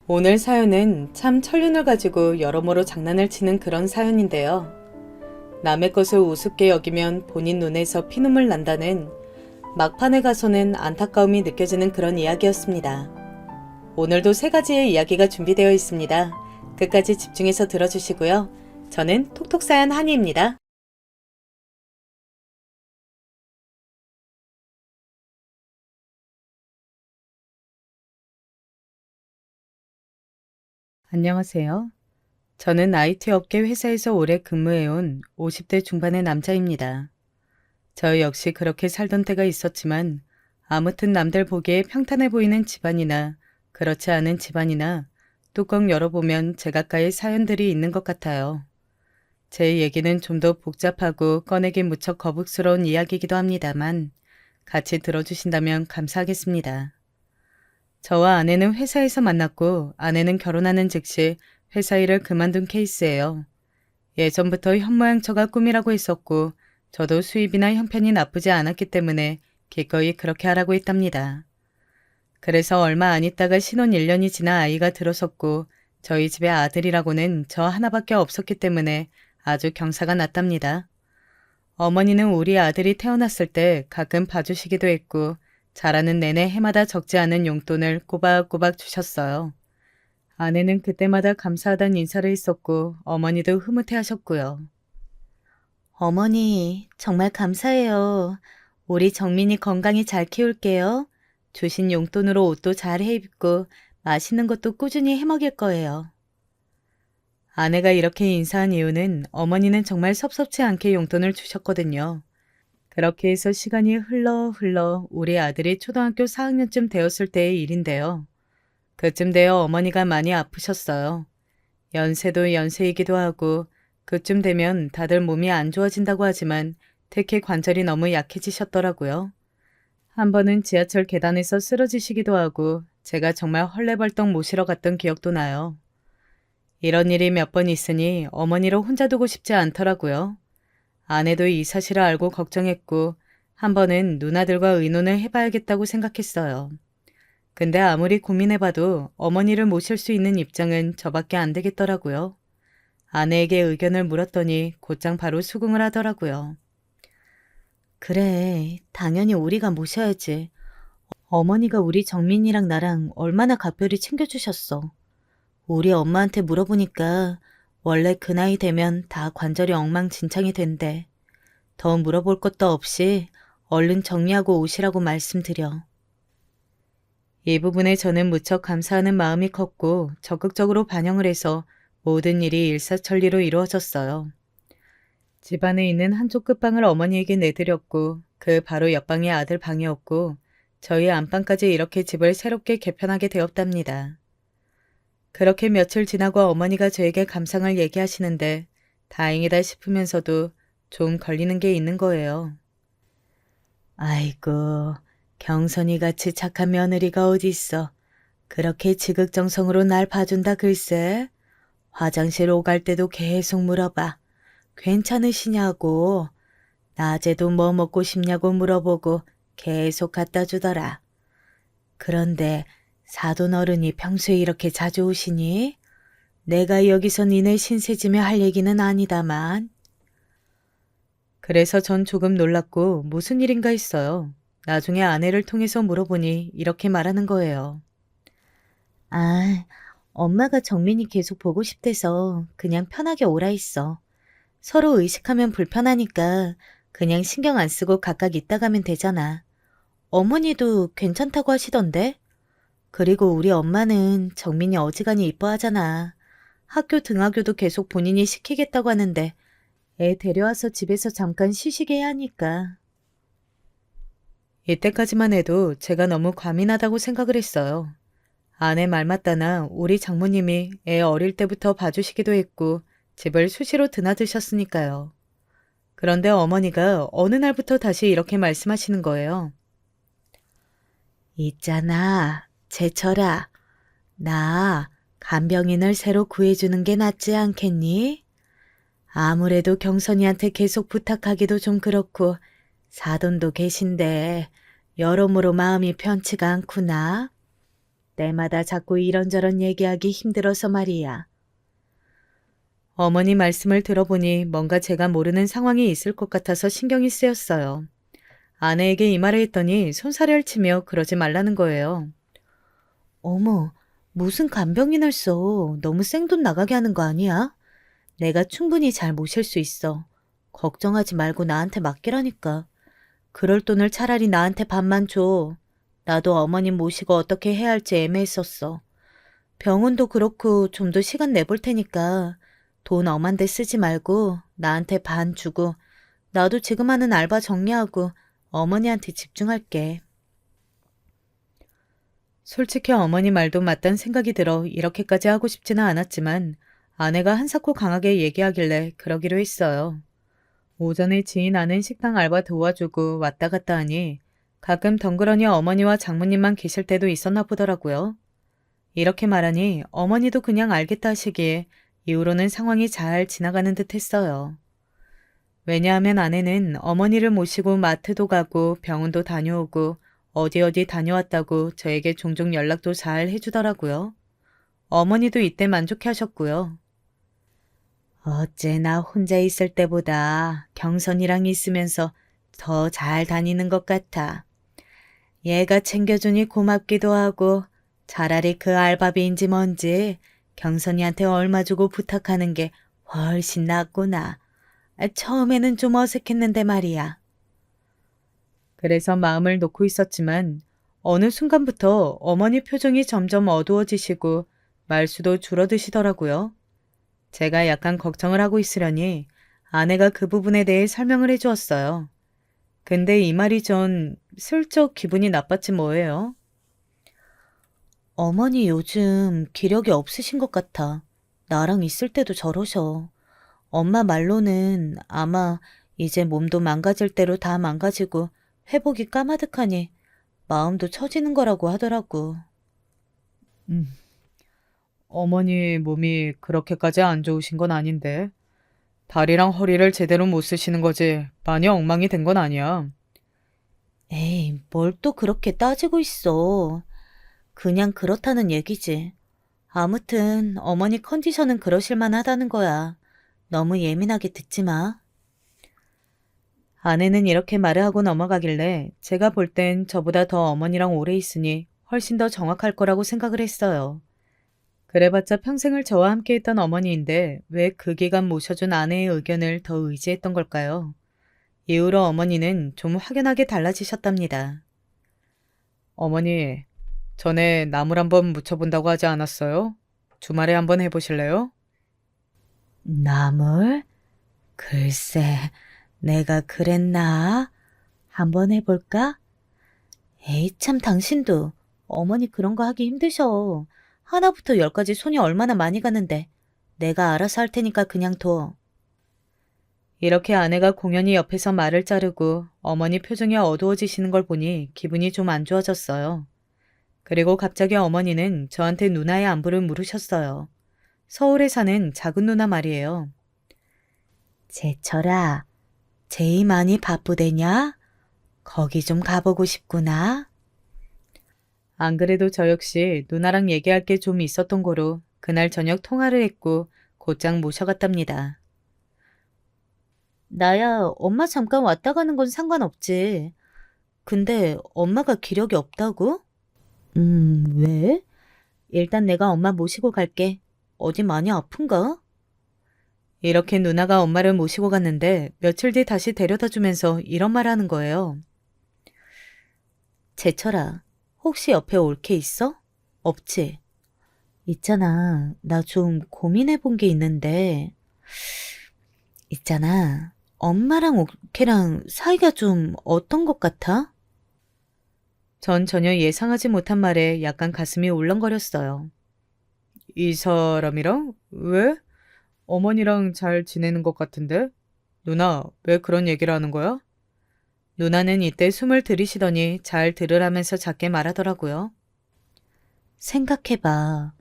오늘 사연은 참 천륜을 가지고 여러모로 장난을 치는 그런 사연인데요. 남의 것을 우습게 여기면 본인 눈에서 피눈물 난다는, 막판에 가서는 안타까움이 느껴지는 그런 이야기였습니다. 오늘도 세 가지의 이야기가 준비되어 있습니다. 끝까지 집중해서 들어주시고요. 저는 톡톡사연 한이입니다. 안녕하세요. 저는 IT 업계 회사에서 오래 근무해온 50대 중반의 남자입니다. 저 역시 그렇게 살던 때가 있었지만 아무튼 남들 보기에 평탄해 보이는 집안이나 그렇지 않은 집안이나 뚜껑 열어보면 제각각의 사연들이 있는 것 같아요. 제 얘기는 좀 더 복잡하고 꺼내기 무척 거북스러운 이야기이기도 합니다만 같이 들어주신다면 감사하겠습니다. 저와 아내는 회사에서 만났고 아내는 결혼하는 즉시 회사 일을 그만둔 케이스예요. 예전부터 현모양처가 꿈이라고 했었고 저도 수입이나 형편이 나쁘지 않았기 때문에 기꺼이 그렇게 하라고 했답니다. 그래서 얼마 안 있다가 신혼 1년이 지나 아이가 들어섰고 저희 집에 아들이라고는 저 하나밖에 없었기 때문에 아주 경사가 났답니다. 어머니는 우리 아들이 태어났을 때 가끔 봐주시기도 했고 자라는 내내 해마다 적지 않은 용돈을 꼬박꼬박 주셨어요. 아내는 그때마다 감사하다는 인사를 했었고 어머니도 흐뭇해하셨고요. 어머니, 정말 감사해요. 우리 정민이 건강히 잘 키울게요. 주신 용돈으로 옷도 잘 해입고 맛있는 것도 꾸준히 해먹일 거예요. 아내가 이렇게 인사한 이유는 어머니는 정말 섭섭치 않게 용돈을 주셨거든요. 그렇게 해서 시간이 흘러 우리 아들이 초등학교 4학년쯤 되었을 때의 일인데요. 그쯤 되어 어머니가 많이 아프셨어요. 연세도 연세이기도 하고 그쯤 되면 다들 몸이 안 좋아진다고 하지만 특히 관절이 너무 약해지셨더라고요. 한 번은 지하철 계단에서 쓰러지시기도 하고 제가 정말 헐레벌떡 모시러 갔던 기억도 나요. 이런 일이 몇 번 있으니 어머니를 혼자 두고 싶지 않더라고요. 아내도 이 사실을 알고 걱정했고 한 번은 누나들과 의논을 해봐야겠다고 생각했어요. 근데 아무리 고민해봐도 어머니를 모실 수 있는 입장은 저밖에 안 되겠더라고요. 아내에게 의견을 물었더니 곧장 바로 수긍을 하더라고요. 그래, 당연히 우리가 모셔야지. 어머니가 우리 정민이랑 나랑 얼마나 각별히 챙겨주셨어. 우리 엄마한테 물어보니까 원래 그 나이 되면 다 관절이 엉망진창이 된대. 더 물어볼 것도 없이 얼른 정리하고 오시라고 말씀드려. 이 부분에 저는 무척 감사하는 마음이 컸고 적극적으로 반영을 해서 모든 일이 일사천리로 이루어졌어요. 집안에 있는 한쪽 끝방을 어머니에게 내드렸고 그 바로 옆방이 아들 방이었고 저희 안방까지 이렇게 집을 새롭게 개편하게 되었답니다. 그렇게 며칠 지나고 어머니가 저에게 감상을 얘기하시는데 다행이다 싶으면서도 좀 걸리는 게 있는 거예요. 아이고, 경선이 같이 착한 며느리가 어디 있어. 그렇게 지극정성으로 날 봐준다 글쎄. 화장실 오갈 때도 계속 물어봐. 괜찮으시냐고. 낮에도 뭐 먹고 싶냐고 물어보고 계속 갖다 주더라. 그런데 사돈 어른이 평소에 이렇게 자주 오시니? 내가 여기서 니네 신세지며 할 얘기는 아니다만. 그래서 전 조금 놀랐고 무슨 일인가 했어요. 나중에 아내를 통해서 물어보니 이렇게 말하는 거예요. 아, 엄마가 정민이 계속 보고 싶대서 그냥 편하게 오라 했어. 서로 의식하면 불편하니까 그냥 신경 안 쓰고 각각 있다 가면 되잖아. 어머니도 괜찮다고 하시던데? 그리고 우리 엄마는 정민이 어지간히 이뻐하잖아. 학교 등하교도 계속 본인이 시키겠다고 하는데 애 데려와서 집에서 잠깐 쉬시게 해야 하니까. 이때까지만 해도 제가 너무 과민하다고 생각을 했어요. 아내 말 맞다나 우리 장모님이 애 어릴 때부터 봐주시기도 했고 집을 수시로 드나드셨으니까요. 그런데 어머니가 어느 날부터 다시 이렇게 말씀하시는 거예요. 있잖아, 제철아. 나 간병인을 새로 구해주는 게 낫지 않겠니? 아무래도 경선이한테 계속 부탁하기도 좀 그렇고 사돈도 계신데 여러모로 마음이 편치가 않구나. 때마다 자꾸 이런저런 얘기하기 힘들어서 말이야. 어머니 말씀을 들어보니 뭔가 제가 모르는 상황이 있을 것 같아서 신경이 쓰였어요. 아내에게 이 말을 했더니 손사래를 치며 그러지 말라는 거예요. 어머, 무슨 간병인을 써. 너무 생돈 나가게 하는 거 아니야? 내가 충분히 잘 모실 수 있어. 걱정하지 말고 나한테 맡기라니까. 그럴 돈을 차라리 나한테 반만 줘. 나도 어머님 모시고 어떻게 해야 할지 애매했었어. 병원도 그렇고 좀 더 시간 내볼 테니까 돈 엄한 데 쓰지 말고 나한테 반 주고 나도 지금 하는 알바 정리하고 어머니한테 집중할게. 솔직히 어머니 말도 맞다는 생각이 들어 이렇게까지 하고 싶지는 않았지만 아내가 한사코 강하게 얘기하길래 그러기로 했어요. 오전에 지인 아는 식당 알바 도와주고 왔다 갔다 하니 가끔 덩그러니 어머니와 장모님만 계실 때도 있었나 보더라고요. 이렇게 말하니 어머니도 그냥 알겠다 하시기에 이후로는 상황이 잘 지나가는 듯 했어요. 왜냐하면 아내는 어머니를 모시고 마트도 가고 병원도 다녀오고 어디 다녀왔다고 저에게 종종 연락도 잘 해주더라고요. 어머니도 이때 만족해 하셨고요. 어째 나 혼자 있을 때보다 경선이랑 있으면서 더 잘 다니는 것 같아. 얘가 챙겨주니 고맙기도 하고 차라리 그 알바비인지 뭔지 경선이한테 얼마 주고 부탁하는 게 훨씬 낫구나. 처음에는 좀 어색했는데 말이야. 그래서 마음을 놓고 있었지만 어느 순간부터 어머니 표정이 점점 어두워지시고 말수도 줄어드시더라고요. 제가 약간 걱정을 하고 있으려니 아내가 그 부분에 대해 설명을 해주었어요. 근데 이 말이 전 슬쩍 기분이 나빴지 뭐예요. 어머니 요즘 기력이 없으신 것 같아. 나랑 있을 때도 저러셔. 엄마 말로는 아마 이제 몸도 망가질 대로 다 망가지고 회복이 까마득하니 마음도 처지는 거라고 하더라고. 음, 어머니 몸이 그렇게까지 안 좋으신 건 아닌데 다리랑 허리를 제대로 못 쓰시는 거지 많이 엉망이 된 건 아니야. 에이, 뭘 또 그렇게 따지고 있어. 그냥 그렇다는 얘기지. 아무튼 어머니 컨디션은 그러실 만하다는 거야. 너무 예민하게 듣지 마. 아내는 이렇게 말을 하고 넘어가길래 제가 볼 땐 저보다 더 어머니랑 오래 있으니 훨씬 더 정확할 거라고 생각을 했어요. 그래봤자 평생을 저와 함께 했던 어머니인데 왜 그 기간 모셔준 아내의 의견을 더 의지했던 걸까요? 이후로 어머니는 좀 확연하게 달라지셨답니다. 어머니, 전에 나물 한번 무쳐본다고 하지 않았어요? 주말에 한번 해보실래요? 나물? 글쎄, 내가 그랬나? 한번 해볼까? 에이, 참, 당신도 어머니 그런 거 하기 힘드셔. 하나부터 열까지 손이 얼마나 많이 가는데. 내가 알아서 할 테니까 그냥 둬. 이렇게 아내가 공연히 옆에서 말을 자르고 어머니 표정이 어두워지시는 걸 보니 기분이 좀 안 좋아졌어요. 그리고 갑자기 어머니는 저한테 누나의 안부를 물으셨어요. 서울에 사는 작은 누나 말이에요. 제철아, 제이 많이 바쁘대냐? 거기 좀 가보고 싶구나. 안 그래도 저 역시 누나랑 얘기할 게 좀 있었던 거로 그날 저녁 통화를 했고 곧장 모셔갔답니다. 나야, 엄마 잠깐 왔다 가는 건 상관없지. 근데 엄마가 기력이 없다고? 왜? 일단 내가 엄마 모시고 갈게. 어디 많이 아픈가? 이렇게 누나가 엄마를 모시고 갔는데 며칠 뒤 다시 데려다 주면서 이런 말 하는 거예요. 제철아, 혹시 옆에 올케 있어? 없지? 있잖아, 나 좀 고민해 본 게 있는데, 있잖아, 엄마랑 올케랑 사이가 좀 어떤 것 같아? 전 전혀 예상하지 못한 말에 약간 가슴이 울렁거렸어요. 이 사람이랑? 왜? 어머니랑 잘 지내는 것 같은데? 누나, 왜 그런 얘기를 하는 거야? 누나는 이때 숨을 들이쉬더니 잘 들으라면서 작게 말하더라고요. 생각해봐.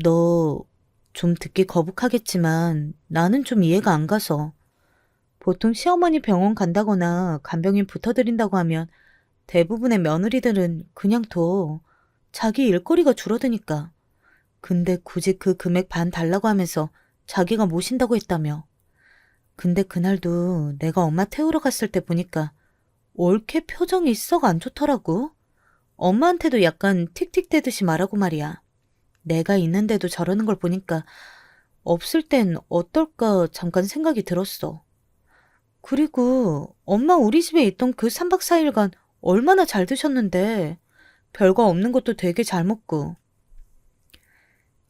너 좀 듣기 거북하겠지만 나는 좀 이해가 안 가서. 보통 시어머니 병원 간다거나 간병인 붙어드린다고 하면 대부분의 며느리들은 그냥 둬. 자기 일거리가 줄어드니까. 근데 굳이 그 금액 반 달라고 하면서 자기가 모신다고 했다며. 근데 그날도 내가 엄마 태우러 갔을 때 보니까 올케 표정이 썩 안 좋더라고. 엄마한테도 약간 틱틱대듯이 말하고 말이야. 내가 있는데도 저러는 걸 보니까 없을 땐 어떨까 잠깐 생각이 들었어. 그리고 엄마 우리 집에 있던 그 3박 4일간 얼마나 잘 드셨는데 별거 없는 것도 되게 잘 먹고.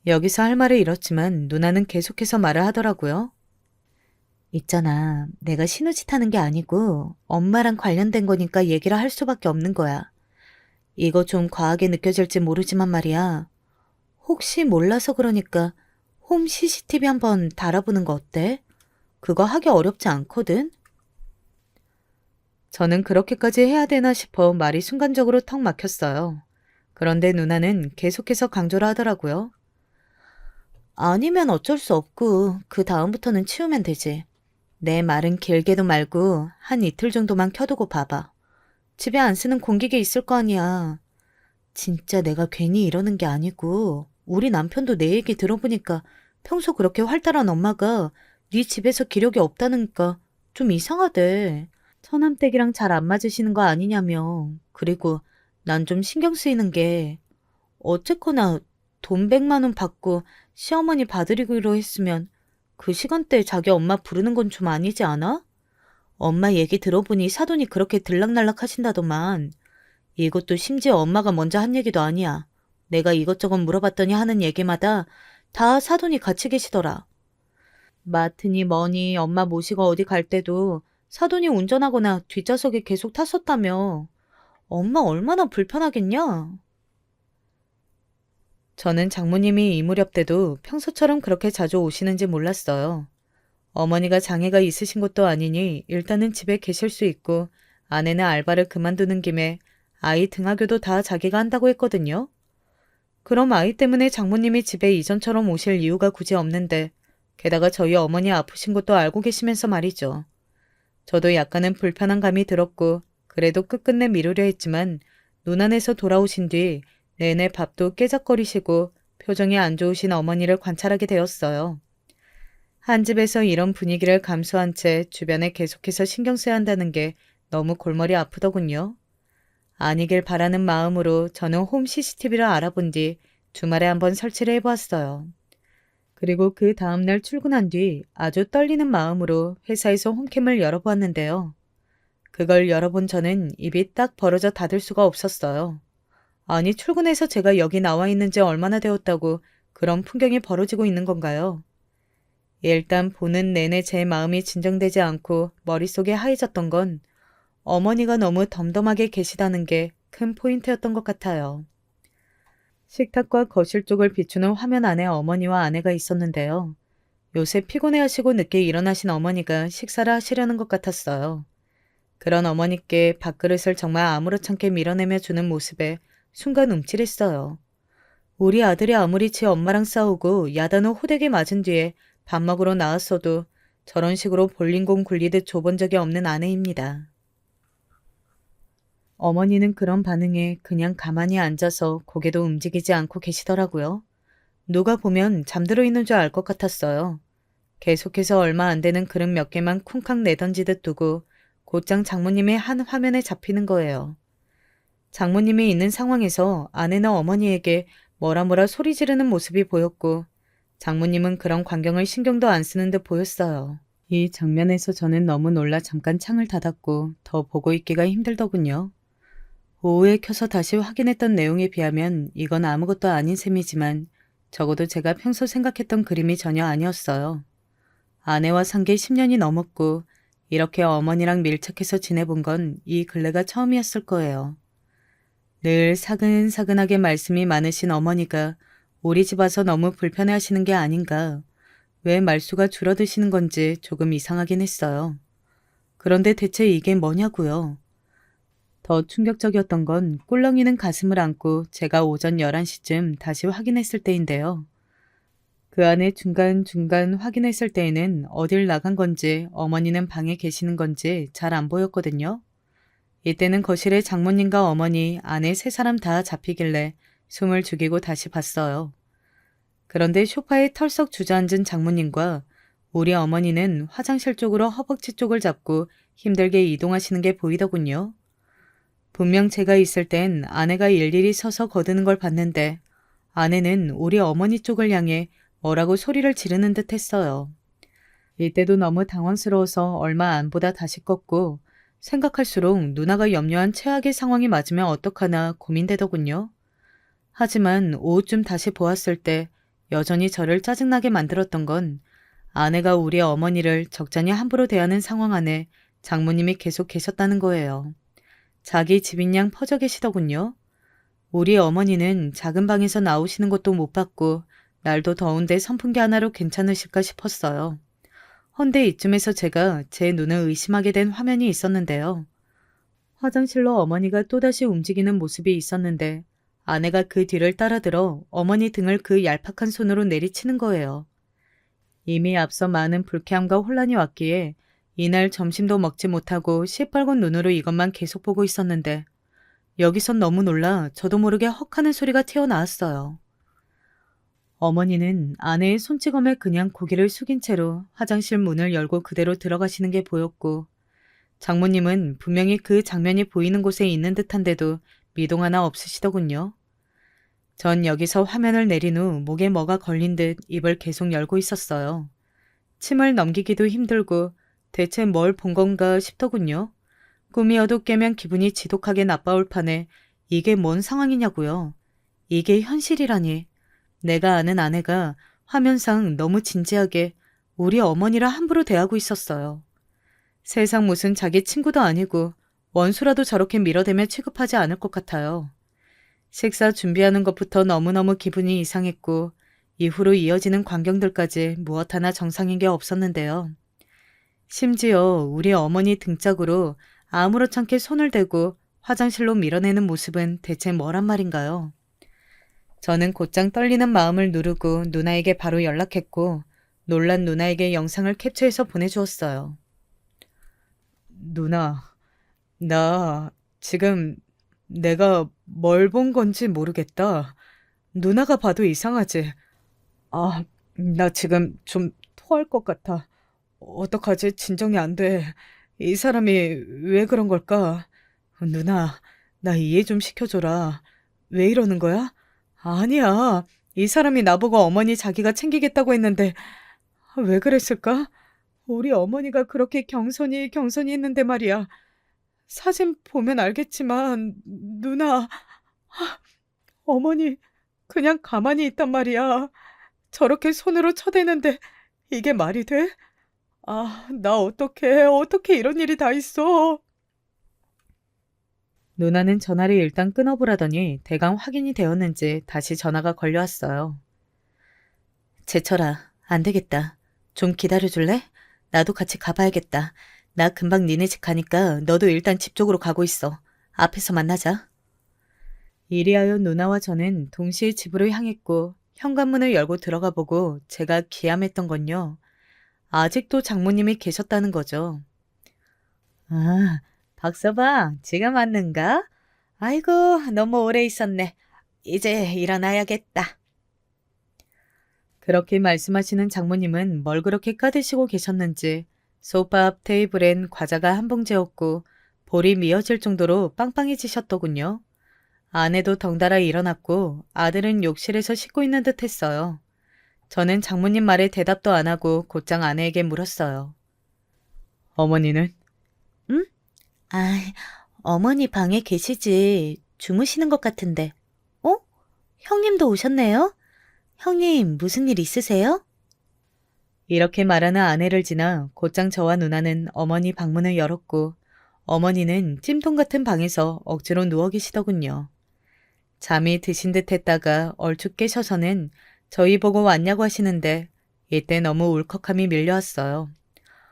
여기서 할 말을 잃었지만 누나는 계속해서 말을 하더라고요. 있잖아, 내가 신우짓 하는 게 아니고 엄마랑 관련된 거니까 얘기를 할 수밖에 없는 거야. 이거 좀 과하게 느껴질지 모르지만 말이야. 혹시 몰라서 그러니까 홈 CCTV 한번 달아보는 거 어때? 그거 하기 어렵지 않거든? 저는 그렇게까지 해야 되나 싶어 말이 순간적으로 턱 막혔어요. 그런데 누나는 계속해서 강조를 하더라고요. 아니면 어쩔 수 없고 그 다음부터는 치우면 되지. 내 말은 길게도 말고 한 이틀 정도만 켜두고 봐봐. 집에 안 쓰는 공기계 있을 거 아니야. 진짜 내가 괜히 이러는 게 아니고 우리 남편도 내 얘기 들어보니까 평소 그렇게 활달한 엄마가 네 집에서 기력이 없다니까 좀 이상하대. 처남댁이랑 잘 안 맞으시는 거 아니냐며. 그리고 난 좀 신경 쓰이는 게 어쨌거나 돈 100만 원 받고 시어머니 봐드리기로 했으면 그 시간대에 자기 엄마 부르는 건 좀 아니지 않아? 엄마 얘기 들어보니 사돈이 그렇게 들락날락 하신다더만. 이것도 심지어 엄마가 먼저 한 얘기도 아니야. 내가 이것저것 물어봤더니 하는 얘기마다 다 사돈이 같이 계시더라. 마트니 뭐니 엄마 모시고 어디 갈 때도 사돈이 운전하거나 뒷좌석에 계속 탔었다며. 엄마 얼마나 불편하겠냐? 저는 장모님이 이 무렵 때도 평소처럼 그렇게 자주 오시는지 몰랐어요. 어머니가 장애가 있으신 것도 아니니 일단은 집에 계실 수 있고 아내는 알바를 그만두는 김에 아이 등하교도 다 자기가 한다고 했거든요. 그럼 아이 때문에 장모님이 집에 이전처럼 오실 이유가 굳이 없는데 게다가 저희 어머니 아프신 것도 알고 계시면서 말이죠. 저도 약간은 불편한 감이 들었고 그래도 끝끝내 미루려 했지만 눈안에서 돌아오신 뒤 내내 밥도 깨작거리시고 표정이 안 좋으신 어머니를 관찰하게 되었어요. 한 집에서 이런 분위기를 감수한 채 주변에 계속해서 신경 써야 한다는 게 너무 골머리 아프더군요. 아니길 바라는 마음으로 저는 홈 CCTV를 알아본 뒤 주말에 한번 설치를 해보았어요. 그리고 그 다음날 출근한 뒤 아주 떨리는 마음으로 회사에서 홈캠을 열어보았는데요. 그걸 열어본 저는 입이 딱 벌어져 닫을 수가 없었어요. 아니 출근해서 제가 여기 나와 있는지 얼마나 되었다고 그런 풍경이 벌어지고 있는 건가요? 일단 보는 내내 제 마음이 진정되지 않고 머릿속이 하얘졌던 건 어머니가 너무 덤덤하게 계시다는 게 큰 포인트였던 것 같아요. 식탁과 거실 쪽을 비추는 화면 안에 어머니와 아내가 있었는데요. 요새 피곤해하시고 늦게 일어나신 어머니가 식사를 하시려는 것 같았어요. 그런 어머니께 밥그릇을 정말 아무렇지 않게 밀어내며 주는 모습에 순간 움찔했어요. 우리 아들이 아무리 지 엄마랑 싸우고 야단을 호되게 맞은 뒤에 밥 먹으러 나왔어도 저런 식으로 볼링공 굴리듯 줘본 적이 없는 아내입니다. 어머니는 그런 반응에 그냥 가만히 앉아서 고개도 움직이지 않고 계시더라고요. 누가 보면 잠들어 있는 줄 알 것 같았어요. 계속해서 얼마 안 되는 그릇 몇 개만 쿵쾅 내던지듯 두고 곧장 장모님의 한 화면에 잡히는 거예요. 장모님이 있는 상황에서 아내는 어머니에게 뭐라 소리 지르는 모습이 보였고 장모님은 그런 광경을 신경도 안 쓰는 듯 보였어요. 이 장면에서 저는 너무 놀라 잠깐 창을 닫았고 더 보고 있기가 힘들더군요. 오후에 켜서 다시 확인했던 내용에 비하면 이건 아무것도 아닌 셈이지만 적어도 제가 평소 생각했던 그림이 전혀 아니었어요. 아내와 산 게 10년이 넘었고 이렇게 어머니랑 밀착해서 지내본 건 이 근래가 처음이었을 거예요. 늘 사근사근하게 말씀이 많으신 어머니가 우리 집 와서 너무 불편해하시는 게 아닌가, 왜 말수가 줄어드시는 건지 조금 이상하긴 했어요. 그런데 대체 이게 뭐냐고요. 더 충격적이었던 건 꿀렁이는 가슴을 안고 제가 오전 11시쯤 다시 확인했을 때인데요. 그 안에 중간중간 확인했을 때에는 어딜 나간 건지 어머니는 방에 계시는 건지 잘 안 보였거든요. 이때는 거실에 장모님과 어머니, 아내 세 사람 다 잡히길래 숨을 죽이고 다시 봤어요. 그런데 소파에 털썩 주저앉은 장모님과 우리 어머니는 화장실 쪽으로 허벅지 쪽을 잡고 힘들게 이동하시는 게 보이더군요. 분명 제가 있을 땐 아내가 일일이 서서 거드는 걸 봤는데 아내는 우리 어머니 쪽을 향해 뭐라고 소리를 지르는 듯 했어요. 이때도 너무 당황스러워서 얼마 안 보다 다시 껐고 생각할수록 누나가 염려한 최악의 상황이 맞으면 어떡하나 고민되더군요. 하지만 오후쯤 다시 보았을 때 여전히 저를 짜증나게 만들었던 건 아내가 우리 어머니를 적잖이 함부로 대하는 상황 안에 장모님이 계속 계셨다는 거예요. 자기 집인 양 퍼져 계시더군요. 우리 어머니는 작은 방에서 나오시는 것도 못 봤고 날도 더운데 선풍기 하나로 괜찮으실까 싶었어요. 헌데 이쯤에서 제가 제 눈을 의심하게 된 화면이 있었는데요. 화장실로 어머니가 또다시 움직이는 모습이 있었는데 아내가 그 뒤를 따라들어 어머니 등을 그 얄팍한 손으로 내리치는 거예요. 이미 앞서 많은 불쾌함과 혼란이 왔기에 이날 점심도 먹지 못하고 시뻘건 눈으로 이것만 계속 보고 있었는데 여기선 너무 놀라 저도 모르게 헉하는 소리가 튀어나왔어요. 어머니는 아내의 손찌검에 그냥 고개를 숙인 채로 화장실 문을 열고 그대로 들어가시는 게 보였고 장모님은 분명히 그 장면이 보이는 곳에 있는 듯한데도 미동 하나 없으시더군요. 전 여기서 화면을 내린 후 목에 뭐가 걸린 듯 입을 계속 열고 있었어요. 침을 넘기기도 힘들고 대체 뭘 본 건가 싶더군요. 꿈이어도 깨면 기분이 지독하게 나빠올 판에 이게 뭔 상황이냐고요. 이게 현실이라니. 내가 아는 아내가 화면상 너무 진지하게 우리 어머니라 함부로 대하고 있었어요. 세상 무슨 자기 친구도 아니고 원수라도 저렇게 밀어대며 취급하지 않을 것 같아요. 식사 준비하는 것부터 너무너무 기분이 이상했고 이후로 이어지는 광경들까지 무엇 하나 정상인 게 없었는데요. 심지어 우리 어머니 등짝으로 아무렇지않게 손을 대고 화장실로 밀어내는 모습은 대체 뭐란 말인가요? 저는 곧장 떨리는 마음을 누르고 누나에게 바로 연락했고 놀란 누나에게 영상을 캡처해서 보내주었어요. 누나, 나 지금 내가 뭘 본 건지 모르겠다. 누나가 봐도 이상하지. 아, 나 지금 좀 토할 것 같아. 어떡하지? 진정이 안 돼. 이 사람이 왜 그런 걸까? 누나, 나 이해 좀 시켜줘라. 왜 이러는 거야? 아니야. 이 사람이 나보고 어머니 자기가 챙기겠다고 했는데 왜 그랬을까? 우리 어머니가 그렇게 경선이 했는데 말이야. 사진 보면 알겠지만 누나, 어머니 그냥 가만히 있단 말이야. 저렇게 손으로 쳐대는데 이게 말이 돼? 아, 나 어떡해 이런 일이 다 있어. 누나는 전화를 일단 끊어보라더니 대강 확인이 되었는지 다시 전화가 걸려왔어요. 제철아, 안 되겠다. 좀 기다려줄래? 나도 같이 가봐야겠다. 나 금방 니네 집 가니까 너도 일단 집 쪽으로 가고 있어. 앞에서 만나자. 이리하여 누나와 저는 동시에 집으로 향했고 현관문을 열고 들어가 보고 제가 기함했던 건요. 아직도 장모님이 계셨다는 거죠. 아, 박서방, 지금 왔는가? 아이고, 너무 오래 있었네. 이제 일어나야겠다. 그렇게 말씀하시는 장모님은 뭘 그렇게 까드시고 계셨는지 소파 앞 테이블엔 과자가 한 봉지였고 볼이 미어질 정도로 빵빵해지셨더군요. 아내도 덩달아 일어났고 아들은 욕실에서 씻고 있는 듯 했어요. 저는 장모님 말에 대답도 안 하고 곧장 아내에게 물었어요. 어머니는? 응? 아, 어머니 방에 계시지. 주무시는 것 같은데. 어? 형님도 오셨네요? 형님, 무슨 일 있으세요? 이렇게 말하는 아내를 지나 곧장 저와 누나는 어머니 방문을 열었고 어머니는 찜통 같은 방에서 억지로 누워 계시더군요. 잠이 드신 듯 했다가 얼추 깨셔서는 저희 보고 왔냐고 하시는데 이때 너무 울컥함이 밀려왔어요.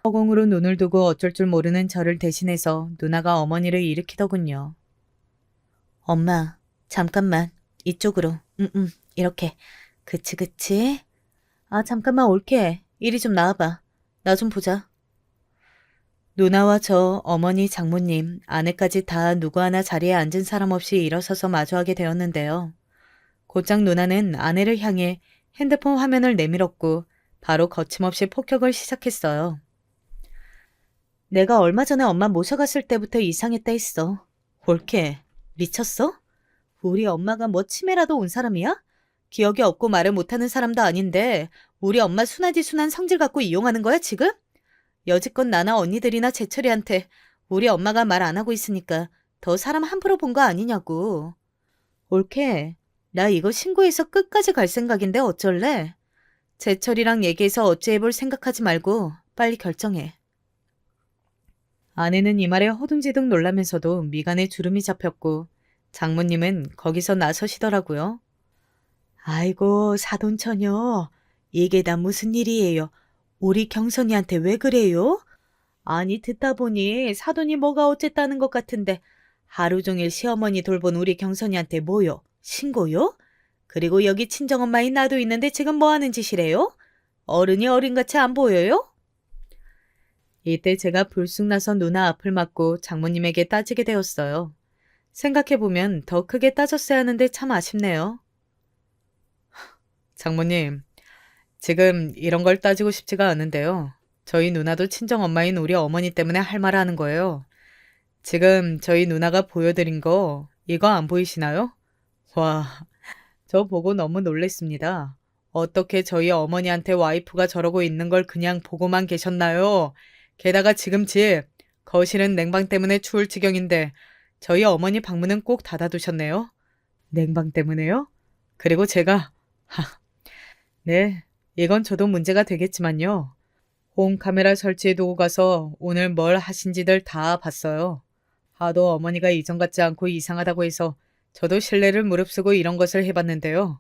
허공으로 눈을 두고 어쩔 줄 모르는 저를 대신해서 누나가 어머니를 일으키더군요. 엄마, 잠깐만. 이쪽으로. 이렇게. 그치. 아, 잠깐만 올게. 이리 좀 나와봐. 나 좀 보자. 누나와 저, 어머니, 장모님, 아내까지 다 누구 하나 자리에 앉은 사람 없이 일어서서 마주하게 되었는데요. 곧장 누나는 아내를 향해 핸드폰 화면을 내밀었고 바로 거침없이 폭격을 시작했어요. 내가 얼마 전에 엄마 모셔갔을 때부터 이상했다 했어. 올케, 미쳤어? 우리 엄마가 뭐 치매라도 온 사람이야? 기억이 없고 말을 못하는 사람도 아닌데 우리 엄마 순하디 순한 성질 갖고 이용하는 거야 지금? 여지껏 나나 언니들이나 제철이한테 우리 엄마가 말 안 하고 있으니까 더 사람 함부로 본 거 아니냐고. 올케, 나 이거 신고해서 끝까지 갈 생각인데 어쩔래? 제철이랑 얘기해서 어찌해볼 생각하지 말고 빨리 결정해. 아내는 이 말에 허둥지둥 놀라면서도 미간에 주름이 잡혔고 장모님은 거기서 나서시더라고요. 아이고, 사돈처녀. 이게 다 무슨 일이에요? 우리 경선이한테 왜 그래요? 아니, 듣다 보니 사돈이 뭐가 어쨌다는 것 같은데 하루 종일 시어머니 돌본 우리 경선이한테 뭐요? 신고요? 그리고 여기 친정엄마인 나도 있는데 지금 뭐 하는 짓이래요? 어른이 어린같이 안 보여요? 이때 제가 불쑥 나서 누나 앞을 막고 장모님에게 따지게 되었어요. 생각해보면 더 크게 따졌어야 하는데 참 아쉽네요. 장모님, 지금 이런 걸 따지고 싶지가 않은데요. 저희 누나도 친정엄마인 우리 어머니 때문에 할 말을 하는 거예요. 지금 저희 누나가 보여드린 거 이거 안 보이시나요? 와, 저 보고 너무 놀랬습니다. 어떻게 저희 어머니한테 와이프가 저러고 있는 걸 그냥 보고만 계셨나요? 게다가 지금 집, 거실은 냉방 때문에 추울 지경인데 저희 어머니 방문은 꼭 닫아두셨네요. 냉방 때문에요? 그리고 제가, 네, 이건 저도 문제가 되겠지만요. 홈 카메라 설치해두고 가서 오늘 뭘 하신지들 다 봤어요. 하도 어머니가 이전 같지 않고 이상하다고 해서 저도 신뢰를 무릅쓰고 이런 것을 해봤는데요.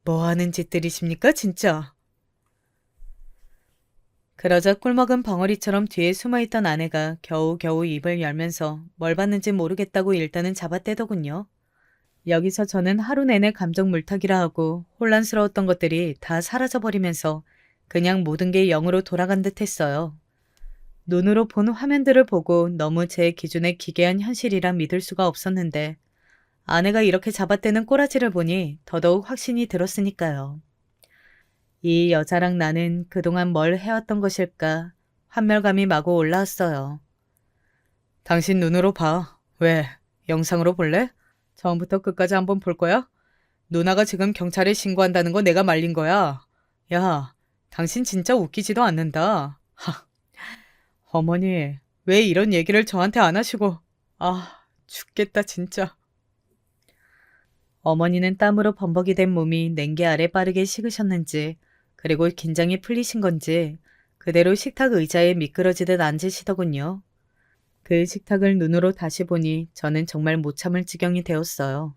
뭐 하는 짓들이십니까, 진짜? 그러자 꿀먹은 벙어리처럼 뒤에 숨어있던 아내가 겨우겨우 입을 열면서 뭘 봤는지 모르겠다고 일단은 잡아떼더군요. 여기서 저는 하루 내내 감정 물타기라 하고 혼란스러웠던 것들이 다 사라져버리면서 그냥 모든 게 0으로 돌아간 듯 했어요. 눈으로 본 화면들을 보고 너무 제 기준에 기괴한 현실이라 믿을 수가 없었는데 아내가 이렇게 잡아떼는 꼬라지를 보니 더더욱 확신이 들었으니까요. 이 여자랑 나는 그동안 뭘 해왔던 것일까 환멸감이 마구 올라왔어요. 당신 눈으로 봐. 왜? 영상으로 볼래? 처음부터 끝까지 한번 볼 거야? 누나가 지금 경찰에 신고한다는 거 내가 말린 거야. 야, 당신 진짜 웃기지도 않는다. 하, 어머니, 왜 이런 얘기를 저한테 안 하시고. 아, 죽겠다 진짜. 어머니는 땀으로 범벅이 된 몸이 냉개 아래 빠르게 식으셨는지 그리고 긴장이 풀리신 건지 그대로 식탁 의자에 미끄러지듯 앉으시더군요. 그 식탁을 눈으로 다시 보니 저는 정말 못 참을 지경이 되었어요.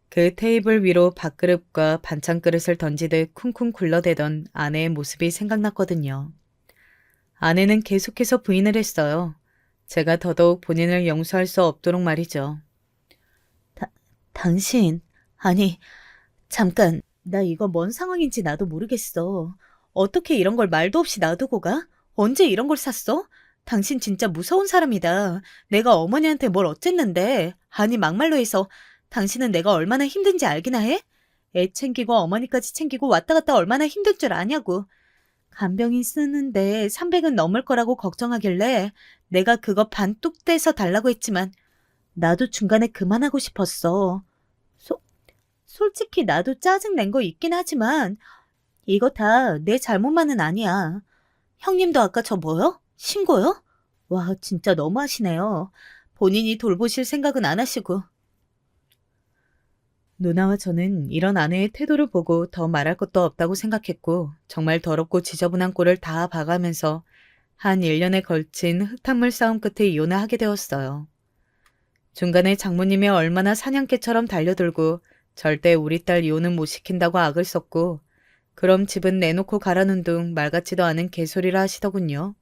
그 테이블 위로 밥그릇과 반찬그릇을 던지듯 쿵쿵 굴러대던 아내의 모습이 생각났거든요. 아내는 계속해서 부인을 했어요. 제가 더더욱 본인을 용서할 수 없도록 말이죠. 당신, 아니, 잠깐, 나 이거 뭔 상황인지 나도 모르겠어. 어떻게 이런 걸 말도 없이 놔두고 가? 언제 이런 걸 샀어? 당신 진짜 무서운 사람이다. 내가 어머니한테 뭘 어쨌는데. 아니, 막말로 해서 당신은 내가 얼마나 힘든지 알기나 해? 애 챙기고 어머니까지 챙기고 왔다 갔다 얼마나 힘들 줄 아냐고. 간병인 쓰는데 300은 넘을 거라고 걱정하길래 내가 그거 반 뚝 떼서 달라고 했지만 나도 중간에 그만하고 싶었어. 솔직히 나도 짜증 낸 거 있긴 하지만 이거 다 내 잘못만은 아니야. 형님도 아까 저 뭐요? 신고요? 와, 진짜 너무하시네요. 본인이 돌보실 생각은 안 하시고. 누나와 저는 이런 아내의 태도를 보고 더 말할 것도 없다고 생각했고 정말 더럽고 지저분한 꼴을 다 봐가면서 한 1년에 걸친 흙탕물 싸움 끝에 이혼을 하게 되었어요. 중간에 장모님이 얼마나 사냥개처럼 달려들고 절대 우리 딸 이혼은 못 시킨다고 악을 썼고 그럼 집은 내놓고 가라는 둥 말 같지도 않은 개소리를 하시더군요.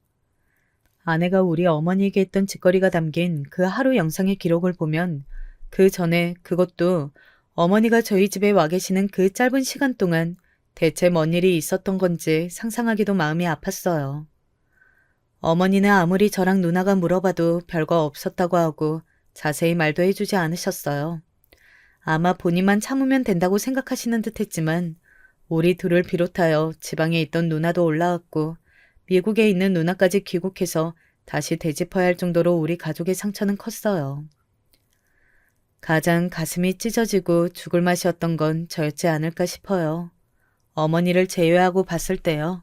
아내가 우리 어머니에게 했던 짓거리가 담긴 그 하루 영상의 기록을 보면 그 전에 그것도 어머니가 저희 집에 와 계시는 그 짧은 시간 동안 대체 뭔 일이 있었던 건지 상상하기도 마음이 아팠어요. 어머니는 아무리 저랑 누나가 물어봐도 별거 없었다고 하고 자세히 말도 해주지 않으셨어요. 아마 본인만 참으면 된다고 생각하시는 듯 했지만 우리 둘을 비롯하여 지방에 있던 누나도 올라왔고 미국에 있는 누나까지 귀국해서 다시 되짚어야 할 정도로 우리 가족의 상처는 컸어요. 가장 가슴이 찢어지고 죽을 맛이었던 건 저였지 않을까 싶어요. 어머니를 제외하고 봤을 때요.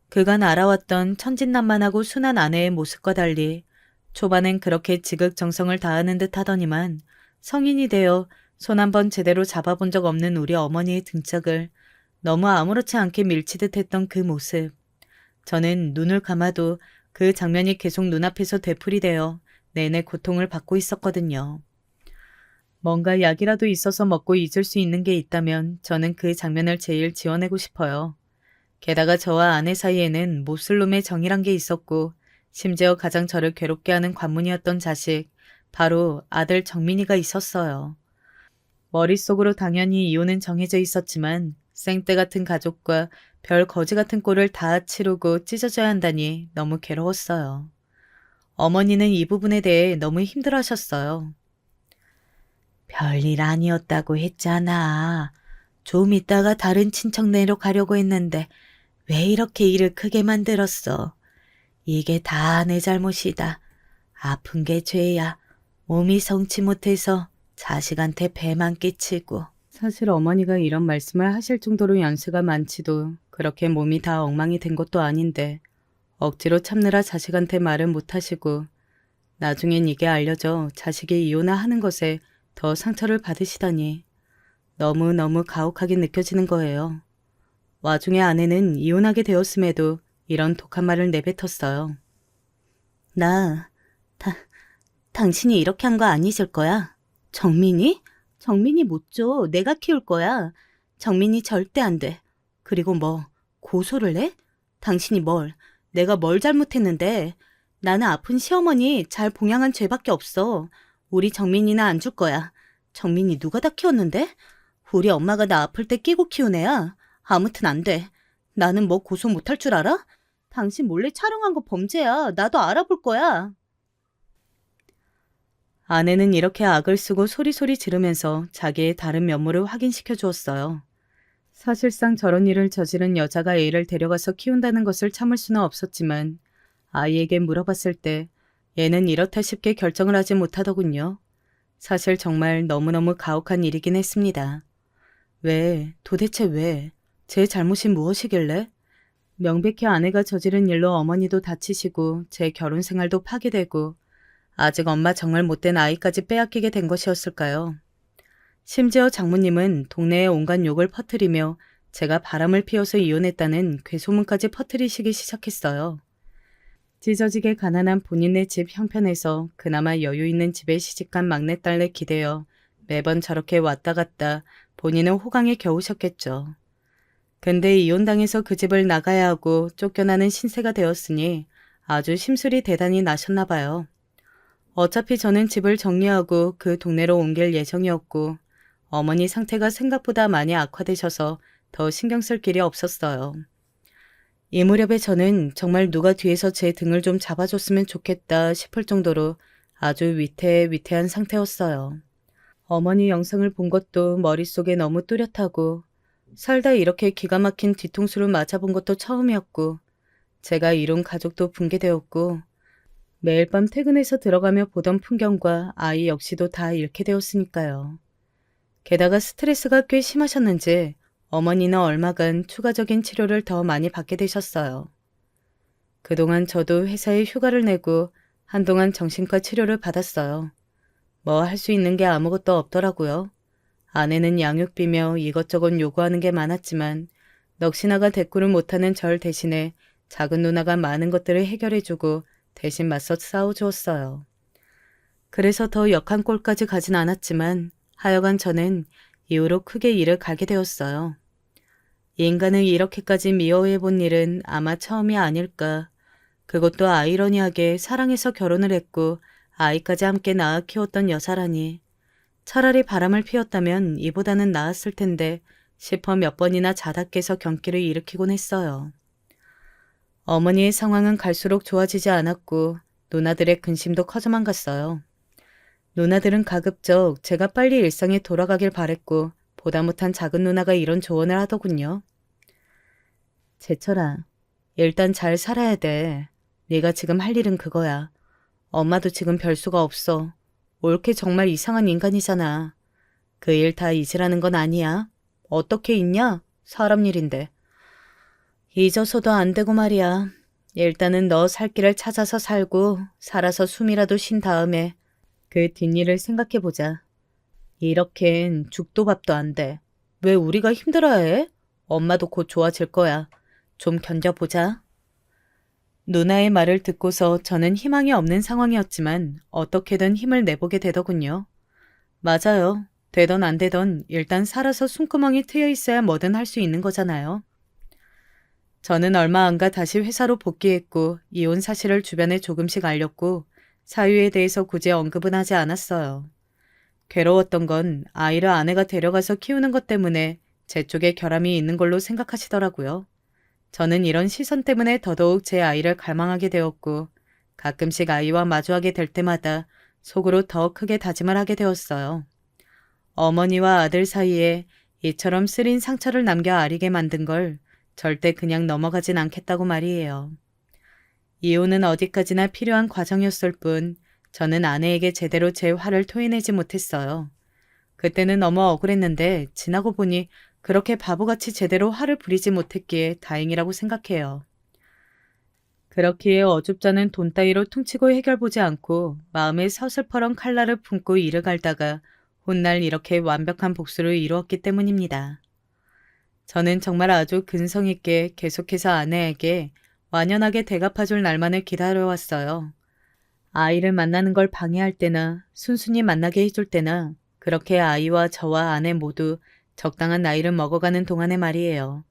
그간 알아왔던 천진난만하고 순한 아내의 모습과 달리 초반엔 그렇게 지극정성을 다하는 듯 하더니만 성인이 되어 손 한 번 제대로 잡아본 적 없는 우리 어머니의 등짝을 너무 아무렇지 않게 밀치듯 했던 그 모습. 저는 눈을 감아도 그 장면이 계속 눈앞에서 되풀이되어 내내 고통을 받고 있었거든요. 뭔가 약이라도 있어서 먹고 잊을 수 있는 게 있다면 저는 그 장면을 제일 지워내고 싶어요. 게다가 저와 아내 사이에는 몹쓸 놈의 정이란 게 있었고 심지어 가장 저를 괴롭게 하는 관문이었던 자식, 바로 아들 정민이가 있었어요. 머릿속으로 당연히 이혼은 정해져 있었지만 생떼 같은 가족과 별 거지 같은 꼴을 다 치르고 찢어져야 한다니 너무 괴로웠어요. 어머니는 이 부분에 대해 너무 힘들어하셨어요. 별일 아니었다고 했잖아. 좀 있다가 다른 친척네로 가려고 했는데 왜 이렇게 일을 크게 만들었어? 이게 다 내 잘못이다. 아픈 게 죄야. 몸이 성치 못해서 자식한테 배만 끼치고. 사실 어머니가 이런 말씀을 하실 정도로 연세가 많지도 그렇게 몸이 다 엉망이 된 것도 아닌데 억지로 참느라 자식한테 말은 못하시고 나중엔 이게 알려져 자식이 이혼하는 것에 더 상처를 받으시다니 너무너무 가혹하게 느껴지는 거예요. 와중에 아내는 이혼하게 되었음에도 이런 독한 말을 내뱉었어요. 당신이 이렇게 한 거 아니실 거야? 정민이? 정민이 못 줘. 내가 키울 거야. 정민이 절대 안 돼. 그리고 뭐, 고소를 해? 당신이 내가 뭘 잘못했는데? 나는 아픈 시어머니 잘 봉양한 죄밖에 없어. 우리 정민이나 안 줄 거야. 정민이 누가 다 키웠는데? 우리 엄마가 나 아플 때 끼고 키운 애야. 아무튼 안 돼. 나는 뭐 고소 못할 줄 알아? 당신 몰래 촬영한 거 범죄야. 나도 알아볼 거야. 아내는 이렇게 악을 쓰고 소리소리 지르면서 자기의 다른 면모를 확인시켜 주었어요. 사실상 저런 일을 저지른 여자가 애를 데려가서 키운다는 것을 참을 수는 없었지만 아이에게 물어봤을 때 얘는 이렇다 쉽게 결정을 하지 못하더군요. 사실 정말 너무너무 가혹한 일이긴 했습니다. 도대체 왜? 제 잘못이 무엇이길래? 명백히 아내가 저지른 일로 어머니도 다치시고 제 결혼 생활도 파괴되고 아직 엄마 정말 못된 아이까지 빼앗기게 된 것이었을까요? 심지어 장모님은 동네에 온갖 욕을 퍼뜨리며 제가 바람을 피워서 이혼했다는 괴소문까지 퍼뜨리시기 시작했어요. 찢어지게 가난한 본인의 집 형편에서 그나마 여유 있는 집에 시집간 막내딸에 기대어 매번 저렇게 왔다 갔다 본인은 호강에 겨우셨겠죠. 근데 이혼당해서 그 집을 나가야 하고 쫓겨나는 신세가 되었으니 아주 심술이 대단히 나셨나 봐요. 어차피 저는 집을 정리하고 그 동네로 옮길 예정이었고 어머니 상태가 생각보다 많이 악화되셔서 더 신경 쓸 길이 없었어요. 이 무렵에 저는 정말 누가 뒤에서 제 등을 좀 잡아줬으면 좋겠다 싶을 정도로 아주 위태한 상태였어요. 어머니 영상을 본 것도 머릿속에 너무 뚜렷하고 살다 이렇게 기가 막힌 뒤통수를 맞아본 것도 처음이었고 제가 이룬 가족도 붕괴되었고 매일 밤 퇴근해서 들어가며 보던 풍경과 아이 역시도 다 잃게 되었으니까요. 게다가 스트레스가 꽤 심하셨는지 어머니는 얼마간 추가적인 치료를 더 많이 받게 되셨어요. 그동안 저도 회사에 휴가를 내고 한동안 정신과 치료를 받았어요. 뭐 할 수 있는 게 아무것도 없더라고요. 아내는 양육비며 이것저것 요구하는 게 많았지만 넋이나가 대꾸를 못하는 절 대신에 작은 누나가 많은 것들을 해결해주고 대신 맞서 싸워주었어요. 그래서 더 역한 꼴까지 가진 않았지만 하여간 저는 이후로 크게 일을 갈게 되었어요. 인간을 이렇게까지 미워해본 일은 아마 처음이 아닐까. 그것도 아이러니하게 사랑해서 결혼을 했고 아이까지 함께 낳아 키웠던 여사라니. 차라리 바람을 피웠다면 이보다는 나았을 텐데 싶어 몇 번이나 자다 깨서 경기를 일으키곤 했어요. 어머니의 상황은 갈수록 좋아지지 않았고 누나들의 근심도 커져만 갔어요. 누나들은 가급적 제가 빨리 일상에 돌아가길 바랬고 보다 못한 작은 누나가 이런 조언을 하더군요. 제철아, 일단 잘 살아야 돼. 네가 지금 할 일은 그거야. 엄마도 지금 별 수가 없어. 옳게 정말 이상한 인간이잖아. 그 일 다 잊으라는 건 아니야. 어떻게 잊냐? 사람 일인데. 잊어서도 안 되고 말이야. 일단은 너 살 길을 찾아서 살고 살아서 숨이라도 쉰 다음에 그 뒷일을 생각해보자. 이렇겐 죽도 밥도 안 돼. 왜 우리가 힘들어해? 엄마도 곧 좋아질 거야. 좀 견뎌보자. 누나의 말을 듣고서 저는 희망이 없는 상황이었지만 어떻게든 힘을 내보게 되더군요. 맞아요. 되던 안 되던 일단 살아서 숨구멍이 트여 있어야 뭐든 할 수 있는 거잖아요. 저는 얼마 안 가 다시 회사로 복귀했고 이혼 사실을 주변에 조금씩 알렸고 사유에 대해서 굳이 언급은 하지 않았어요. 괴로웠던 건 아이를 아내가 데려가서 키우는 것 때문에 제 쪽에 결함이 있는 걸로 생각하시더라고요. 저는 이런 시선 때문에 더더욱 제 아이를 갈망하게 되었고 가끔씩 아이와 마주하게 될 때마다 속으로 더 크게 다짐을 하게 되었어요. 어머니와 아들 사이에 이처럼 쓰린 상처를 남겨 아리게 만든 걸 절대 그냥 넘어가진 않겠다고 말이에요. 이혼은 어디까지나 필요한 과정이었을 뿐 저는 아내에게 제대로 제 화를 토해내지 못했어요. 그때는 너무 억울했는데 지나고 보니 그렇게 바보같이 제대로 화를 부리지 못했기에 다행이라고 생각해요. 그렇기에 어줍잖은 돈 따위로 퉁치고 해결보지 않고 마음에 서슬퍼런 칼날을 품고 이를 갈다가 훗날 이렇게 완벽한 복수를 이루었기 때문입니다. 저는 정말 아주 근성 있게 계속해서 아내에게 완연하게 대갚아줄 날만을 기다려왔어요. 아이를 만나는 걸 방해할 때나 순순히 만나게 해줄 때나 그렇게 아이와 저와 아내 모두 적당한 나이를 먹어가는 동안의 말이에요.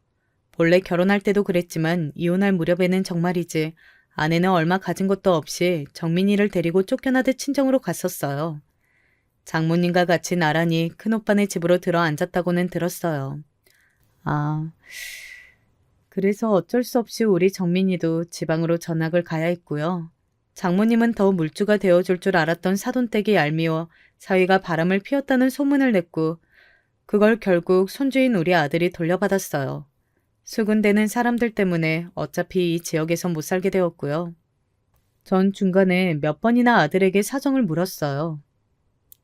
본래 결혼할 때도 그랬지만 이혼할 무렵에는 정말이지 아내는 얼마 가진 것도 없이 정민이를 데리고 쫓겨나듯 친정으로 갔었어요. 장모님과 같이 나란히 큰오빠네 집으로 들어 앉았다고는 들었어요. 아, 그래서 어쩔 수 없이 우리 정민이도 지방으로 전학을 가야 했고요. 장모님은 더 물주가 되어줄 줄 알았던 사돈댁이 얄미워 사위가 바람을 피웠다는 소문을 냈고 그걸 결국 손주인 우리 아들이 돌려받았어요. 수군대는 사람들 때문에 어차피 이 지역에서 못 살게 되었고요. 전 중간에 몇 번이나 아들에게 사정을 물었어요.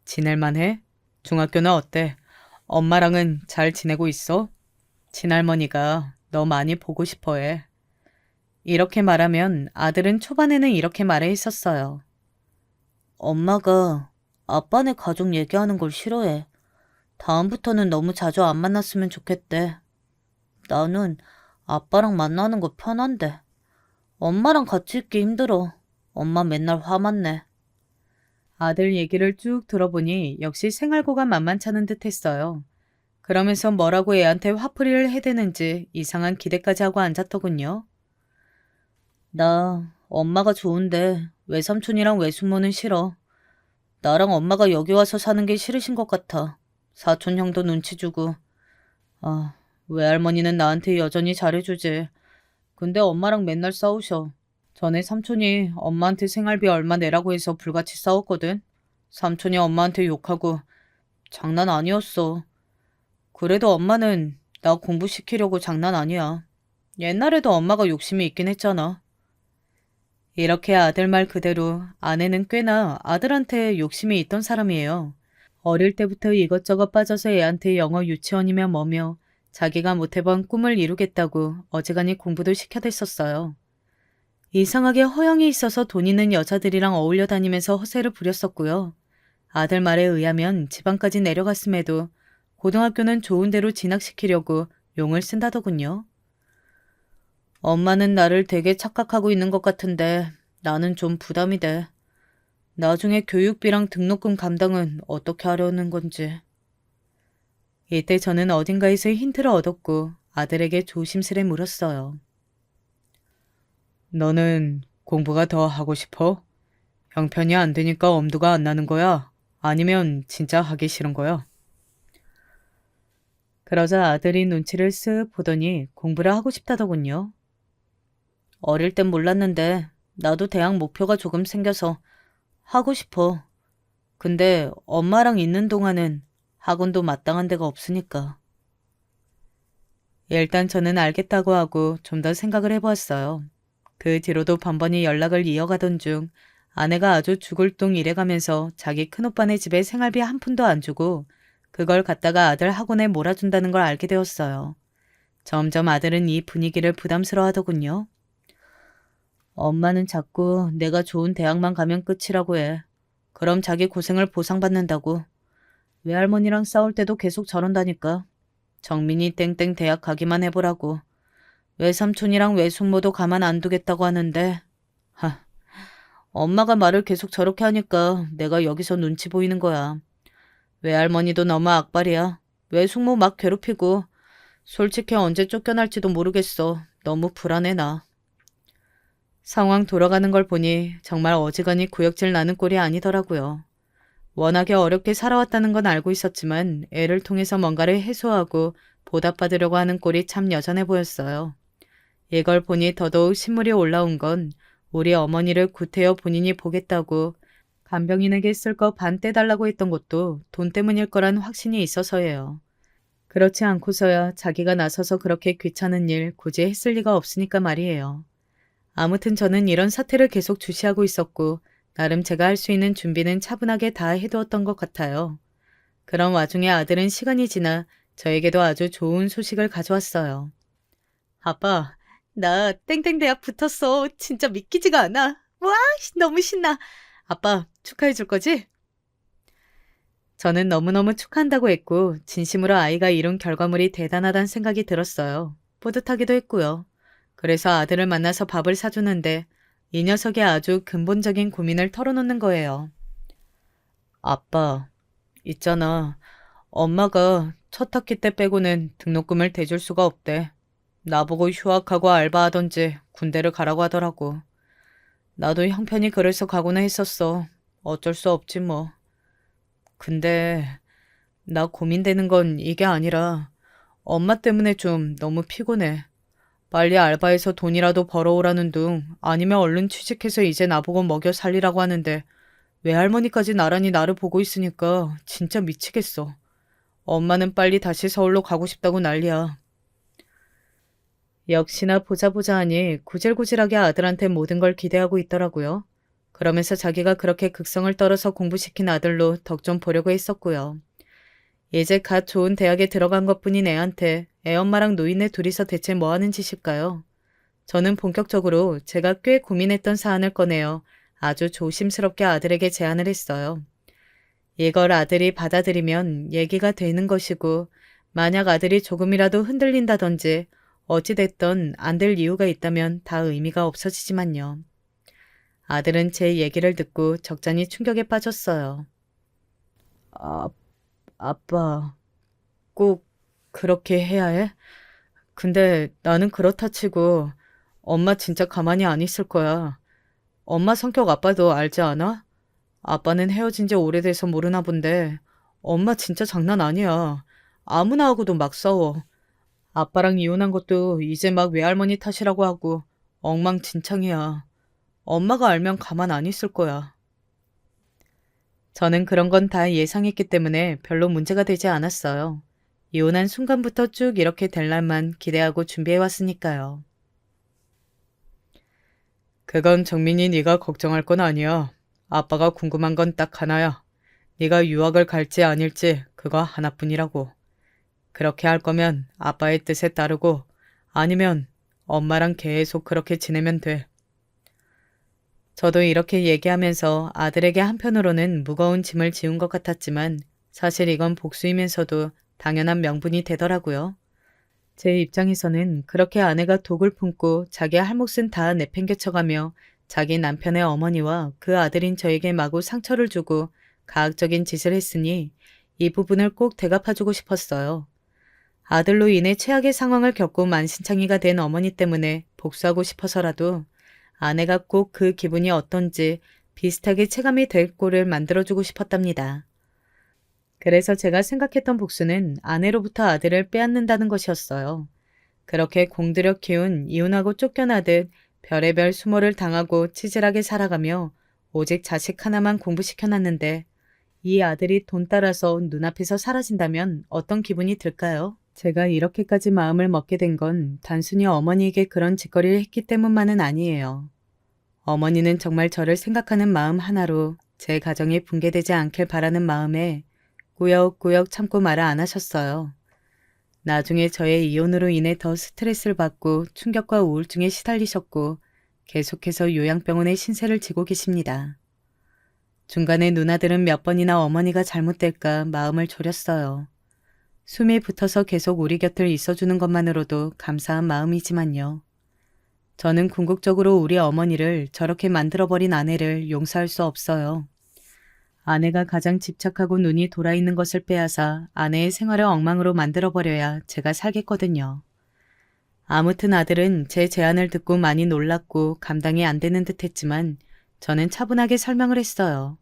지낼만해? 중학교는 어때? 엄마랑은 잘 지내고 있어? 친할머니가 너 많이 보고 싶어해. 이렇게 말하면 아들은 초반에는 이렇게 말해 했었어요. 엄마가 아빠네 가족 얘기하는 걸 싫어해. 다음부터는 너무 자주 안 만났으면 좋겠대. 나는 아빠랑 만나는 거 편한데. 엄마랑 같이 있기 힘들어. 엄마 맨날 화만 내. 아들 얘기를 쭉 들어보니 역시 생활고가 만만찮은 듯 했어요. 그러면서 뭐라고 애한테 화풀이를 해대는지 이상한 기대까지 하고 앉았더군요. 나 엄마가 좋은데 외삼촌이랑 외숙모는 싫어. 나랑 엄마가 여기 와서 사는 게 싫으신 것 같아. 사촌 형도 눈치 주고. 아, 외할머니는 나한테 여전히 잘해주지. 근데 엄마랑 맨날 싸우셔. 전에 삼촌이 엄마한테 생활비 얼마 내라고 해서 불같이 싸웠거든. 삼촌이 엄마한테 욕하고 장난 아니었어. 그래도 엄마는 나 공부시키려고 장난 아니야. 옛날에도 엄마가 욕심이 있긴 했잖아. 이렇게 아들 말 그대로 아내는 꽤나 아들한테 욕심이 있던 사람이에요. 어릴 때부터 이것저것 빠져서 애한테 영어 유치원이며 뭐며 자기가 못해본 꿈을 이루겠다고 어지간히 공부도 시켜댔었어요. 이상하게 허영이 있어서 돈 있는 여자들이랑 어울려 다니면서 허세를 부렸었고요. 아들 말에 의하면 지방까지 내려갔음에도 고등학교는 좋은 데로 진학시키려고 용을 쓴다더군요. 엄마는 나를 되게 착각하고 있는 것 같은데 나는 좀 부담이 돼. 나중에 교육비랑 등록금 감당은 어떻게 하려는 건지. 이때 저는 어딘가에서 힌트를 얻었고 아들에게 조심스레 물었어요. 너는 공부가 더 하고 싶어? 형편이 안 되니까 엄두가 안 나는 거야? 아니면 진짜 하기 싫은 거야? 그러자 아들이 눈치를 쓱 보더니 공부를 하고 싶다더군요. 어릴 땐 몰랐는데 나도 대학 목표가 조금 생겨서 하고 싶어. 근데 엄마랑 있는 동안은 학원도 마땅한 데가 없으니까. 일단 저는 알겠다고 하고 좀 더 생각을 해보았어요. 그 뒤로도 번번이 연락을 이어가던 중 아내가 아주 죽을 똥 이래가면서 자기 큰오빠네 집에 생활비 한 푼도 안 주고 그걸 갖다가 아들 학원에 몰아준다는 걸 알게 되었어요. 점점 아들은 이 분위기를 부담스러워하더군요. 엄마는 자꾸 내가 좋은 대학만 가면 끝이라고 해. 그럼 자기 고생을 보상받는다고. 외할머니랑 싸울 때도 계속 저런다니까. 정민이 땡땡 대학 가기만 해보라고. 외삼촌이랑 외숙모도 가만 안 두겠다고 하는데. 하, 엄마가 말을 계속 저렇게 하니까 내가 여기서 눈치 보이는 거야. 외할머니도 너무 악발이야. 외숙모 막 괴롭히고. 솔직히 언제 쫓겨날지도 모르겠어. 너무 불안해 나. 상황 돌아가는 걸 보니 정말 어지간히 구역질 나는 꼴이 아니더라고요. 워낙에 어렵게 살아왔다는 건 알고 있었지만 애를 통해서 뭔가를 해소하고 보답받으려고 하는 꼴이 참 여전해 보였어요. 이걸 보니 더더욱 신물이 올라온 건 우리 어머니를 구태여 본인이 보겠다고 간병인에게 쓸 거 반 떼달라고 했던 것도 돈 때문일 거란 확신이 있어서예요. 그렇지 않고서야 자기가 나서서 그렇게 귀찮은 일 굳이 했을 리가 없으니까 말이에요. 아무튼 저는 이런 사태를 계속 주시하고 있었고 나름 제가 할 수 있는 준비는 차분하게 다 해두었던 것 같아요. 그런 와중에 아들은 시간이 지나 저에게도 아주 좋은 소식을 가져왔어요. 아빠, 나 땡땡 대학 붙었어. 진짜 믿기지가 않아. 와, 너무 신나. 아빠, 축하해 줄 거지? 저는 너무너무 축하한다고 했고 진심으로 아이가 이룬 결과물이 대단하다는 생각이 들었어요. 뿌듯하기도 했고요. 그래서 아들을 만나서 밥을 사주는데 이 녀석이 아주 근본적인 고민을 털어놓는 거예요. 아빠, 있잖아. 엄마가 첫 학기 때 빼고는 등록금을 대줄 수가 없대. 나보고 휴학하고 알바하던지 군대를 가라고 하더라고. 나도 형편이 그래서 가고는 했었어. 어쩔 수 없지 뭐. 근데 나 고민되는 건 이게 아니라 엄마 때문에 좀 너무 피곤해. 빨리 알바해서 돈이라도 벌어오라는 둥 아니면 얼른 취직해서 이제 나보고 먹여 살리라고 하는데 외할머니까지 나란히 나를 보고 있으니까 진짜 미치겠어. 엄마는 빨리 다시 서울로 가고 싶다고 난리야. 역시나 보자 보자 하니 구질구질하게 아들한테 모든 걸 기대하고 있더라고요. 그러면서 자기가 그렇게 극성을 떨어서 공부시킨 아들로 덕 좀 보려고 했었고요. 이제 갓 좋은 대학에 들어간 것뿐인 애한테 애엄마랑 노인네 둘이서 대체 뭐 하는 짓일까요? 저는 본격적으로 제가 꽤 고민했던 사안을 꺼내어 아주 조심스럽게 아들에게 제안을 했어요. 이걸 아들이 받아들이면 얘기가 되는 것이고 만약 아들이 조금이라도 흔들린다든지 어찌됐든 안 될 이유가 있다면 다 의미가 없어지지만요. 아들은 제 얘기를 듣고 적잖이 충격에 빠졌어요. 아빠, 꼭 그렇게 해야 해? 근데 나는 그렇다 치고 엄마 진짜 가만히 안 있을 거야. 엄마 성격 아빠도 알지 않아? 아빠는 헤어진 지 오래돼서 모르나 본데 엄마 진짜 장난 아니야. 아무나 하고도 막 싸워. 아빠랑 이혼한 것도 이제 막 외할머니 탓이라고 하고 엉망진창이야. 엄마가 알면 가만 안 있을 거야. 저는 그런 건 다 예상했기 때문에 별로 문제가 되지 않았어요. 이혼한 순간부터 쭉 이렇게 될 날만 기대하고 준비해왔으니까요. 그건 정민이 네가 걱정할 건 아니야. 아빠가 궁금한 건 딱 하나야. 네가 유학을 갈지 아닐지 그거 하나뿐이라고. 그렇게 할 거면 아빠의 뜻에 따르고 아니면 엄마랑 계속 그렇게 지내면 돼. 저도 이렇게 얘기하면서 아들에게 한편으로는 무거운 짐을 지운 것 같았지만 사실 이건 복수이면서도 당연한 명분이 되더라고요. 제 입장에서는 그렇게 아내가 독을 품고 자기 할 몫은 다 내팽개쳐가며 자기 남편의 어머니와 그 아들인 저에게 마구 상처를 주고 가학적인 짓을 했으니 이 부분을 꼭 대갚아주고 싶었어요. 아들로 인해 최악의 상황을 겪고 만신창이가 된 어머니 때문에 복수하고 싶어서라도 아내가 꼭 그 기분이 어떤지 비슷하게 체감이 될 꼴을 만들어주고 싶었답니다. 그래서 제가 생각했던 복수는 아내로부터 아들을 빼앗는다는 것이었어요. 그렇게 공들여 키운 이혼하고 쫓겨나듯 별의별 수모를 당하고 치질하게 살아가며 오직 자식 하나만 공부시켜놨는데 이 아들이 돈 따라서 눈앞에서 사라진다면 어떤 기분이 들까요? 제가 이렇게까지 마음을 먹게 된 건 단순히 어머니에게 그런 짓거리를 했기 때문만은 아니에요. 어머니는 정말 저를 생각하는 마음 하나로 제 가정이 붕괴되지 않길 바라는 마음에 꾸역꾸역 참고 말을 안 하셨어요. 나중에 저의 이혼으로 인해 더 스트레스를 받고 충격과 우울증에 시달리셨고 계속해서 요양병원에 신세를 지고 계십니다. 중간에 누나들은 몇 번이나 어머니가 잘못될까 마음을 졸였어요. 숨이 붙어서 계속 우리 곁을 있어주는 것만으로도 감사한 마음이지만요. 저는 궁극적으로 우리 어머니를 저렇게 만들어버린 아내를 용서할 수 없어요. 아내가 가장 집착하고 눈이 돌아 있는 것을 빼앗아 아내의 생활을 엉망으로 만들어버려야 제가 살겠거든요. 아무튼 아들은 제 제안을 듣고 많이 놀랐고 감당이 안 되는 듯 했지만 저는 차분하게 설명을 했어요.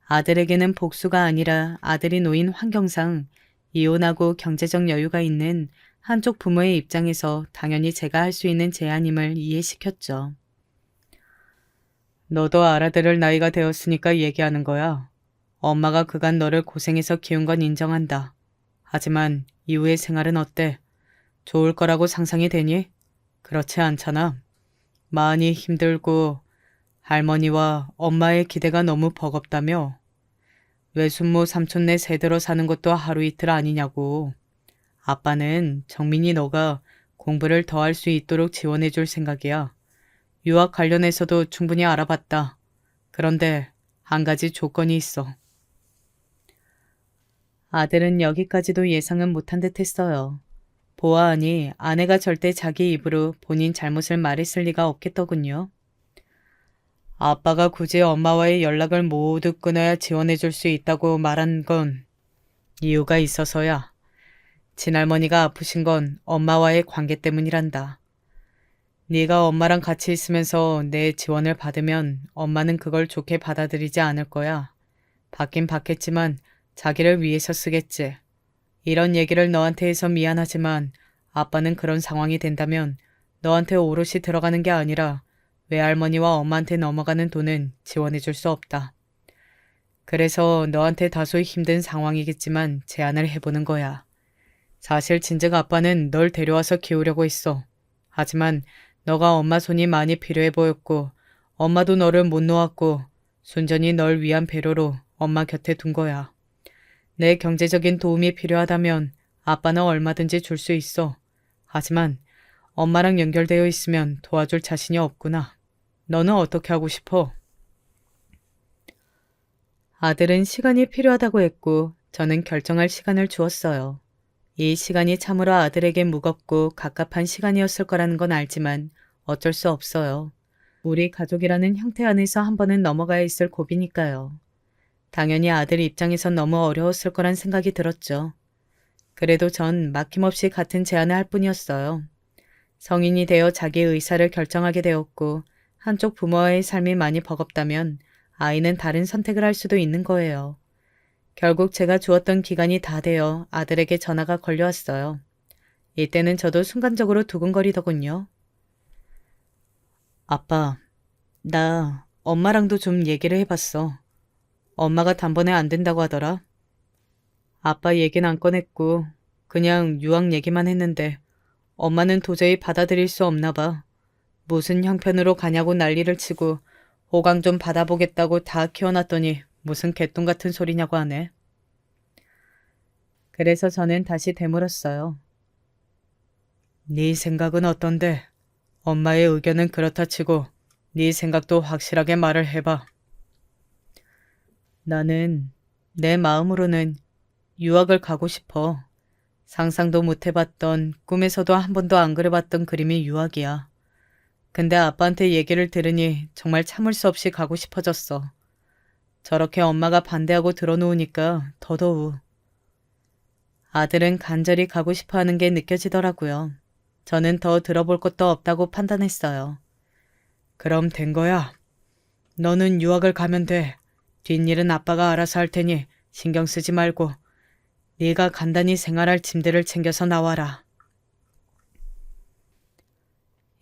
아들에게는 복수가 아니라 아들이 놓인 환경상 이혼하고 경제적 여유가 있는 한쪽 부모의 입장에서 당연히 제가 할 수 있는 제안임을 이해시켰죠. 너도 알아들을 나이가 되었으니까 얘기하는 거야. 엄마가 그간 너를 고생해서 키운 건 인정한다. 하지만 이후의 생활은 어때? 좋을 거라고 상상이 되니? 그렇지 않잖아. 많이 힘들고 할머니와 엄마의 기대가 너무 버겁다며? 외숙모 삼촌네 세대로 사는 것도 하루 이틀 아니냐고. 아빠는 정민이 너가 공부를 더 할 수 있도록 지원해 줄 생각이야. 유학 관련해서도 충분히 알아봤다. 그런데 한 가지 조건이 있어. 아들은 여기까지도 예상은 못한 듯 했어요. 보아하니 아내가 절대 자기 입으로 본인 잘못을 말했을 리가 없겠더군요. 아빠가 굳이 엄마와의 연락을 모두 끊어야 지원해 줄 수 있다고 말한 건 이유가 있어서야. 친할머니가 아프신 건 엄마와의 관계 때문이란다. 네가 엄마랑 같이 있으면서 내 지원을 받으면 엄마는 그걸 좋게 받아들이지 않을 거야. 받긴 받겠지만 자기를 위해서 쓰겠지. 이런 얘기를 너한테 해서 미안하지만 아빠는 그런 상황이 된다면 너한테 오롯이 들어가는 게 아니라 외할머니와 엄마한테 넘어가는 돈은 지원해 줄 수 없다. 그래서 너한테 다소 힘든 상황이겠지만 제안을 해보는 거야. 사실 진즉 아빠는 널 데려와서 키우려고 했어. 하지만 너가 엄마 손이 많이 필요해 보였고 엄마도 너를 못 놓았고 순전히 널 위한 배려로 엄마 곁에 둔 거야. 내 경제적인 도움이 필요하다면 아빠는 얼마든지 줄 수 있어. 하지만 엄마랑 연결되어 있으면 도와줄 자신이 없구나. 너는 어떻게 하고 싶어? 아들은 시간이 필요하다고 했고 저는 결정할 시간을 주었어요. 이 시간이 참으로 아들에게 무겁고 갑갑한 시간이었을 거라는 건 알지만 어쩔 수 없어요. 우리 가족이라는 형태 안에서 한 번은 넘어가야 했을 고비니까요. 당연히 아들 입장에선 너무 어려웠을 거란 생각이 들었죠. 그래도 전 막힘없이 같은 제안을 할 뿐이었어요. 성인이 되어 자기의 의사를 결정하게 되었고 한쪽 부모와의 삶이 많이 버겁다면 아이는 다른 선택을 할 수도 있는 거예요. 결국 제가 주었던 기간이 다 되어 아들에게 전화가 걸려왔어요. 이때는 저도 순간적으로 두근거리더군요. 아빠, 나 엄마랑도 좀 얘기를 해봤어. 엄마가 단번에 안 된다고 하더라. 아빠 얘기는 안 꺼냈고 그냥 유학 얘기만 했는데 엄마는 도저히 받아들일 수 없나 봐. 무슨 형편으로 가냐고 난리를 치고 호강 좀 받아보겠다고 다 키워놨더니 무슨 개똥 같은 소리냐고 하네. 그래서 저는 다시 되물었어요. 네 생각은 어떤데? 엄마의 의견은 그렇다 치고 네 생각도 확실하게 말을 해봐. 나는 내 마음으로는 유학을 가고 싶어. 상상도 못 해봤던 꿈에서도 한 번도 안 그려봤던 그림이 유학이야. 근데 아빠한테 얘기를 들으니 정말 참을 수 없이 가고 싶어졌어. 저렇게 엄마가 반대하고 들어놓으니까 더더욱. 아들은 간절히 가고 싶어 하는 게 느껴지더라고요. 저는 더 들어볼 것도 없다고 판단했어요. 그럼 된 거야. 너는 유학을 가면 돼. 뒷일은 아빠가 알아서 할 테니 신경 쓰지 말고 네가 간단히 생활할 짐들을 챙겨서 나와라.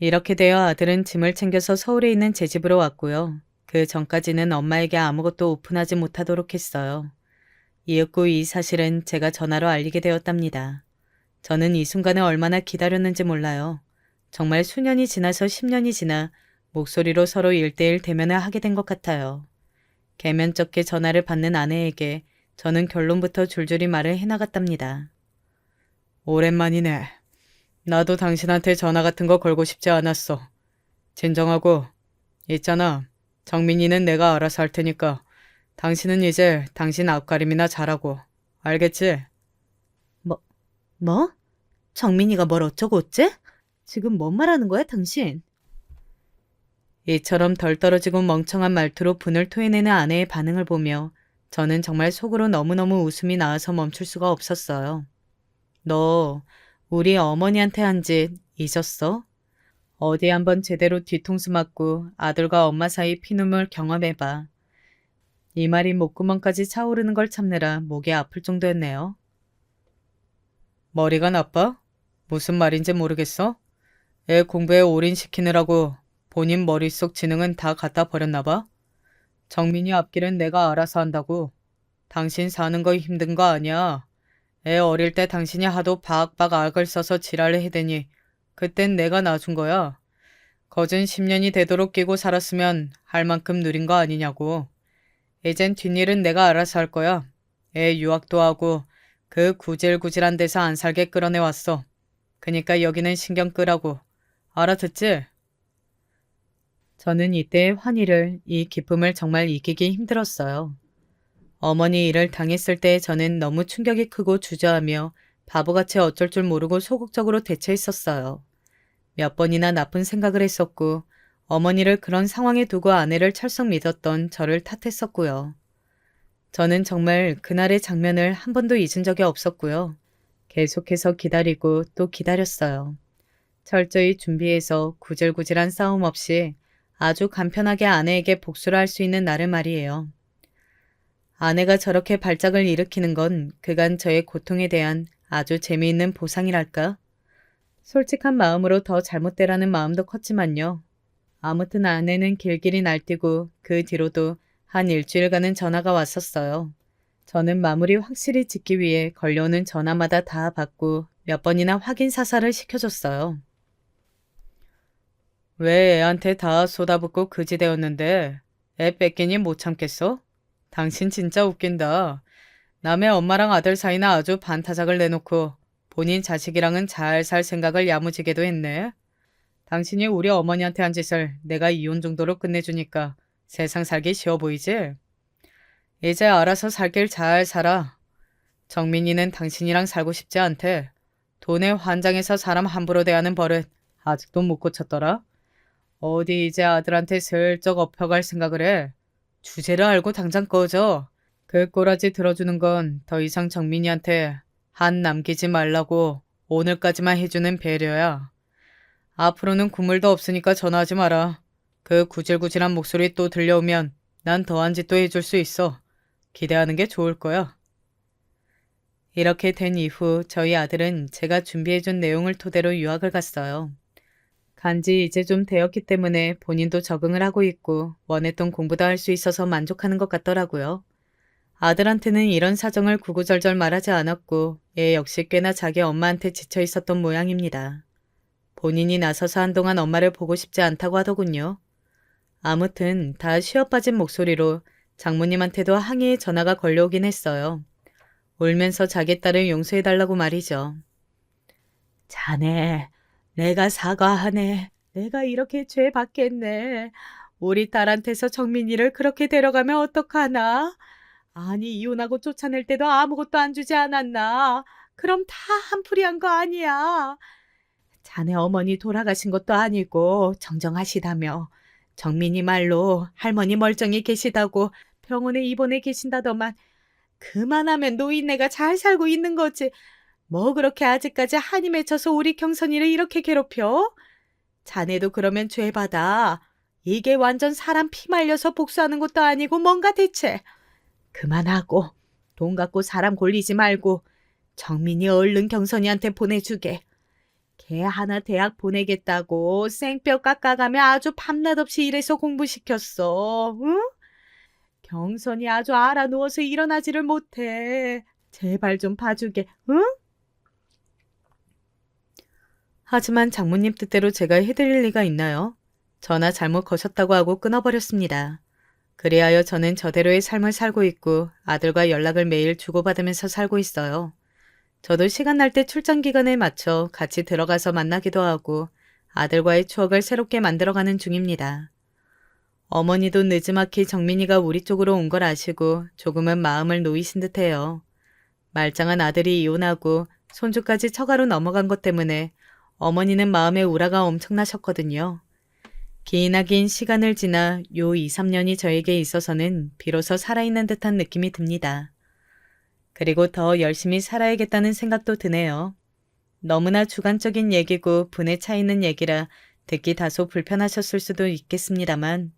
이렇게 되어 아들은 짐을 챙겨서 서울에 있는 제 집으로 왔고요. 그 전까지는 엄마에게 아무것도 오픈하지 못하도록 했어요. 이윽고 이 사실은 제가 전화로 알리게 되었답니다. 저는 이 순간을 얼마나 기다렸는지 몰라요. 정말 수년이 지나서 10년이 지나 목소리로 서로 1대1 대면을 하게 된 것 같아요. 개면쩍게 전화를 받는 아내에게 저는 결론부터 줄줄이 말을 해나갔답니다. 오랜만이네. 나도 당신한테 전화 같은 거 걸고 싶지 않았어. 진정하고, 있잖아. 정민이는 내가 알아서 할 테니까 당신은 이제 당신 앞가림이나 잘하고. 알겠지? 뭐? 정민이가 뭘 어쩌고 어째? 지금 뭔 말하는 거야, 당신? 이처럼 덜 떨어지고 멍청한 말투로 분을 토해내는 아내의 반응을 보며 저는 정말 속으로 너무너무 웃음이 나와서 멈출 수가 없었어요. 너 우리 어머니한테 한 짓 잊었어? 어디 한번 제대로 뒤통수 맞고 아들과 엄마 사이 피눈물 경험해봐. 이 말이 목구멍까지 차오르는 걸 참느라 목이 아플 정도였네요. 머리가 나빠? 무슨 말인지 모르겠어? 애 공부에 올인시키느라고 본인 머릿속 지능은 다 갖다 버렸나 봐? 정민이 앞길은 내가 알아서 한다고. 당신 사는 거 힘든 거 아니야. 애 어릴 때 당신이 하도 박박 악을 써서 지랄을 해대니 그땐 내가 놔준 거야. 거진 10년이 되도록 끼고 살았으면 할 만큼 누린 거 아니냐고. 이젠 뒷일은 내가 알아서 할 거야. 애 유학도 하고 그 구질구질한 데서 안 살게 끌어내왔어. 그니까 여기는 신경 끄라고. 알아듣지? 저는 이때의 환희를, 이 기쁨을 정말 이기기 힘들었어요. 어머니 일을 당했을 때 저는 너무 충격이 크고 주저하며 바보같이 어쩔 줄 모르고 소극적으로 대처했었어요. 몇 번이나 나쁜 생각을 했었고 어머니를 그런 상황에 두고 아내를 철썩 믿었던 저를 탓했었고요. 저는 정말 그날의 장면을 한 번도 잊은 적이 없었고요. 계속해서 기다리고 또 기다렸어요. 철저히 준비해서 구질구질한 싸움 없이 아주 간편하게 아내에게 복수를 할 수 있는 날을 말이에요. 아내가 저렇게 발작을 일으키는 건 그간 저의 고통에 대한 아주 재미있는 보상이랄까? 솔직한 마음으로 더 잘못되라는 마음도 컸지만요. 아무튼 아내는 길길이 날뛰고 그 뒤로도 한 일주일간은 전화가 왔었어요. 저는 마무리 확실히 짓기 위해 걸려오는 전화마다 다 받고 몇 번이나 확인 사살을 시켜줬어요. 왜 애한테 다 쏟아붓고 그지되었는데 애 뺏기니 못 참겠어? 당신 진짜 웃긴다. 남의 엄마랑 아들 사이나 아주 반타작을 내놓고 본인 자식이랑은 잘 살 생각을 야무지게도 했네. 당신이 우리 어머니한테 한 짓을 내가 이혼 정도로 끝내주니까 세상 살기 쉬워 보이지? 이제 알아서 살 길 잘 살아. 정민이는 당신이랑 살고 싶지 않대. 돈에 환장해서 사람 함부로 대하는 버릇 아직도 못 고쳤더라. 어디 이제 아들한테 슬쩍 엎혀갈 생각을 해. 주제를 알고 당장 꺼져. 그 꼬라지 들어주는 건 더 이상 정민이한테 한 남기지 말라고 오늘까지만 해주는 배려야. 앞으로는 국물도 없으니까 전화하지 마라. 그 구질구질한 목소리 또 들려오면 난 더한 짓도 해줄 수 있어. 기대하는 게 좋을 거야. 이렇게 된 이후 저희 아들은 제가 준비해준 내용을 토대로 유학을 갔어요. 간지 이제 좀 되었기 때문에 본인도 적응을 하고 있고 원했던 공부도 할 수 있어서 만족하는 것 같더라고요. 아들한테는 이런 사정을 구구절절 말하지 않았고 얘 역시 꽤나 자기 엄마한테 지쳐 있었던 모양입니다. 본인이 나서서 한동안 엄마를 보고 싶지 않다고 하더군요. 아무튼 다 쉬어빠진 목소리로 장모님한테도 항의의 전화가 걸려오긴 했어요. 울면서 자기 딸을 용서해달라고 말이죠. 자네, 내가 사과하네. 내가 이렇게 죄 받겠네. 우리 딸한테서 정민이를 그렇게 데려가면 어떡하나? 아니, 이혼하고 쫓아낼 때도 아무것도 안 주지 않았나? 그럼 다 한풀이한 거 아니야. 자네 어머니 돌아가신 것도 아니고 정정하시다며. 정민이 말로 할머니 멀쩡히 계시다고 병원에 입원해 계신다더만. 그만하면 노인네가 잘 살고 있는 거지. 뭐 그렇게 아직까지 한이 맺혀서 우리 경선이를 이렇게 괴롭혀? 자네도 그러면 죄받아. 이게 완전 사람 피 말려서 복수하는 것도 아니고 뭔가 대체. 그만하고 돈 갖고 사람 골리지 말고 정민이 얼른 경선이한테 보내주게. 걔 하나 대학 보내겠다고 생뼈 깎아가며 아주 밤낮 없이 일해서 공부시켰어. 응? 경선이 아주 알아 누워서 일어나지를 못해. 제발 좀 봐주게, 응? 하지만 장모님 뜻대로 제가 해드릴 리가 있나요? 전화 잘못 거셨다고 하고 끊어버렸습니다. 그리하여 저는 저대로의 삶을 살고 있고 아들과 연락을 매일 주고받으면서 살고 있어요. 저도 시간 날 때 출장 기간에 맞춰 같이 들어가서 만나기도 하고 아들과의 추억을 새롭게 만들어가는 중입니다. 어머니도 느지막이 정민이가 우리 쪽으로 온 걸 아시고 조금은 마음을 놓이신 듯해요. 말짱한 아들이 이혼하고 손주까지 처가로 넘어간 것 때문에 어머니는 마음의 우라가 엄청나셨거든요. 기나 긴 시간을 지나 요 2, 3년이 저에게 있어서는 비로소 살아있는 듯한 느낌이 듭니다. 그리고 더 열심히 살아야겠다는 생각도 드네요. 너무나 주관적인 얘기고 분에 차 있는 얘기라 듣기 다소 불편하셨을 수도 있겠습니다만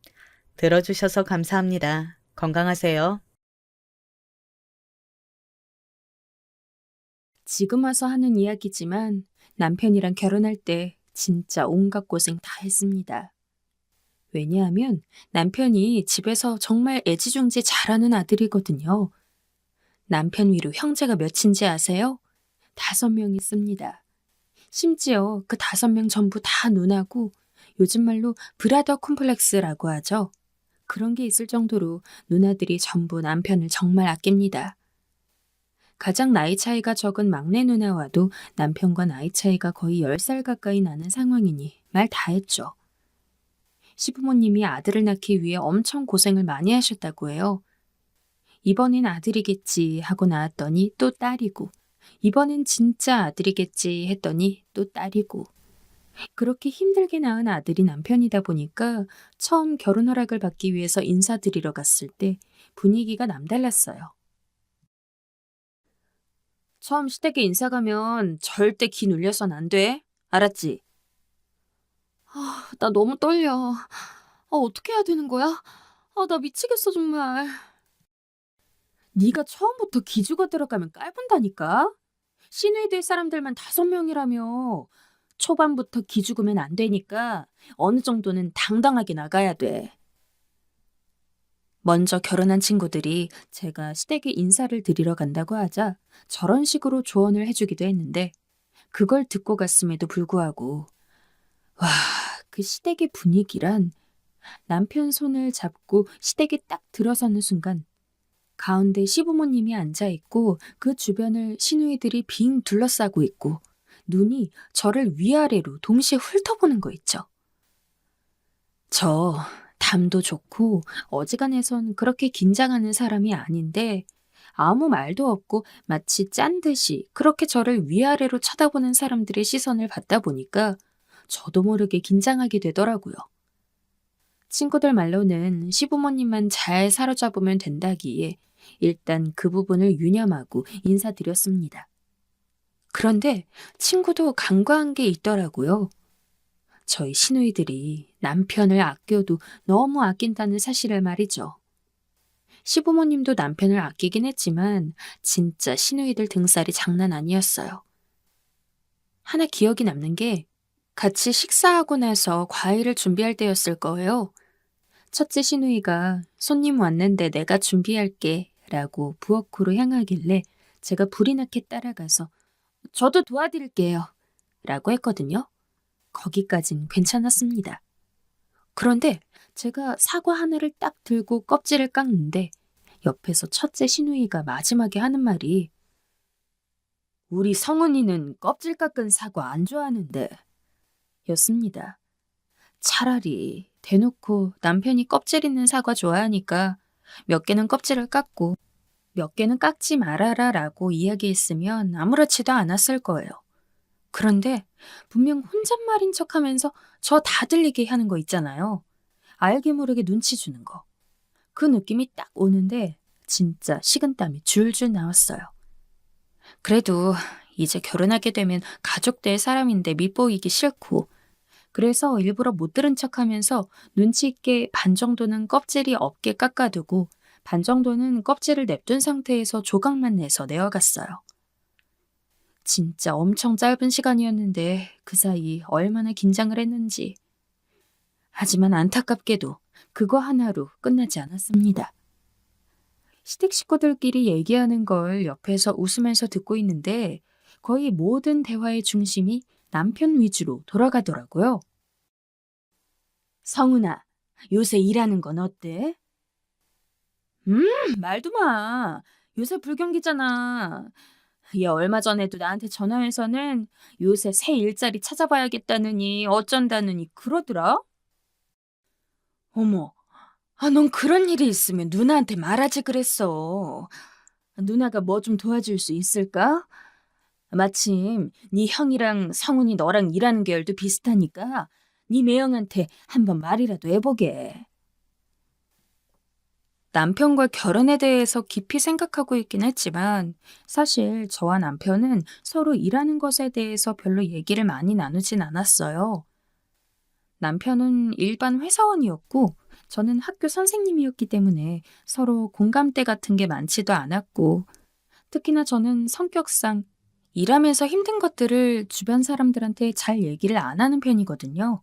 들어주셔서 감사합니다. 건강하세요. 지금 와서 하는 이야기지만 남편이랑 결혼할 때 진짜 온갖 고생 다 했습니다. 왜냐하면 남편이 집에서 정말 애지중지 잘하는 아들이거든요. 남편 위로 형제가 몇인지 아세요? 5명 있습니다. 심지어 그 5명 전부 다 누나고 요즘 말로 브라더 콤플렉스라고 하죠. 그런 게 있을 정도로 누나들이 전부 남편을 정말 아낍니다. 가장 나이 차이가 적은 막내 누나와도 남편과 나이 차이가 거의 10살 가까이 나는 상황이니 말 다 했죠. 시부모님이 아들을 낳기 위해 엄청 고생을 많이 하셨다고 해요. 이번엔 아들이겠지 하고 낳았더니 또 딸이고, 이번엔 진짜 아들이겠지 했더니 또 딸이고. 그렇게 힘들게 낳은 아들이 남편이다 보니까 처음 결혼 허락을 받기 위해서 인사드리러 갔을 때 분위기가 남달랐어요. 처음 시댁에 인사 가면 절대 기 눌려선 안 돼. 알았지? 나 너무 떨려. 어떻게 해야 되는 거야? 나 미치겠어 정말. 네가 처음부터 기죽어 들어가면 깔본다니까? 시누이 될 사람들만 5명이라며. 초반부터 기죽으면 안 되니까 어느 정도는 당당하게 나가야 돼. 먼저 결혼한 친구들이 제가 시댁에 인사를 드리러 간다고 하자 저런 식으로 조언을 해주기도 했는데 그걸 듣고 갔음에도 불구하고 와, 그 시댁의 분위기란 남편 손을 잡고 시댁에 딱 들어서는 순간 가운데 시부모님이 앉아있고 그 주변을 시누이들이 빙 둘러싸고 있고 눈이 저를 위아래로 동시에 훑어보는 거 있죠. 저 담도 좋고 어지간해선 그렇게 긴장하는 사람이 아닌데 아무 말도 없고 마치 짠 듯이 그렇게 저를 위아래로 쳐다보는 사람들의 시선을 받다 보니까 저도 모르게 긴장하게 되더라고요. 친구들 말로는 시부모님만 잘 사로잡으면 된다기에 일단 그 부분을 유념하고 인사드렸습니다. 그런데 친구도 간과한 게 있더라고요. 저희 시누이들이 남편을 아껴도 너무 아낀다는 사실을 말이죠. 시부모님도 남편을 아끼긴 했지만 진짜 시누이들 등살이 장난 아니었어요. 하나 기억이 남는 게 같이 식사하고 나서 과일을 준비할 때였을 거예요. 첫째 시누이가 손님 왔는데 내가 준비할게 라고 부엌으로 향하길래 제가 불이 나게 따라가서 저도 도와드릴게요 라고 했거든요. 거기까진 괜찮았습니다. 그런데 제가 사과 하나를 딱 들고 껍질을 깎는데 옆에서 첫째 시누이가 마지막에 하는 말이 우리 성은이는 껍질 깎은 사과 안 좋아하는데 였습니다. 차라리 대놓고 남편이 껍질 있는 사과 좋아하니까 몇 개는 껍질을 깎고 몇 개는 깎지 말아라 라고 이야기했으면 아무렇지도 않았을 거예요. 그런데 분명 혼잣말인 척하면서 저 다 들리게 하는 거 있잖아요. 알게 모르게 눈치 주는 거. 그 느낌이 딱 오는데 진짜 식은땀이 줄줄 나왔어요. 그래도 이제 결혼하게 되면 가족 될 사람인데 밉보이기 싫고 그래서 일부러 못 들은 척하면서 눈치 있게 반 정도는 껍질이 없게 깎아두고 반 정도는 껍질을 냅둔 상태에서 조각만 내서 내어갔어요. 진짜 엄청 짧은 시간이었는데 그 사이 얼마나 긴장을 했는지. 하지만 안타깝게도 그거 하나로 끝나지 않았습니다. 시댁 식구들끼리 얘기하는 걸 옆에서 웃으면서 듣고 있는데 거의 모든 대화의 중심이 남편 위주로 돌아가더라고요. 성은아, 요새 일하는 건 어때? 말도 마. 요새 불경기잖아. 얘 얼마 전에도 나한테 전화해서는 요새 새 일자리 찾아봐야겠다느니 어쩐다느니 그러더라. 어머, 넌 그런 일이 있으면 누나한테 말하지 그랬어. 누나가 뭐 좀 도와줄 수 있을까? 마침 네 형이랑 성훈이 너랑 일하는 계열도 비슷하니까 네 매형한테 한번 말이라도 해보게. 남편과 결혼에 대해서 깊이 생각하고 있긴 했지만 사실 저와 남편은 서로 일하는 것에 대해서 별로 얘기를 많이 나누진 않았어요. 남편은 일반 회사원이었고 저는 학교 선생님이었기 때문에 서로 공감대 같은 게 많지도 않았고 특히나 저는 성격상 일하면서 힘든 것들을 주변 사람들한테 잘 얘기를 안 하는 편이거든요.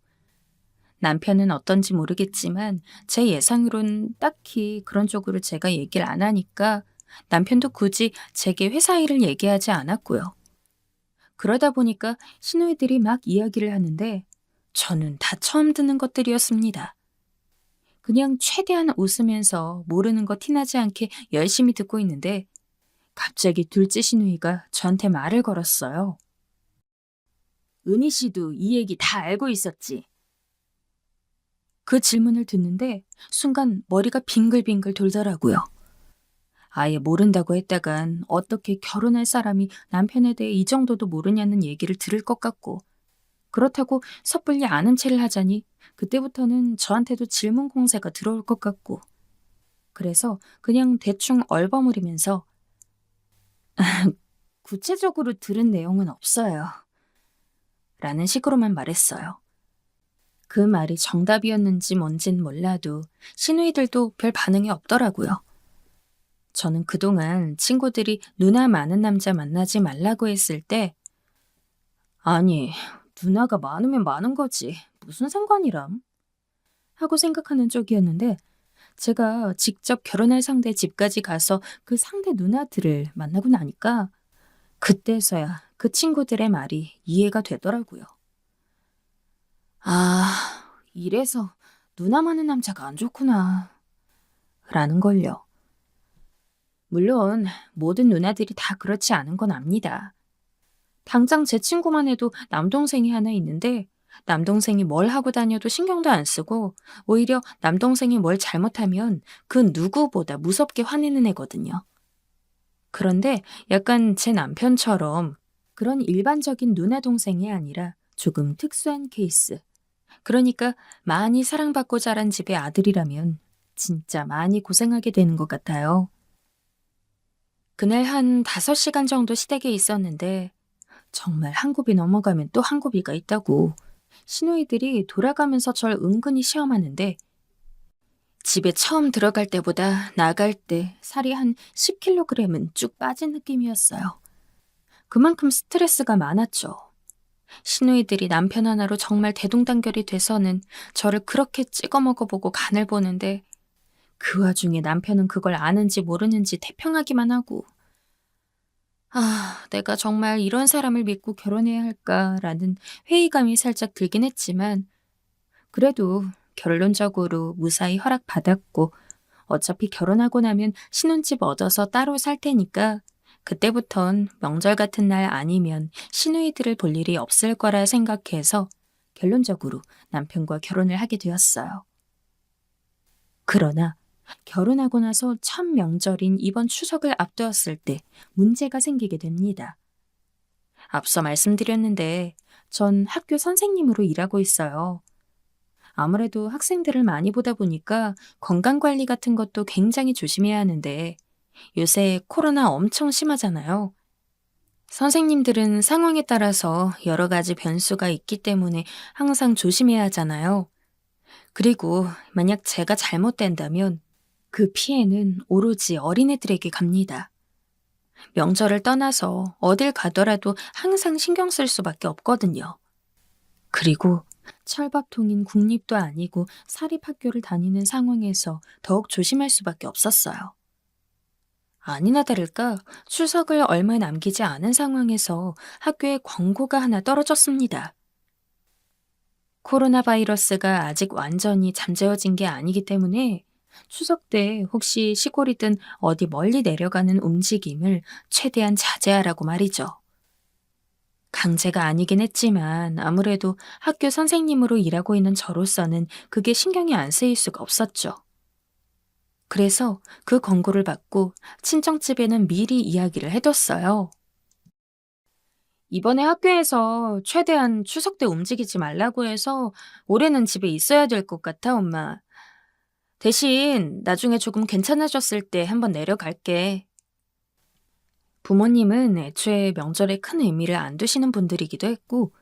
남편은 어떤지 모르겠지만 제 예상으론 딱히 그런 쪽으로 제가 얘기를 안 하니까 남편도 굳이 제게 회사 일을 얘기하지 않았고요. 그러다 보니까 시누이들이 막 이야기를 하는데 저는 다 처음 듣는 것들이었습니다. 그냥 최대한 웃으면서 모르는 거 티나지 않게 열심히 듣고 있는데 갑자기 둘째 시누이가 저한테 말을 걸었어요. 은희 씨도 이 얘기 다 알고 있었지? 그 질문을 듣는데 순간 머리가 빙글빙글 돌더라고요. 아예 모른다고 했다간 어떻게 결혼할 사람이 남편에 대해 이 정도도 모르냐는 얘기를 들을 것 같고 그렇다고 섣불리 아는 체를 하자니 그때부터는 저한테도 질문 공세가 들어올 것 같고 그래서 그냥 대충 얼버무리면서 구체적으로 들은 내용은 없어요. 라는 식으로만 말했어요. 그 말이 정답이었는지 뭔진 몰라도 시누이들도 별 반응이 없더라고요. 저는 그동안 친구들이 누나 많은 남자 만나지 말라고 했을 때 아니, 누나가 많으면 많은 거지. 무슨 상관이람? 하고 생각하는 쪽이었는데 제가 직접 결혼할 상대 집까지 가서 그 상대 누나들을 만나고 나니까 그때서야 그 친구들의 말이 이해가 되더라고요. 아, 이래서 누나 많은 남자가 안 좋구나. 라는 걸요. 물론 모든 누나들이 다 그렇지 않은 건 압니다. 당장 제 친구만 해도 남동생이 하나 있는데 남동생이 뭘 하고 다녀도 신경도 안 쓰고 오히려 남동생이 뭘 잘못하면 그 누구보다 무섭게 화내는 애거든요. 그런데 약간 제 남편처럼 그런 일반적인 누나 동생이 아니라 조금 특수한 케이스. 그러니까 많이 사랑받고 자란 집의 아들이라면 진짜 많이 고생하게 되는 것 같아요. 그날 한 5시간 정도 시댁에 있었는데 정말 한 굽이 넘어가면 또 한 굽이가 있다고 시누이들이 돌아가면서 절 은근히 시험하는데 집에 처음 들어갈 때보다 나갈 때 살이 한 10kg은 쭉 빠진 느낌이었어요. 그만큼 스트레스가 많았죠. 시누이들이 남편 하나로 정말 대동단결이 돼서는 저를 그렇게 찍어 먹어보고 간을 보는데 그 와중에 남편은 그걸 아는지 모르는지 태평하기만 하고 내가 정말 이런 사람을 믿고 결혼해야 할까라는 회의감이 살짝 들긴 했지만 그래도 결론적으로 무사히 허락받았고 어차피 결혼하고 나면 신혼집 얻어서 따로 살 테니까 그때부턴 명절 같은 날 아니면 시누이들을 볼 일이 없을 거라 생각해서 결론적으로 남편과 결혼을 하게 되었어요. 그러나 결혼하고 나서 첫 명절인 이번 추석을 앞두었을 때 문제가 생기게 됩니다. 앞서 말씀드렸는데 전 학교 선생님으로 일하고 있어요. 아무래도 학생들을 많이 보다 보니까 건강관리 같은 것도 굉장히 조심해야 하는데 요새 코로나 엄청 심하잖아요. 선생님들은 상황에 따라서 여러 가지 변수가 있기 때문에 항상 조심해야 하잖아요. 그리고 만약 제가 잘못된다면 그 피해는 오로지 어린애들에게 갑니다. 명절을 떠나서 어딜 가더라도 항상 신경 쓸 수밖에 없거든요. 그리고 철밥통인 국립도 아니고 사립학교를 다니는 상황에서 더욱 조심할 수밖에 없었어요. 아니나 다를까 추석을 얼마 남기지 않은 상황에서 학교에 광고가 하나 떨어졌습니다. 코로나 바이러스가 아직 완전히 잠재워진 게 아니기 때문에 추석 때 혹시 시골이든 어디 멀리 내려가는 움직임을 최대한 자제하라고 말이죠. 강제가 아니긴 했지만 아무래도 학교 선생님으로 일하고 있는 저로서는 그게 신경이 안 쓰일 수가 없었죠. 그래서 그 권고를 받고 친정집에는 미리 이야기를 해뒀어요. 이번에 학교에서 최대한 추석 때 움직이지 말라고 해서 올해는 집에 있어야 될 것 같아, 엄마. 대신 나중에 조금 괜찮아졌을 때 한번 내려갈게. 부모님은 애초에 명절에 큰 의미를 안 두시는 분들이기도 했고,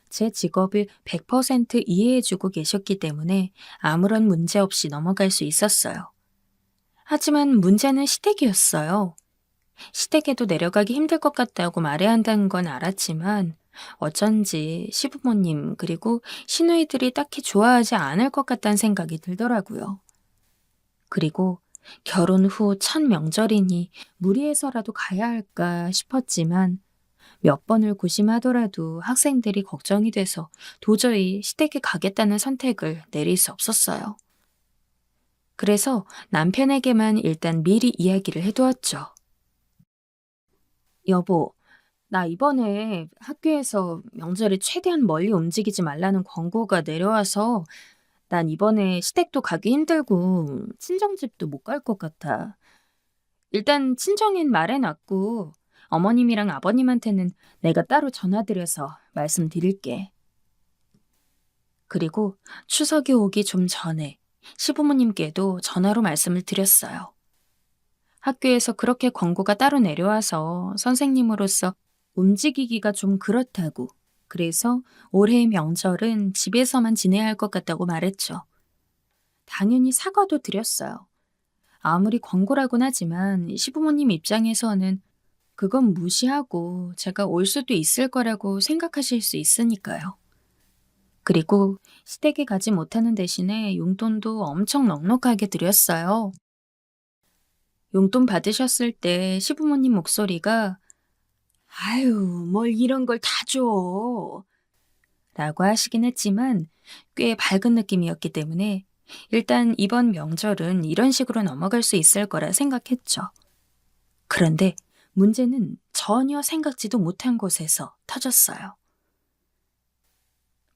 제 직업을 100% 이해해주고 계셨기 때문에 아무런 문제 없이 넘어갈 수 있었어요. 하지만 문제는 시댁이었어요. 시댁에도 내려가기 힘들 것 같다고 말해야 한다는 건 알았지만 어쩐지 시부모님 그리고 시누이들이 딱히 좋아하지 않을 것 같다는 생각이 들더라고요. 그리고 결혼 후 첫 명절이니 무리해서라도 가야 할까 싶었지만 몇 번을 고심하더라도 학생들이 걱정이 돼서 도저히 시댁에 가겠다는 선택을 내릴 수 없었어요. 그래서 남편에게만 일단 미리 이야기를 해두었죠. 여보, 나 이번에 학교에서 명절에 최대한 멀리 움직이지 말라는 권고가 내려와서 난 이번에 시댁도 가기 힘들고 친정집도 못 갈 것 같아. 일단 친정엔 말해놨고 어머님이랑 아버님한테는 내가 따로 전화드려서 말씀드릴게. 그리고 추석이 오기 좀 전에 시부모님께도 전화로 말씀을 드렸어요. 학교에서 그렇게 권고가 따로 내려와서 선생님으로서 움직이기가 좀 그렇다고. 그래서 올해의 명절은 집에서만 지내야 할 것 같다고 말했죠. 당연히 사과도 드렸어요. 아무리 권고라곤 하지만 시부모님 입장에서는 그건 무시하고 제가 올 수도 있을 거라고 생각하실 수 있으니까요. 그리고 시댁에 가지 못하는 대신에 용돈도 엄청 넉넉하게 드렸어요. 용돈 받으셨을 때 시부모님 목소리가 아유, 뭘 이런 걸 다 줘. 라고 하시긴 했지만 꽤 밝은 느낌이었기 때문에 일단 이번 명절은 이런 식으로 넘어갈 수 있을 거라 생각했죠. 그런데 문제는 전혀 생각지도 못한 곳에서 터졌어요.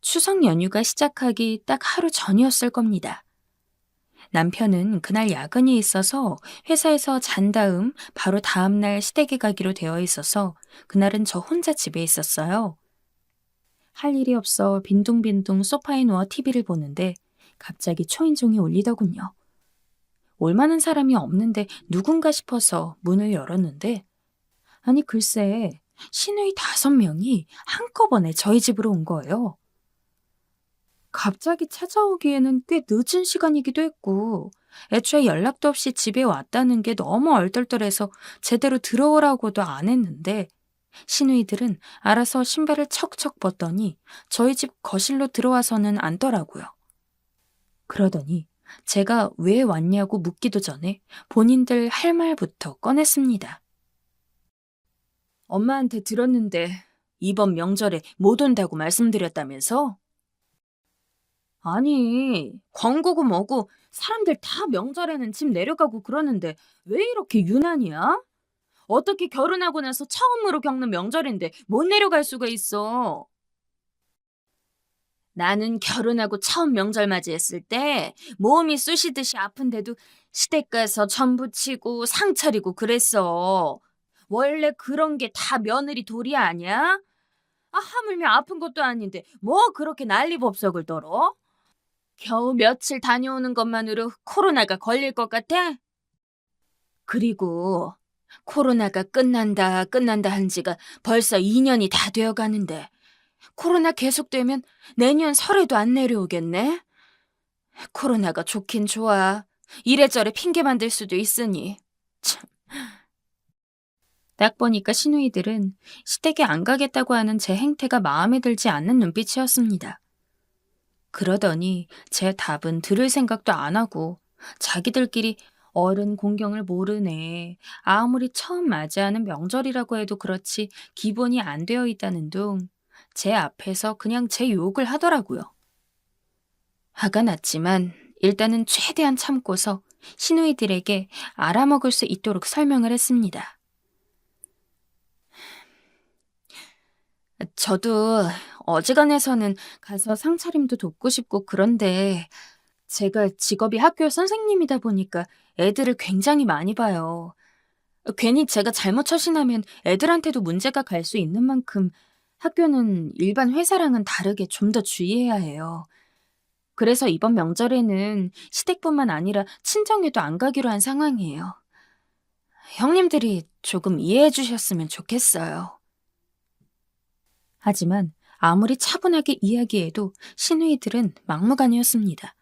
추석 연휴가 시작하기 딱 하루 전이었을 겁니다. 남편은 그날 야근이 있어서 회사에서 잔 다음 바로 다음날 시댁에 가기로 되어 있어서 그날은 저 혼자 집에 있었어요. 할 일이 없어 빈둥빈둥 소파에 누워 TV를 보는데 갑자기 초인종이 울리더군요. 올 만한 사람이 없는데 누군가 싶어서 문을 열었는데 아니 글쎄 시누이 5명이 한꺼번에 저희 집으로 온 거예요. 갑자기 찾아오기에는 꽤 늦은 시간이기도 했고 애초에 연락도 없이 집에 왔다는 게 너무 얼떨떨해서 제대로 들어오라고도 안 했는데 시누이들은 알아서 신발을 척척 벗더니 저희 집 거실로 들어와서는 앉더라고요. 그러더니 제가 왜 왔냐고 묻기도 전에 본인들 할 말부터 꺼냈습니다. 엄마한테 들었는데 이번 명절에 못 온다고 말씀드렸다면서? 아니, 광고고 뭐고 사람들 다 명절에는 집 내려가고 그러는데 왜 이렇게 유난이야? 어떻게 결혼하고 나서 처음으로 겪는 명절인데 못 내려갈 수가 있어? 나는 결혼하고 처음 명절 맞이했을 때 몸이 쑤시듯이 아픈데도 시댁 가서 전 부치고 상 차리고 그랬어. 원래 그런 게 다 며느리 도리 아니야? 아, 하물며 아픈 것도 아닌데 뭐 그렇게 난리법석을 떨어? 겨우 며칠 다녀오는 것만으로 코로나가 걸릴 것 같아? 그리고 코로나가 끝난다 한 지가 벌써 2년이 다 되어 가는데 코로나 계속되면 내년 설에도 안 내려오겠네? 코로나가 좋긴 좋아. 이래저래 핑계 만들 수도 있으니. 참. 딱 보니까 시누이들은 시댁에 안 가겠다고 하는 제 행태가 마음에 들지 않는 눈빛이었습니다. 그러더니 제 답은 들을 생각도 안 하고 자기들끼리 어른 공경을 모르네. 아무리 처음 맞이하는 명절이라고 해도 그렇지 기본이 안 되어 있다는 둥 제 앞에서 그냥 제 욕을 하더라고요. 화가 났지만 일단은 최대한 참고서 시누이들에게 알아먹을 수 있도록 설명을 했습니다. 저도 어지간해서는 가서 상차림도 돕고 싶고 그런데 제가 직업이 학교 선생님이다 보니까 애들을 굉장히 많이 봐요. 괜히 제가 잘못 처신하면 애들한테도 문제가 갈 수 있는 만큼 학교는 일반 회사랑은 다르게 좀 더 주의해야 해요. 그래서 이번 명절에는 시댁뿐만 아니라 친정에도 안 가기로 한 상황이에요. 형님들이 조금 이해해 주셨으면 좋겠어요. 하지만 아무리 차분하게 이야기해도 시누이들은 막무가내였습니다.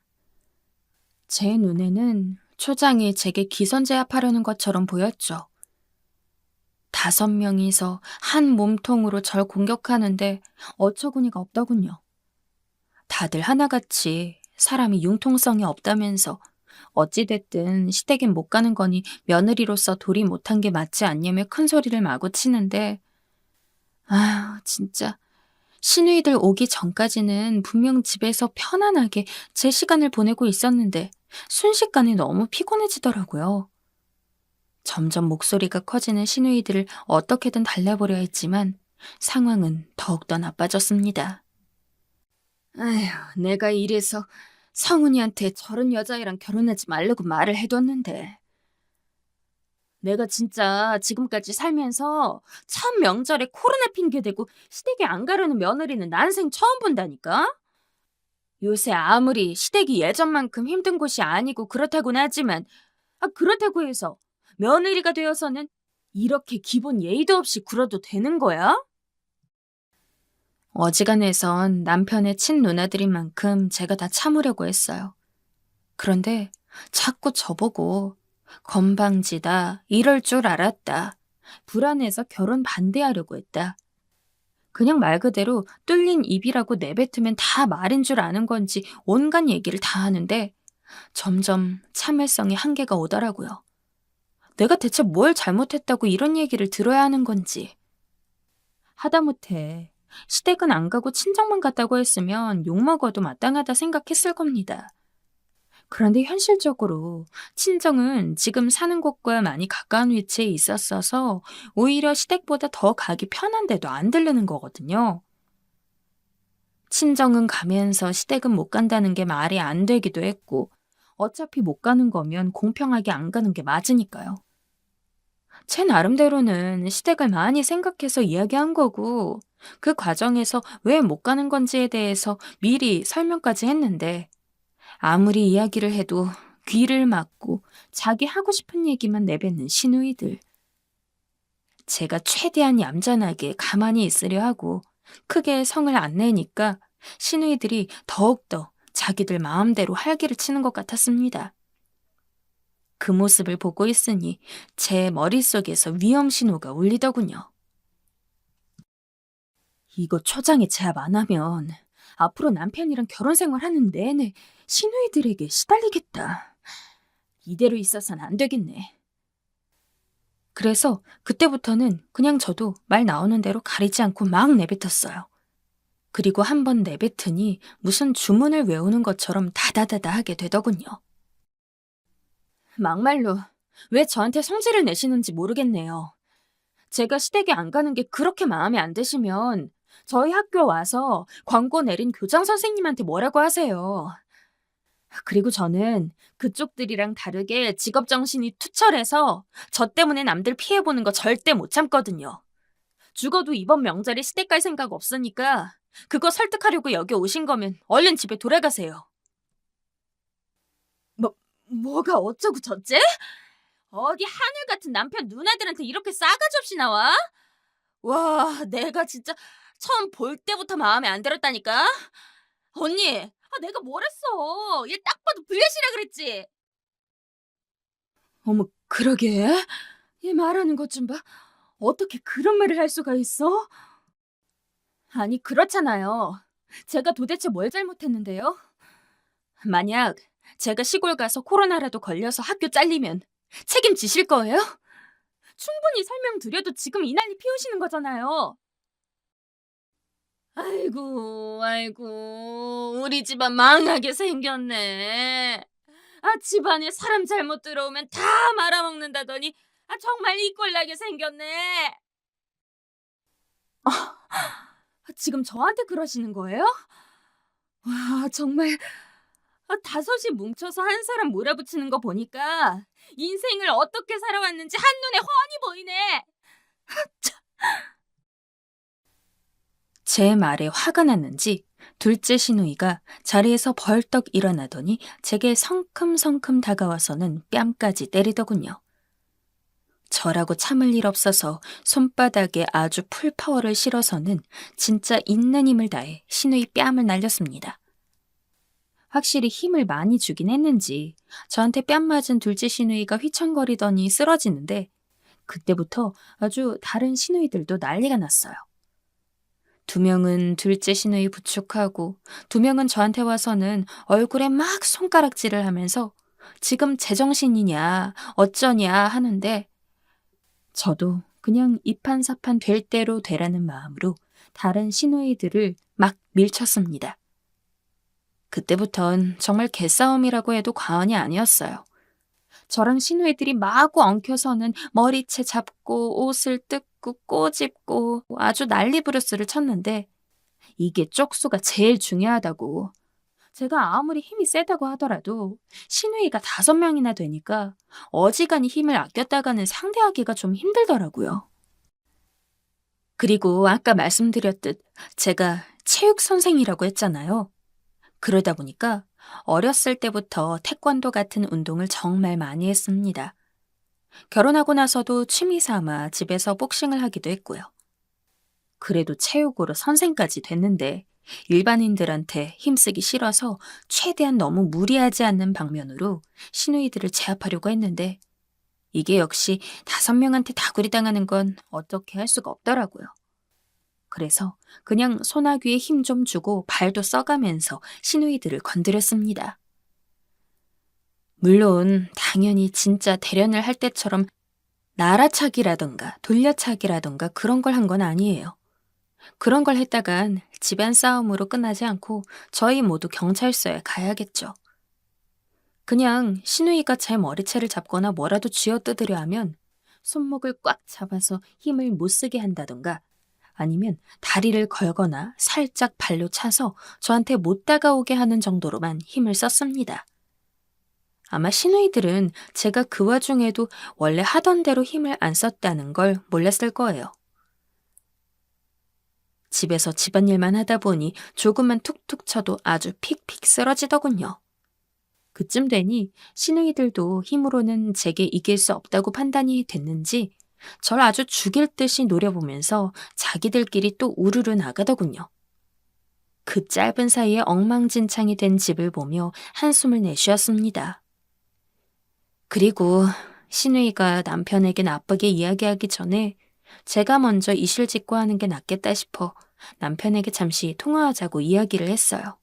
제 눈에는 초장이 제게 기선제압하려는 것처럼 보였죠. 5명이서 한 몸통으로 절 공격하는데 어처구니가 없더군요. 다들 하나같이 사람이 융통성이 없다면서 어찌됐든 시댁엔 못 가는 거니 며느리로서 도리 못한 게 맞지 않냐며 큰 소리를 마구 치는데 아휴 진짜 시누이들 오기 전까지는 분명 집에서 편안하게 제 시간을 보내고 있었는데 순식간에 너무 피곤해지더라고요. 점점 목소리가 커지는 시누이들을 어떻게든 달래보려 했지만 상황은 더욱더 나빠졌습니다. 아휴, 내가 이래서 성훈이한테 저런 여자애랑 결혼하지 말라고 말을 해뒀는데. 내가 진짜 지금까지 살면서 첫 명절에 코로나 핑계대고 시댁에 안 가려는 며느리는 난생 처음 본다니까? 요새 아무리 시댁이 예전만큼 힘든 곳이 아니고 그렇다고는 하지만 그렇다고 해서 며느리가 되어서는 이렇게 기본 예의도 없이 굴어도 되는 거야? 어지간해선 남편의 친누나들인 만큼 제가 다 참으려고 했어요. 그런데 자꾸 저보고 건방지다, 이럴 줄 알았다, 불안해서 결혼 반대하려고 했다. 그냥 말 그대로 뚫린 입이라고 내뱉으면 다 말인 줄 아는 건지 온갖 얘기를 다 하는데 점점 참을성에 한계가 오더라고요. 내가 대체 뭘 잘못했다고 이런 얘기를 들어야 하는 건지. 하다못해 시댁은 안 가고 친정만 갔다고 했으면 욕먹어도 마땅하다 생각했을 겁니다. 그런데 현실적으로 친정은 지금 사는 곳과 많이 가까운 위치에 있었어서 오히려 시댁보다 더 가기 편한데도 안 들르는 거거든요. 친정은 가면서 시댁은 못 간다는 게 말이 안 되기도 했고 어차피 못 가는 거면 공평하게 안 가는 게 맞으니까요. 제 나름대로는 시댁을 많이 생각해서 이야기한 거고 그 과정에서 왜 못 가는 건지에 대해서 미리 설명까지 했는데 아무리 이야기를 해도 귀를 막고 자기 하고 싶은 얘기만 내뱉는 시누이들. 제가 최대한 얌전하게 가만히 있으려 하고 크게 성을 안 내니까 시누이들이 더욱더 자기들 마음대로 활기를 치는 것 같았습니다. 그 모습을 보고 있으니 제 머릿속에서 위험 신호가 울리더군요. 이거 초장에 제압 안 하면 앞으로 남편이랑 결혼 생활하는 내내 시누이들에게 시달리겠다. 이대로 있어서는 안 되겠네. 그래서 그때부터는 그냥 저도 말 나오는 대로 가리지 않고 막 내뱉었어요. 그리고 한 번 내뱉으니 무슨 주문을 외우는 것처럼 다다다다 하게 되더군요. 막말로 왜 저한테 성질을 내시는지 모르겠네요. 제가 시댁에 안 가는 게 그렇게 마음에 안 드시면 저희 학교 와서 광고 내린 교장 선생님한테 뭐라고 하세요. 그리고 저는 그쪽들이랑 다르게 직업 정신이 투철해서 저 때문에 남들 피해보는 거 절대 못 참거든요. 죽어도 이번 명절에 시댁 갈 생각 없으니까 그거 설득하려고 여기 오신 거면 얼른 집에 돌아가세요. 뭐가 어쩌고 저째? 어디 하늘 같은 남편 누나들한테 이렇게 싸가지 없이 나와? 와, 내가 진짜 처음 볼 때부터 마음에 안 들었다니까? 언니, 내가 뭘 했어? 얘 딱 봐도 블레시라 그랬지? 어머, 그러게. 얘 말하는 것 좀 봐. 어떻게 그런 말을 할 수가 있어? 아니, 그렇잖아요. 제가 도대체 뭘 잘못했는데요? 만약 제가 시골 가서 코로나라도 걸려서 학교 잘리면 책임지실 거예요? 충분히 설명드려도 지금 이 난리 피우시는 거잖아요. 아이고, 아이고, 우리 집안 망하게 생겼네. 집안에 사람 잘못 들어오면 다 말아먹는다더니 정말 이 꼴 나게 생겼네. 지금 저한테 그러시는 거예요? 와, 정말 다섯이 뭉쳐서 한 사람 몰아붙이는 거 보니까 인생을 어떻게 살아왔는지 한눈에 훤히 보이네. 제 말에 화가 났는지 둘째 시누이가 자리에서 벌떡 일어나더니 제게 성큼성큼 다가와서는 뺨까지 때리더군요. 저라고 참을 일 없어서 손바닥에 아주 풀파워를 실어서는 진짜 있는 힘을 다해 시누이 뺨을 날렸습니다. 확실히 힘을 많이 주긴 했는지 저한테 뺨 맞은 둘째 시누이가 휘청거리더니 쓰러지는데 그때부터 아주 다른 시누이들도 난리가 났어요. 2명은 둘째 시누이 부축하고 2명은 저한테 와서는 얼굴에 막 손가락질을 하면서 지금 제정신이냐 어쩌냐 하는데 저도 그냥 이판사판 될 대로 되라는 마음으로 다른 시누이들을 막 밀쳤습니다. 그때부턴 정말 개싸움이라고 해도 과언이 아니었어요. 저랑 시누이들이 마구 엉켜서는 머리채 잡고 옷을 뜯고 꼬집고 아주 난리부르스를 쳤는데 이게 쪽수가 제일 중요하다고. 제가 아무리 힘이 세다고 하더라도 시누이가 5명이나 되니까 어지간히 힘을 아꼈다가는 상대하기가 좀 힘들더라고요. 그리고 아까 말씀드렸듯 제가 체육 선생이라고 했잖아요. 그러다 보니까 어렸을 때부터 태권도 같은 운동을 정말 많이 했습니다. 결혼하고 나서도 취미 삼아 집에서 복싱을 하기도 했고요. 그래도 체육으로 선생까지 됐는데 일반인들한테 힘쓰기 싫어서 최대한 너무 무리하지 않는 방면으로 시누이들을 제압하려고 했는데 이게 역시 5명한테 다구리 당하는 건 어떻게 할 수가 없더라고요. 그래서 그냥 소나귀에 힘 좀 주고 발도 써가면서 시누이들을 건드렸습니다. 물론 당연히 진짜 대련을 할 때처럼 날아차기라던가 돌려차기라던가 그런 걸 한 건 아니에요. 그런 걸 했다간 집안 싸움으로 끝나지 않고 저희 모두 경찰서에 가야겠죠. 그냥 시누이가 제 머리채를 잡거나 뭐라도 쥐어뜯으려 하면 손목을 꽉 잡아서 힘을 못 쓰게 한다던가 아니면 다리를 걸거나 살짝 발로 차서 저한테 못 다가오게 하는 정도로만 힘을 썼습니다. 아마 시누이들은 제가 그 와중에도 원래 하던 대로 힘을 안 썼다는 걸 몰랐을 거예요. 집에서 집안일만 하다 보니 조금만 툭툭 쳐도 아주 픽픽 쓰러지더군요. 그쯤 되니 시누이들도 힘으로는 제게 이길 수 없다고 판단이 됐는지 절 아주 죽일 듯이 노려보면서 자기들끼리 또 우르르 나가더군요. 그 짧은 사이에 엉망진창이 된 집을 보며 한숨을 내쉬었습니다. 그리고 시누이가 남편에게 나쁘게 이야기하기 전에 제가 먼저 이실직고 하는 게 낫겠다 싶어 남편에게 잠시 통화하자고 이야기를 했어요.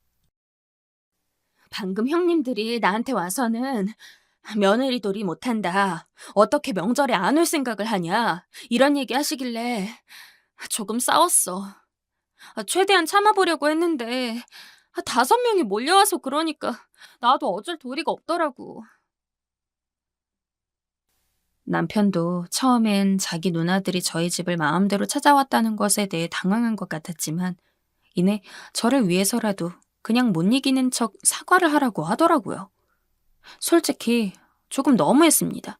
방금 형님들이 나한테 와서는 며느리 돌이 못한다. 어떻게 명절에 안 올 생각을 하냐. 이런 얘기 하시길래 조금 싸웠어. 최대한 참아보려고 했는데 5명이 몰려와서 그러니까 나도 어쩔 도리가 없더라고. 남편도 처음엔 자기 누나들이 저희 집을 마음대로 찾아왔다는 것에 대해 당황한 것 같았지만 이내 저를 위해서라도 그냥 못 이기는 척 사과를 하라고 하더라고요. 솔직히 조금 너무했습니다.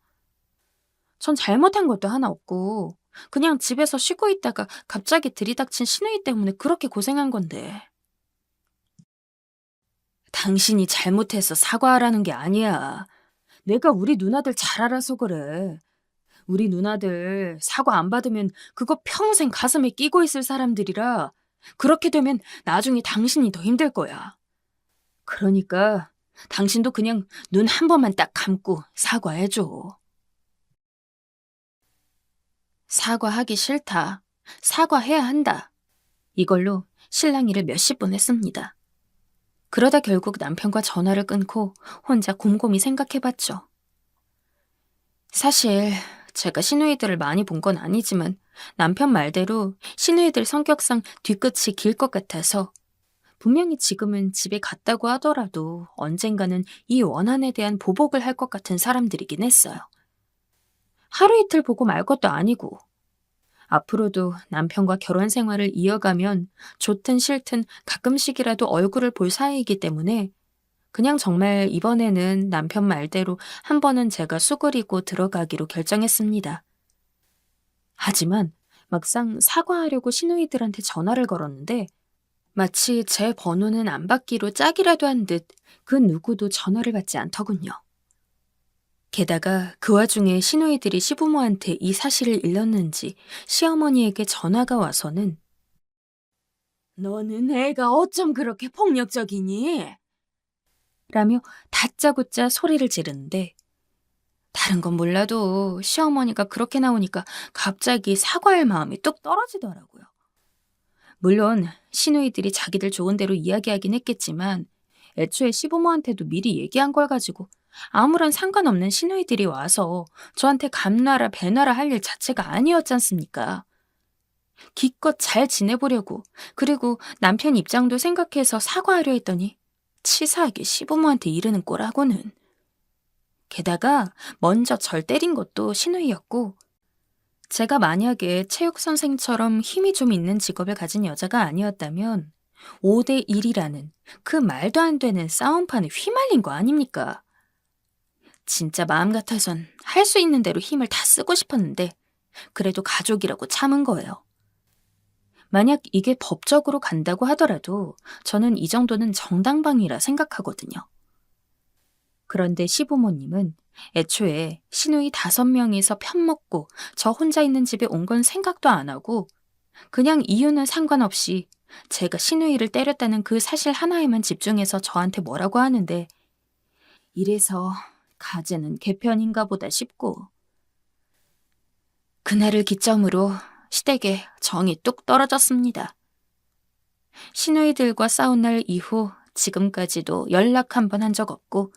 전 잘못한 것도 하나 없고 그냥 집에서 쉬고 있다가 갑자기 들이닥친 시누이 때문에 그렇게 고생한 건데. 당신이 잘못해서 사과하라는 게 아니야. 내가 우리 누나들 잘 알아서 그래. 우리 누나들 사과 안 받으면 그거 평생 가슴에 끼고 있을 사람들이라 그렇게 되면 나중에 당신이 더 힘들 거야. 그러니까 당신도 그냥 눈 한 번만 딱 감고 사과해줘. 사과하기 싫다. 사과해야 한다. 이걸로 실랑이를 몇십 번 했습니다. 그러다 결국 남편과 전화를 끊고 혼자 곰곰이 생각해봤죠. 사실 제가 시누이들을 많이 본 건 아니지만 남편 말대로 시누이들 성격상 뒤끝이 길 것 같아서 분명히 지금은 집에 갔다고 하더라도 언젠가는 이 원한에 대한 보복을 할 것 같은 사람들이긴 했어요. 하루 이틀 보고 말 것도 아니고 앞으로도 남편과 결혼 생활을 이어가면 좋든 싫든 가끔씩이라도 얼굴을 볼 사이이기 때문에 그냥 정말 이번에는 남편 말대로 한 번은 제가 수그리고 들어가기로 결정했습니다. 하지만 막상 사과하려고 시누이들한테 전화를 걸었는데 마치 제 번호는 안 받기로 짝이라도 한 듯 그 누구도 전화를 받지 않더군요. 게다가 그 와중에 시누이들이 시부모한테 이 사실을 일렀는지 시어머니에게 전화가 와서는 너는 애가 어쩜 그렇게 폭력적이니? 라며 다짜고짜 소리를 지르는데 다른 건 몰라도 시어머니가 그렇게 나오니까 갑자기 사과할 마음이 뚝 떨어지더라고요. 물론 시누이들이 자기들 좋은 대로 이야기하긴 했겠지만 애초에 시부모한테도 미리 얘기한 걸 가지고 아무런 상관없는 시누이들이 와서 저한테 감나라 배나라 할 일 자체가 아니었지 않습니까? 기껏 잘 지내보려고 그리고 남편 입장도 생각해서 사과하려 했더니 치사하게 시부모한테 이르는 꼴하고는. 게다가 먼저 절 때린 것도 시누이였고 제가 만약에 체육선생처럼 힘이 좀 있는 직업을 가진 여자가 아니었다면 5대 1이라는 그 말도 안 되는 싸움판에 휘말린 거 아닙니까? 진짜 마음 같아선 할 수 있는 대로 힘을 다 쓰고 싶었는데 그래도 가족이라고 참은 거예요. 만약 이게 법적으로 간다고 하더라도 저는 이 정도는 정당방위라 생각하거든요. 그런데 시부모님은 애초에 시누이 5명이서 편먹고 저 혼자 있는 집에 온 건 생각도 안 하고 그냥 이유는 상관없이 제가 시누이를 때렸다는 그 사실 하나에만 집중해서 저한테 뭐라고 하는데 이래서 가재는 개편인가 보다 싶고 그날을 기점으로 시댁에 정이 뚝 떨어졌습니다. 시누이들과 싸운 날 이후 지금까지도 연락 한 번 한 적 없고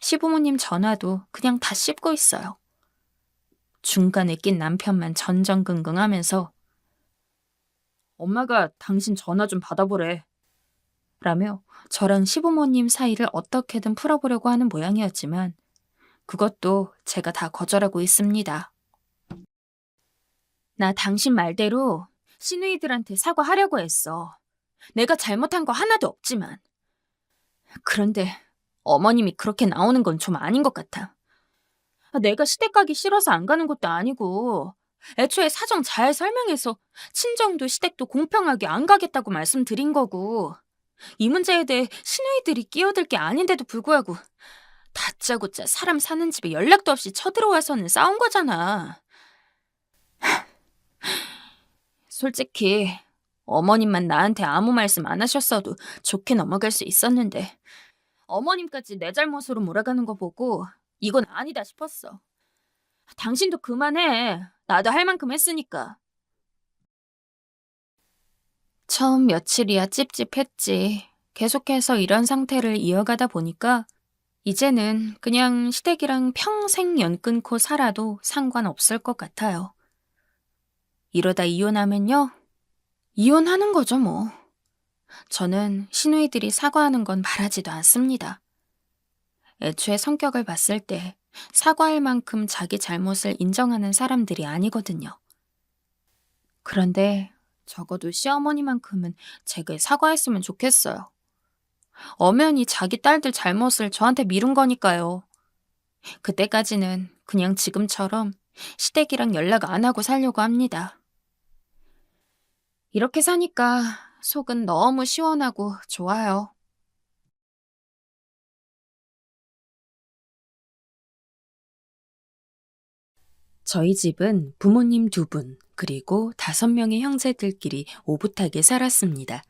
시부모님 전화도 그냥 다 씹고 있어요. 중간에 낀 남편만 전전긍긍하면서 엄마가 당신 전화 좀 받아보래 라며 저랑 시부모님 사이를 어떻게든 풀어보려고 하는 모양이었지만 그것도 제가 다 거절하고 있습니다. 나 당신 말대로 시누이들한테 사과하려고 했어. 내가 잘못한 거 하나도 없지만. 그런데 어머님이 그렇게 나오는 건 좀 아닌 것 같아. 내가 시댁 가기 싫어서 안 가는 것도 아니고 애초에 사정 잘 설명해서 친정도 시댁도 공평하게 안 가겠다고 말씀드린 거고 이 문제에 대해 시누이들이 끼어들 게 아닌데도 불구하고 다짜고짜 사람 사는 집에 연락도 없이 쳐들어와서는 싸운 거잖아. 솔직히 어머님만 나한테 아무 말씀 안 하셨어도 좋게 넘어갈 수 있었는데 어머님까지 내 잘못으로 몰아가는 거 보고 이건 아니다 싶었어. 당신도 그만해. 나도 할 만큼 했으니까. 처음 며칠이야 찝찝했지. 계속해서 이런 상태를 이어가다 보니까 이제는 그냥 시댁이랑 평생 연 끊고 살아도 상관없을 것 같아요. 이러다 이혼하면요? 이혼하는 거죠, 뭐. 저는 시누이들이 사과하는 건 바라지도 않습니다. 애초에 성격을 봤을 때 사과할 만큼 자기 잘못을 인정하는 사람들이 아니거든요. 그런데 적어도 시어머니만큼은 제게 사과했으면 좋겠어요. 엄연히 자기 딸들 잘못을 저한테 미룬 거니까요. 그때까지는 그냥 지금처럼 시댁이랑 연락 안 하고 살려고 합니다. 이렇게 사니까 속은 너무 시원하고 좋아요. 저희 집은 부모님 2분, 그리고 5명의 형제들끼리 오붓하게 살았습니다.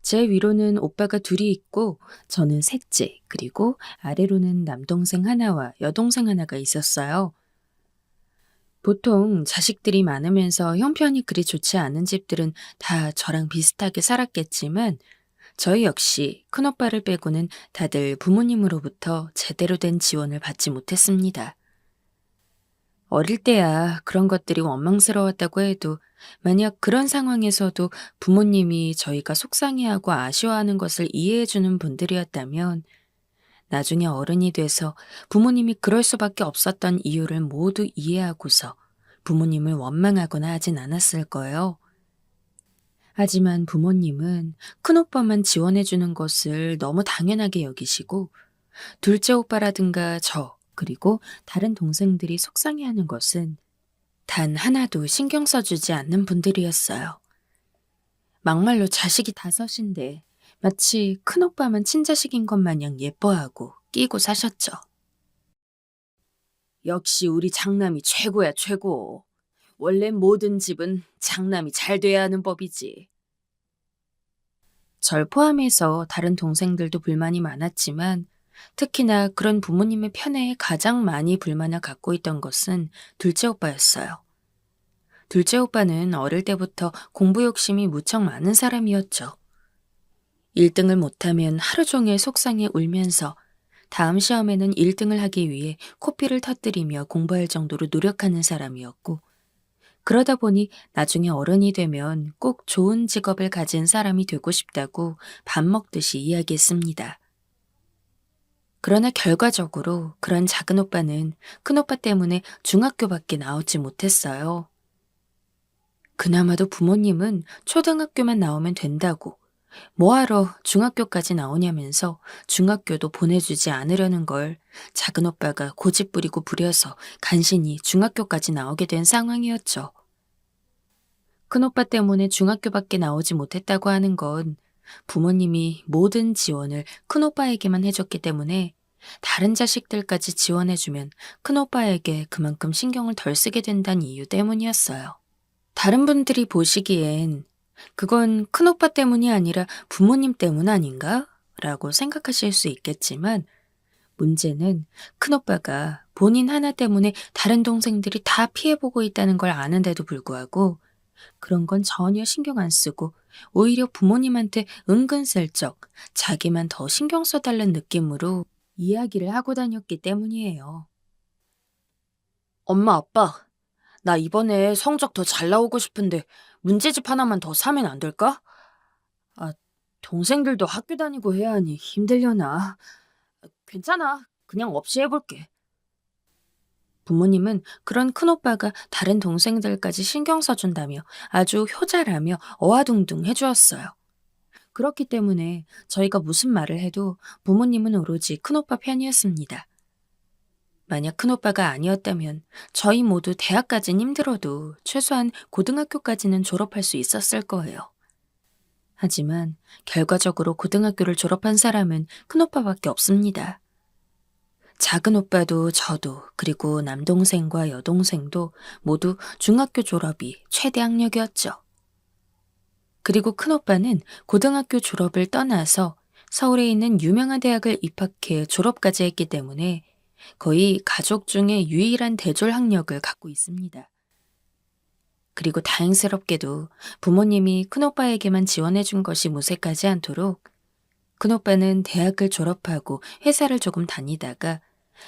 제 위로는 오빠가 둘이 있고 저는 셋째, 그리고 아래로는 남동생 하나와 여동생 하나가 있었어요. 보통 자식들이 많으면서 형편이 그리 좋지 않은 집들은 다 저랑 비슷하게 살았겠지만 저희 역시 큰오빠를 빼고는 다들 부모님으로부터 제대로 된 지원을 받지 못했습니다. 어릴 때야 그런 것들이 원망스러웠다고 해도 만약 그런 상황에서도 부모님이 저희가 속상해하고 아쉬워하는 것을 이해해주는 분들이었다면 나중에 어른이 돼서 부모님이 그럴 수밖에 없었던 이유를 모두 이해하고서 부모님을 원망하거나 하진 않았을 거예요. 하지만 부모님은 큰오빠만 지원해주는 것을 너무 당연하게 여기시고 둘째 오빠라든가 저 그리고 다른 동생들이 속상해하는 것은 단 하나도 신경 써주지 않는 분들이었어요. 막말로 자식이 다섯인데 마치 큰오빠만 친자식인 것 마냥 예뻐하고 끼고 사셨죠. 역시 우리 장남이 최고야 최고. 원래 모든 집은 장남이 잘 돼야 하는 법이지. 절 포함해서 다른 동생들도 불만이 많았지만 특히나 그런 부모님의 편애에 가장 많이 불만을 갖고 있던 것은 둘째 오빠였어요. 둘째 오빠는 어릴 때부터 공부 욕심이 무척 많은 사람이었죠. 1등을 못하면 하루 종일 속상해 울면서 다음 시험에는 1등을 하기 위해 코피를 터뜨리며 공부할 정도로 노력하는 사람이었고 그러다 보니 나중에 어른이 되면 꼭 좋은 직업을 가진 사람이 되고 싶다고 밥 먹듯이 이야기했습니다. 그러나 결과적으로 그런 작은 오빠는 큰 오빠 때문에 중학교밖에 나오지 못했어요. 그나마도 부모님은 초등학교만 나오면 된다고 뭐하러 중학교까지 나오냐면서 중학교도 보내주지 않으려는 걸 작은 오빠가 고집 부리고 부려서 간신히 중학교까지 나오게 된 상황이었죠. 큰 오빠 때문에 중학교밖에 나오지 못했다고 하는 건 부모님이 모든 지원을 큰 오빠에게만 해줬기 때문에 다른 자식들까지 지원해주면 큰 오빠에게 그만큼 신경을 덜 쓰게 된다는 이유 때문이었어요. 다른 분들이 보시기엔 그건 큰 오빠 때문이 아니라 부모님 때문 아닌가? 라고 생각하실 수 있겠지만 문제는 큰 오빠가 본인 하나 때문에 다른 동생들이 다 피해보고 있다는 걸 아는데도 불구하고 그런 건 전혀 신경 안 쓰고 오히려 부모님한테 은근슬쩍 자기만 더 신경 써달라는 느낌으로 이야기를 하고 다녔기 때문이에요. 엄마, 아빠, 나 이번에 성적 더 잘 나오고 싶은데 문제집 하나만 더 사면 안 될까? 아, 동생들도 학교 다니고 해야 하니 힘들려나? 괜찮아. 그냥 없이 해볼게. 부모님은 그런 큰오빠가 다른 동생들까지 신경 써준다며 아주 효자라며 어와둥둥 해주었어요. 그렇기 때문에 저희가 무슨 말을 해도 부모님은 오로지 큰오빠 편이었습니다. 만약 큰오빠가 아니었다면 저희 모두 대학까진 힘들어도 최소한 고등학교까지는 졸업할 수 있었을 거예요. 하지만 결과적으로 고등학교를 졸업한 사람은 큰오빠밖에 없습니다. 작은 오빠도 저도 그리고 남동생과 여동생도 모두 중학교 졸업이 최대 학력이었죠. 그리고 큰오빠는 고등학교 졸업을 떠나서 서울에 있는 유명한 대학을 입학해 졸업까지 했기 때문에 거의 가족 중에 유일한 대졸 학력을 갖고 있습니다. 그리고 다행스럽게도 부모님이 큰오빠에게만 지원해준 것이 무색하지 않도록 큰오빠는 대학을 졸업하고 회사를 조금 다니다가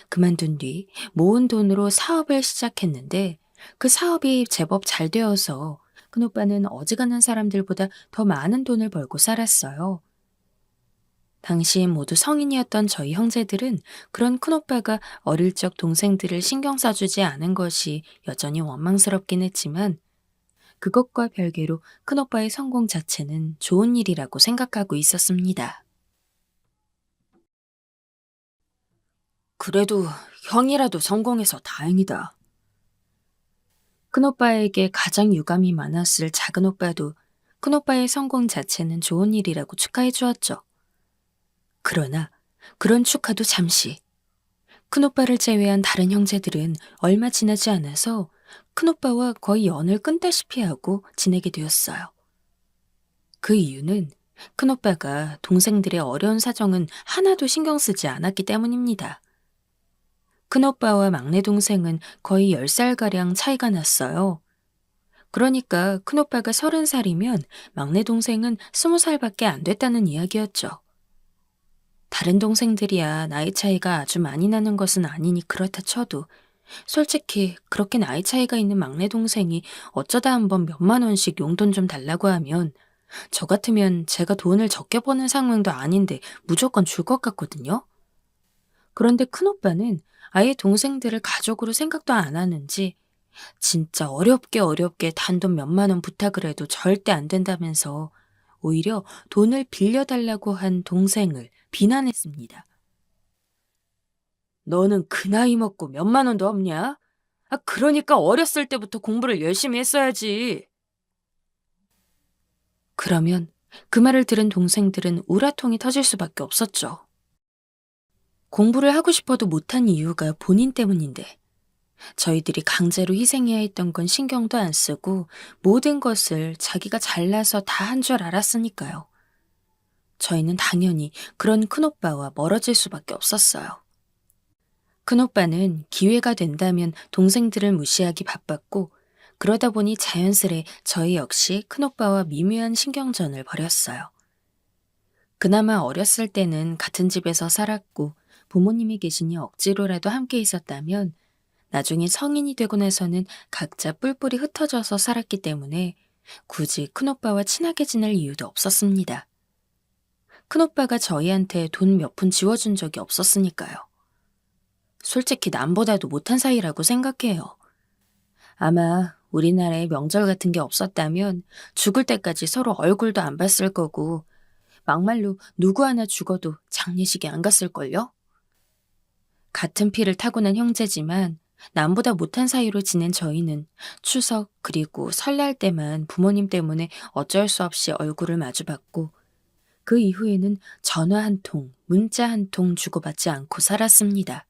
그만둔 뒤 모은 돈으로 사업을 시작했는데 그 사업이 제법 잘 되어서 큰오빠는 어지간한 사람들보다 더 많은 돈을 벌고 살았어요. 당시 모두 성인이었던 저희 형제들은 그런 큰오빠가 어릴 적 동생들을 신경 써주지 않은 것이 여전히 원망스럽긴 했지만 그것과 별개로 큰오빠의 성공 자체는 좋은 일이라고 생각하고 있었습니다. 그래도 형이라도 성공해서 다행이다. 큰오빠에게 가장 유감이 많았을 작은 오빠도 큰오빠의 성공 자체는 좋은 일이라고 축하해 주었죠. 그러나 그런 축하도 잠시. 큰오빠를 제외한 다른 형제들은 얼마 지나지 않아서 큰오빠와 거의 연을 끊다시피 하고 지내게 되었어요. 그 이유는 큰오빠가 동생들의 어려운 사정은 하나도 신경 쓰지 않았기 때문입니다. 큰오빠와 막내 동생은 거의 10살가량 차이가 났어요. 그러니까 큰오빠가 30살이면 막내 동생은 20살밖에 안 됐다는 이야기였죠. 다른 동생들이야 나이 차이가 아주 많이 나는 것은 아니니 그렇다 쳐도 솔직히 그렇게 나이 차이가 있는 막내 동생이 어쩌다 한번 몇만 원씩 용돈 좀 달라고 하면 저 같으면 제가 돈을 적게 버는 상황도 아닌데 무조건 줄 것 같거든요. 그런데 큰오빠는 아예 동생들을 가족으로 생각도 안 하는지 진짜 어렵게 단돈 몇만 원 부탁을 해도 절대 안 된다면서 오히려 돈을 빌려달라고 한 동생을 비난했습니다. 너는 그 나이 먹고 몇만 원도 없냐? 그러니까 어렸을 때부터 공부를 열심히 했어야지. 그러면 그 말을 들은 동생들은 우라통이 터질 수밖에 없었죠. 공부를 하고 싶어도 못한 이유가 본인 때문인데 저희들이 강제로 희생해야 했던 건 신경도 안 쓰고 모든 것을 자기가 잘나서 다 한 줄 알았으니까요. 저희는 당연히 그런 큰오빠와 멀어질 수밖에 없었어요. 큰오빠는 기회가 된다면 동생들을 무시하기 바빴고 그러다 보니 자연스레 저희 역시 큰오빠와 미묘한 신경전을 벌였어요. 그나마 어렸을 때는 같은 집에서 살았고 부모님이 계시니 억지로라도 함께 있었다면 나중에 성인이 되고 나서는 각자 뿔뿔이 흩어져서 살았기 때문에 굳이 큰오빠와 친하게 지낼 이유도 없었습니다. 큰오빠가 저희한테 돈 몇 푼 지워준 적이 없었으니까요. 솔직히 남보다도 못한 사이라고 생각해요. 아마 우리나라에 명절 같은 게 없었다면 죽을 때까지 서로 얼굴도 안 봤을 거고 막말로 누구 하나 죽어도 장례식에 안 갔을걸요? 같은 피를 타고난 형제지만 남보다 못한 사이로 지낸 저희는 추석 그리고 설날 때만 부모님 때문에 어쩔 수 없이 얼굴을 마주봤고 그 이후에는 전화 한 통, 문자 한 통 주고받지 않고 살았습니다.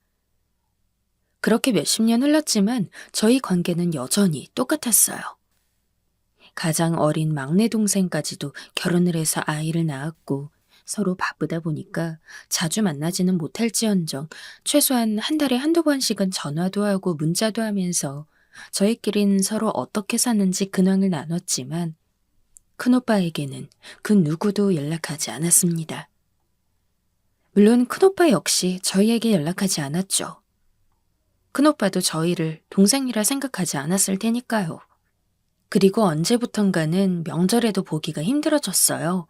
그렇게 몇십 년 흘렀지만 저희 관계는 여전히 똑같았어요. 가장 어린 막내 동생까지도 결혼을 해서 아이를 낳았고 서로 바쁘다 보니까 자주 만나지는 못할지언정 최소한 한 달에 한두 번씩은 전화도 하고 문자도 하면서 저희끼린 서로 어떻게 사는지 근황을 나눴지만 큰오빠에게는 그 누구도 연락하지 않았습니다. 물론 큰오빠 역시 저희에게 연락하지 않았죠. 큰오빠도 저희를 동생이라 생각하지 않았을 테니까요. 그리고 언제부턴가는 명절에도 보기가 힘들어졌어요.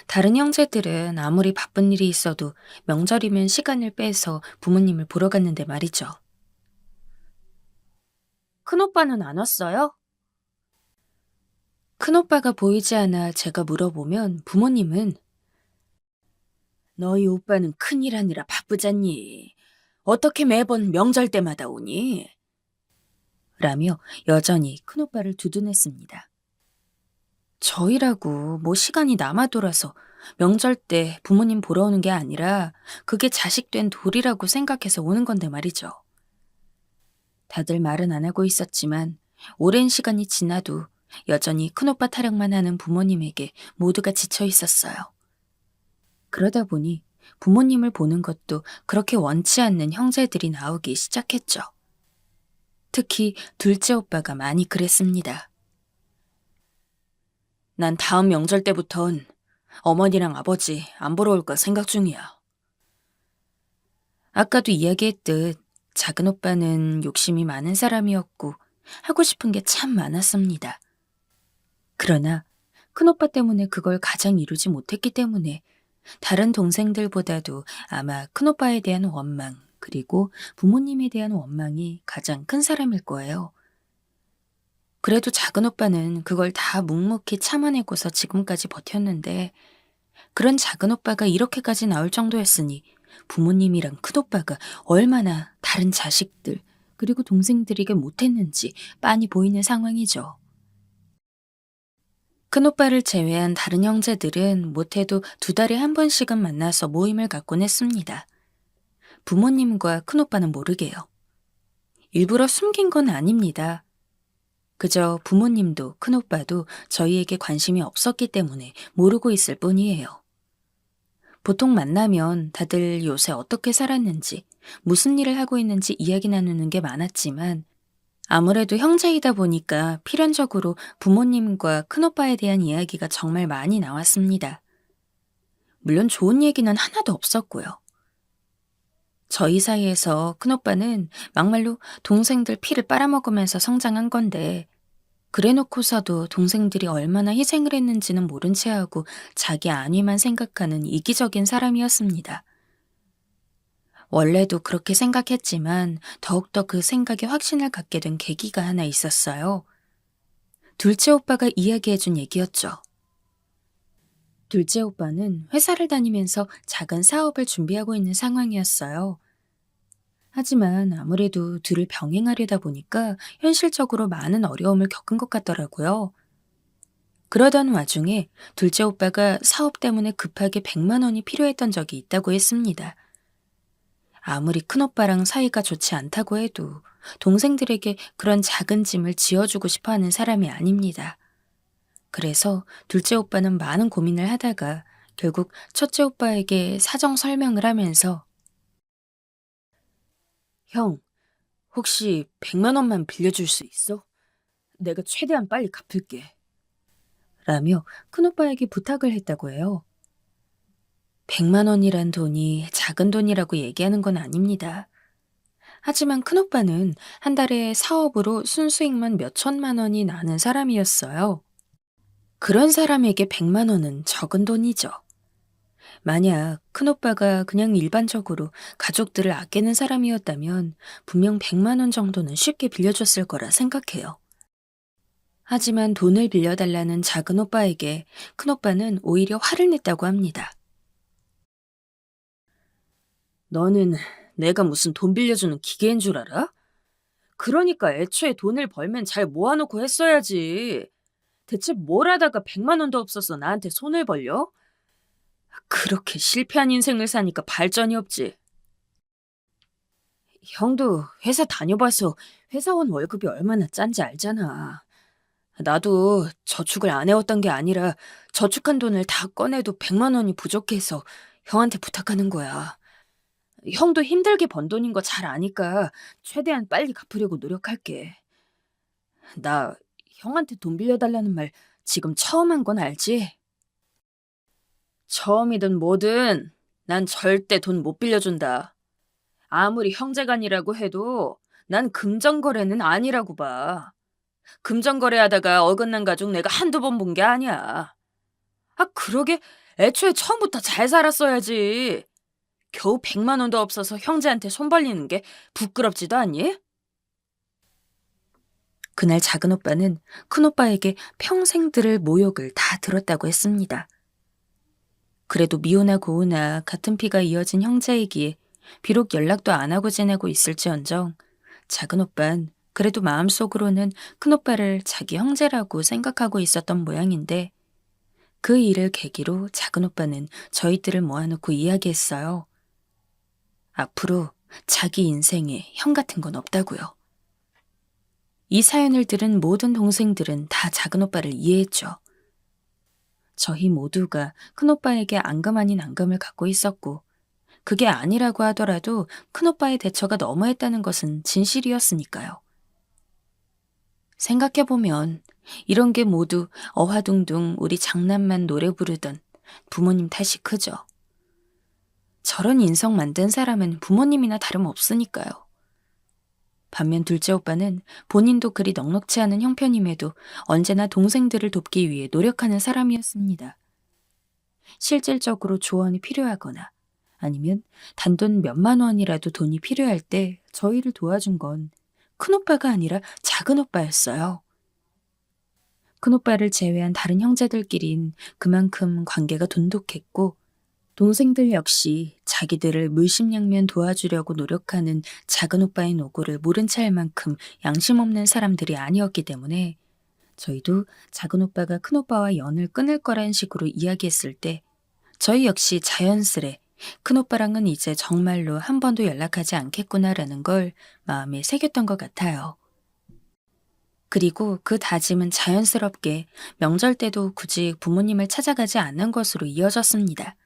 다른 형제들은 아무리 바쁜 일이 있어도 명절이면 시간을 빼서 부모님을 보러 갔는데 말이죠. 큰오빠는 안 왔어요? 큰오빠가 보이지 않아 제가 물어보면 부모님은 너희 오빠는 큰일 하느라 바쁘잖니. 어떻게 매번 명절 때마다 오니? 라며 여전히 큰오빠를 두둔했습니다. 저희라고 뭐 시간이 남아 돌아서 명절 때 부모님 보러 오는 게 아니라 그게 자식된 도리라고 생각해서 오는 건데 말이죠. 다들 말은 안 하고 있었지만 오랜 시간이 지나도 여전히 큰오빠 타령만 하는 부모님에게 모두가 지쳐 있었어요. 그러다 보니 부모님을 보는 것도 그렇게 원치 않는 형제들이 나오기 시작했죠. 특히 둘째 오빠가 많이 그랬습니다. 난 다음 명절 때부턴 어머니랑 아버지 안 보러 올까 생각 중이야. 아까도 이야기했듯 작은 오빠는 욕심이 많은 사람이었고 하고 싶은 게 참 많았습니다. 그러나 큰오빠 때문에 그걸 가장 이루지 못했기 때문에 다른 동생들보다도 아마 큰오빠에 대한 원망 그리고 부모님에 대한 원망이 가장 큰 사람일 거예요. 그래도 작은 오빠는 그걸 다 묵묵히 참아내고서 지금까지 버텼는데 그런 작은 오빠가 이렇게까지 나올 정도였으니 부모님이랑 큰오빠가 얼마나 다른 자식들 그리고 동생들에게 못했는지 빤히 보이는 상황이죠. 큰오빠를 제외한 다른 형제들은 못해도 2달에 한 번씩은 만나서 모임을 갖곤 했습니다. 부모님과 큰오빠는 모르게요. 일부러 숨긴 건 아닙니다. 그저 부모님도 큰오빠도 저희에게 관심이 없었기 때문에 모르고 있을 뿐이에요. 보통 만나면 다들 요새 어떻게 살았는지, 무슨 일을 하고 있는지 이야기 나누는 게 많았지만 아무래도 형제이다 보니까 필연적으로 부모님과 큰오빠에 대한 이야기가 정말 많이 나왔습니다. 물론 좋은 얘기는 하나도 없었고요. 저희 사이에서 큰오빠는 막말로 동생들 피를 빨아먹으면서 성장한 건데, 그래놓고서도 동생들이 얼마나 희생을 했는지는 모른 채 하고 자기 안위만 생각하는 이기적인 사람이었습니다. 원래도 그렇게 생각했지만 더욱더 그 생각에 확신을 갖게 된 계기가 하나 있었어요. 둘째 오빠가 이야기해준 얘기였죠. 둘째 오빠는 회사를 다니면서 작은 사업을 준비하고 있는 상황이었어요. 하지만 아무래도 둘을 병행하려다 보니까 현실적으로 많은 어려움을 겪은 것 같더라고요. 그러던 와중에 둘째 오빠가 사업 때문에 급하게 100만 원이 필요했던 적이 있다고 했습니다. 아무리 큰오빠랑 사이가 좋지 않다고 해도 동생들에게 그런 작은 짐을 지어주고 싶어 하는 사람이 아닙니다. 그래서 둘째 오빠는 많은 고민을 하다가 결국 첫째 오빠에게 사정 설명을 하면서 형, 혹시 100만 원만 빌려줄 수 있어? 내가 최대한 빨리 갚을게. 라며 큰오빠에게 부탁을 했다고 해요. 100만 원이란 돈이 작은 돈이라고 얘기하는 건 아닙니다. 하지만 큰오빠는 한 달에 사업으로 순수익만 몇 천만 원이 나는 사람이었어요. 그런 사람에게 100만 원은 적은 돈이죠. 만약 큰오빠가 그냥 일반적으로 가족들을 아끼는 사람이었다면 분명 100만 원 정도는 쉽게 빌려줬을 거라 생각해요. 하지만 돈을 빌려달라는 작은 오빠에게 큰오빠는 오히려 화를 냈다고 합니다. 너는 내가 무슨 돈 빌려주는 기계인 줄 알아? 그러니까 애초에 돈을 벌면 잘 모아놓고 했어야지. 대체 뭘 하다가 100만 원도 없어서 나한테 손을 벌려? 그렇게 실패한 인생을 사니까 발전이 없지. 형도 회사 다녀봐서 회사원 월급이 얼마나 짠지 알잖아. 나도 저축을 안 해왔던 게 아니라 저축한 돈을 다 꺼내도 100만 원이 부족해서 형한테 부탁하는 거야. 형도 힘들게 번 돈인 거 잘 아니까 최대한 빨리 갚으려고 노력할게. 나 형한테 돈 빌려달라는 말 지금 처음 한 건 알지? 처음이든 뭐든 난 절대 돈 못 빌려준다. 아무리 형제간이라고 해도 난 금전거래는 아니라고 봐. 금전거래하다가 어긋난 가족 내가 한두 번 본 게 아니야. 아, 그러게 애초에 처음부터 잘 살았어야지. 겨우 100만 원도 없어서 형제한테 손 벌리는 게 부끄럽지도 않니? 그날 작은 오빠는 큰 오빠에게 평생 들을 모욕을 다 들었다고 했습니다. 그래도 미우나 고우나 같은 피가 이어진 형제이기에 비록 연락도 안 하고 지내고 있을지언정 작은 오빤 그래도 마음속으로는 큰 오빠를 자기 형제라고 생각하고 있었던 모양인데 그 일을 계기로 작은 오빠는 저희들을 모아놓고 이야기했어요. 앞으로 자기 인생에 형 같은 건 없다고요. 이 사연을 들은 모든 동생들은 다 작은 오빠를 이해했죠. 저희 모두가 큰오빠에게 앙금 아닌 앙금을 갖고 있었고 그게 아니라고 하더라도 큰오빠의 대처가 너무했다는 것은 진실이었으니까요. 생각해보면 이런 게 모두 어화둥둥 우리 장난만 노래 부르던 부모님 탓이 크죠. 저런 인성 만든 사람은 부모님이나 다름없으니까요. 반면 둘째 오빠는 본인도 그리 넉넉지 않은 형편임에도 언제나 동생들을 돕기 위해 노력하는 사람이었습니다. 실질적으로 조언이 필요하거나 아니면 단돈 몇만 원이라도 돈이 필요할 때 저희를 도와준 건 큰오빠가 아니라 작은 오빠였어요. 큰오빠를 제외한 다른 형제들끼린 그만큼 관계가 돈독했고 동생들 역시 자기들을 물심양면 도와주려고 노력하는 작은 오빠의 노고를 모른 채 할 만큼 양심 없는 사람들이 아니었기 때문에 저희도 작은 오빠가 큰 오빠와 연을 끊을 거란 식으로 이야기했을 때 저희 역시 자연스레 큰 오빠랑은 이제 정말로 한 번도 연락하지 않겠구나라는 걸 마음에 새겼던 것 같아요. 그리고 그 다짐은 자연스럽게 명절 때도 굳이 부모님을 찾아가지 않는 것으로 이어졌습니다.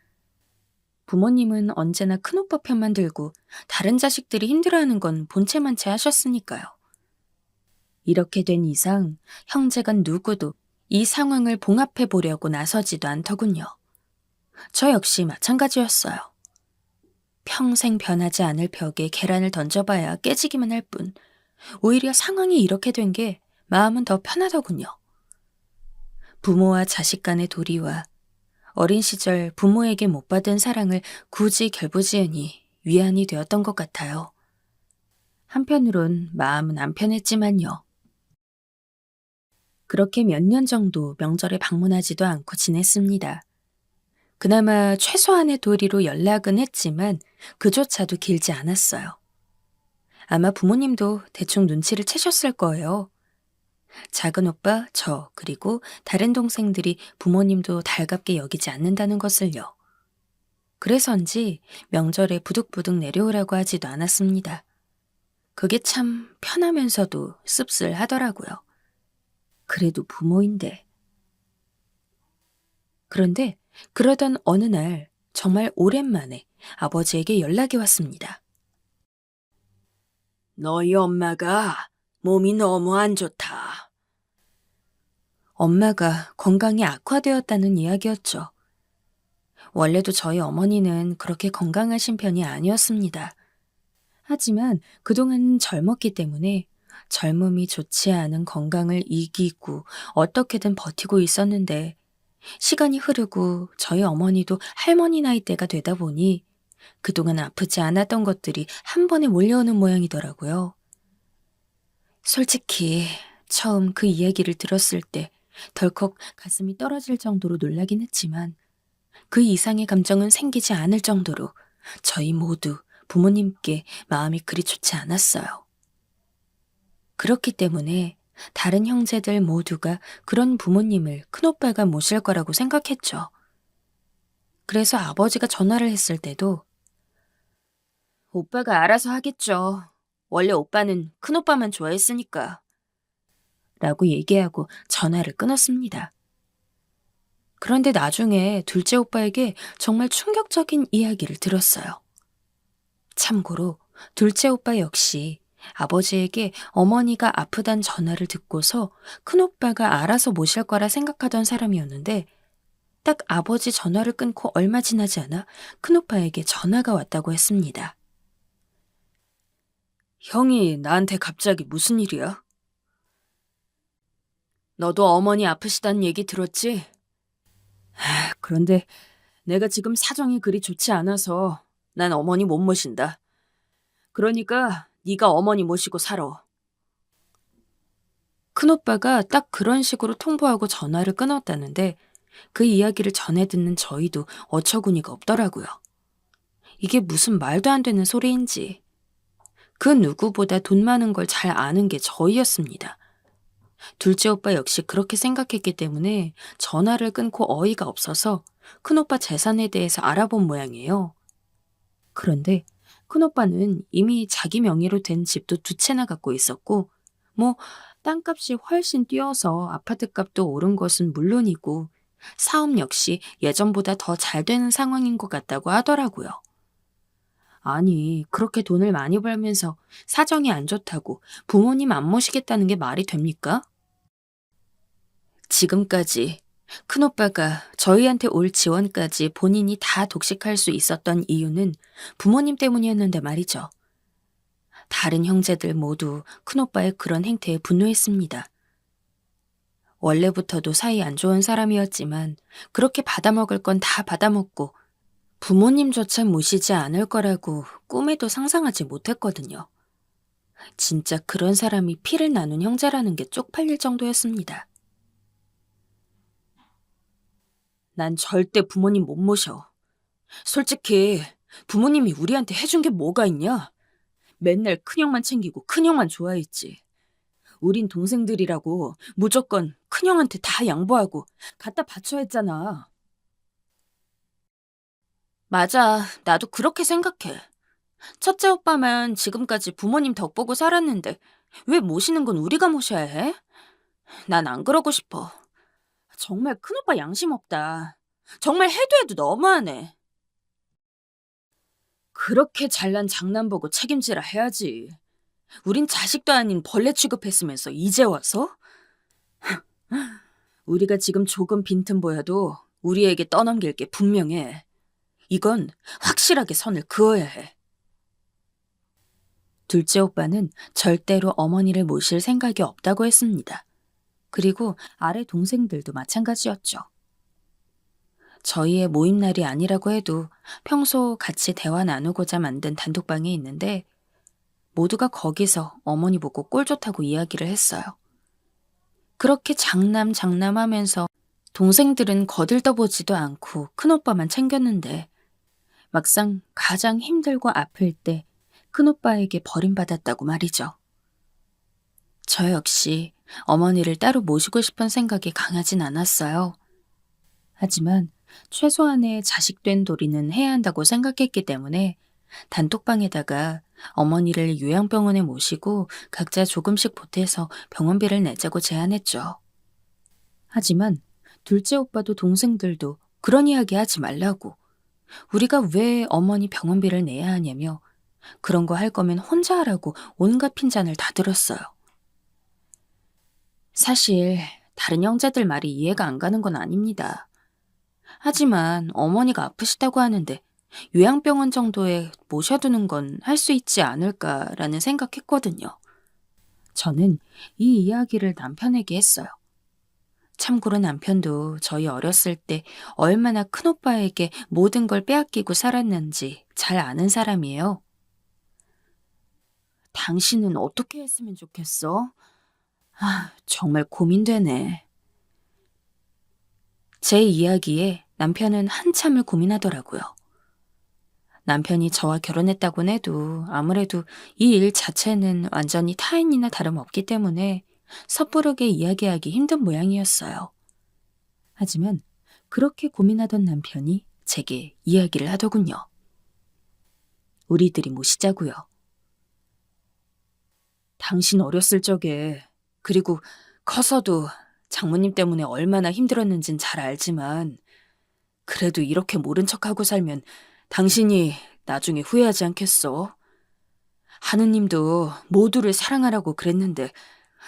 부모님은 언제나 큰오빠 편만 들고 다른 자식들이 힘들어하는 건 본체만체 하셨으니까요. 이렇게 된 이상 형제간 누구도 이 상황을 봉합해 보려고 나서지도 않더군요. 저 역시 마찬가지였어요. 평생 변하지 않을 벽에 계란을 던져봐야 깨지기만 할 뿐, 오히려 상황이 이렇게 된 게 마음은 더 편하더군요. 부모와 자식 간의 도리와 어린 시절 부모에게 못 받은 사랑을 굳이 결부지으니 위안이 되었던 것 같아요. 한편으론 마음은 안 편했지만요. 그렇게 몇 년 정도 명절에 방문하지도 않고 지냈습니다. 그나마 최소한의 도리로 연락은 했지만 그조차도 길지 않았어요. 아마 부모님도 대충 눈치를 채셨을 거예요. 작은 오빠, 저, 그리고 다른 동생들이 부모님도 달갑게 여기지 않는다는 것을요. 그래서인지 명절에 부득부득 내려오라고 하지도 않았습니다. 그게 참 편하면서도 씁쓸하더라고요. 그래도 부모인데. 그런데 그러던 어느 날 정말 오랜만에 아버지에게 연락이 왔습니다. 너희 엄마가 몸이 너무 안 좋다. 엄마가 건강이 악화되었다는 이야기였죠. 원래도 저희 어머니는 그렇게 건강하신 편이 아니었습니다. 하지만 그동안 젊었기 때문에 젊음이 좋지 않은 건강을 이기고 어떻게든 버티고 있었는데 시간이 흐르고 저희 어머니도 할머니 나이대가 되다 보니 그동안 아프지 않았던 것들이 한 번에 몰려오는 모양이더라고요. 솔직히 처음 그 이야기를 들었을 때 덜컥 가슴이 떨어질 정도로 놀라긴 했지만 그 이상의 감정은 생기지 않을 정도로 저희 모두 부모님께 마음이 그리 좋지 않았어요. 그렇기 때문에 다른 형제들 모두가 그런 부모님을 큰오빠가 모실 거라고 생각했죠. 그래서 아버지가 전화를 했을 때도 오빠가 알아서 하겠죠. 원래 오빠는 큰오빠만 좋아했으니까. 라고 얘기하고 전화를 끊었습니다. 그런데 나중에 둘째 오빠에게 정말 충격적인 이야기를 들었어요. 참고로 둘째 오빠 역시 아버지에게 어머니가 아프단 전화를 듣고서 큰오빠가 알아서 모실 거라 생각하던 사람이었는데 딱 아버지 전화를 끊고 얼마 지나지 않아 큰오빠에게 전화가 왔다고 했습니다. 형이 나한테 갑자기 무슨 일이야? 너도 어머니 아프시다는 얘기 들었지? 그런데 내가 지금 사정이 그리 좋지 않아서 난 어머니 못 모신다. 그러니까 네가 어머니 모시고 살아. 큰오빠가 딱 그런 식으로 통보하고 전화를 끊었다는데 그 이야기를 전해 듣는 저희도 어처구니가 없더라고요. 이게 무슨 말도 안 되는 소리인지. 그 누구보다 돈 많은 걸 잘 아는 게 저희였습니다. 둘째 오빠 역시 그렇게 생각했기 때문에 전화를 끊고 어이가 없어서 큰오빠 재산에 대해서 알아본 모양이에요. 그런데 큰오빠는 이미 자기 명의로 된 집도 2채나 갖고 있었고 뭐 땅값이 훨씬 뛰어서 아파트값도 오른 것은 물론이고 사업 역시 예전보다 더 잘 되는 상황인 것 같다고 하더라고요. 아니, 그렇게 돈을 많이 벌면서 사정이 안 좋다고 부모님 안 모시겠다는 게 말이 됩니까? 지금까지 큰오빠가 저희한테 올 지원까지 본인이 다 독식할 수 있었던 이유는 부모님 때문이었는데 말이죠. 다른 형제들 모두 큰오빠의 그런 행태에 분노했습니다. 원래부터도 사이 안 좋은 사람이었지만 그렇게 받아먹을 건 다 받아먹고 부모님조차 모시지 않을 거라고 꿈에도 상상하지 못했거든요. 진짜 그런 사람이 피를 나눈 형제라는 게 쪽팔릴 정도였습니다. 난 절대 부모님 못 모셔. 솔직히 부모님이 우리한테 해준 게 뭐가 있냐? 맨날 큰형만 챙기고 큰형만 좋아했지. 우린 동생들이라고 무조건 큰형한테 다 양보하고 갖다 바쳐야 했잖아. 맞아, 나도 그렇게 생각해. 첫째 오빠만 지금까지 부모님 덕 보고 살았는데 왜 모시는 건 우리가 모셔야 해? 난 안 그러고 싶어. 정말 큰오빠 양심 없다. 정말 해도 해도 너무하네. 그렇게 잘난 장난 보고 책임지라 해야지. 우린 자식도 아닌 벌레 취급했으면서 이제 와서? 우리가 지금 조금 빈틈 보여도 우리에게 떠넘길 게 분명해. 이건 확실하게 선을 그어야 해. 둘째 오빠는 절대로 어머니를 모실 생각이 없다고 했습니다. 그리고 아래 동생들도 마찬가지였죠. 저희의 모임날이 아니라고 해도 평소 같이 대화 나누고자 만든 단톡방이 있는데 모두가 거기서 어머니 보고 꼴 좋다고 이야기를 했어요. 그렇게 장남하면서 동생들은 거들떠보지도 않고 큰오빠만 챙겼는데 막상 가장 힘들고 아플 때 큰오빠에게 버림받았다고 말이죠. 저 역시 어머니를 따로 모시고 싶은 생각이 강하진 않았어요. 하지만 최소한의 자식된 도리는 해야 한다고 생각했기 때문에 단톡방에다가 어머니를 요양병원에 모시고 각자 조금씩 보태서 병원비를 내자고 제안했죠. 하지만 둘째 오빠도 동생들도 그런 이야기 하지 말라고, 우리가 왜 어머니 병원비를 내야 하냐며 그런 거 할 거면 혼자 하라고 온갖 핀잔을 다 들었어요. 사실 다른 형제들 말이 이해가 안 가는 건 아닙니다. 하지만 어머니가 아프시다고 하는데 요양병원 정도에 모셔두는 건 할 수 있지 않을까라는 생각했거든요. 저는 이 이야기를 남편에게 했어요. 참고로 남편도 저희 어렸을 때 얼마나 큰오빠에게 모든 걸 빼앗기고 살았는지 잘 아는 사람이에요. 당신은 어떻게 했으면 좋겠어? 정말 고민되네. 제 이야기에 남편은 한참을 고민하더라고요. 남편이 저와 결혼했다곤 해도 아무래도 이 일 자체는 완전히 타인이나 다름없기 때문에 섣부르게 이야기하기 힘든 모양이었어요. 하지만 그렇게 고민하던 남편이 제게 이야기를 하더군요. 우리들이 모시자고요. 당신 어렸을 적에, 그리고 커서도 장모님 때문에 얼마나 힘들었는진 잘 알지만 그래도 이렇게 모른 척하고 살면 당신이 나중에 후회하지 않겠어? 하느님도 모두를 사랑하라고 그랬는데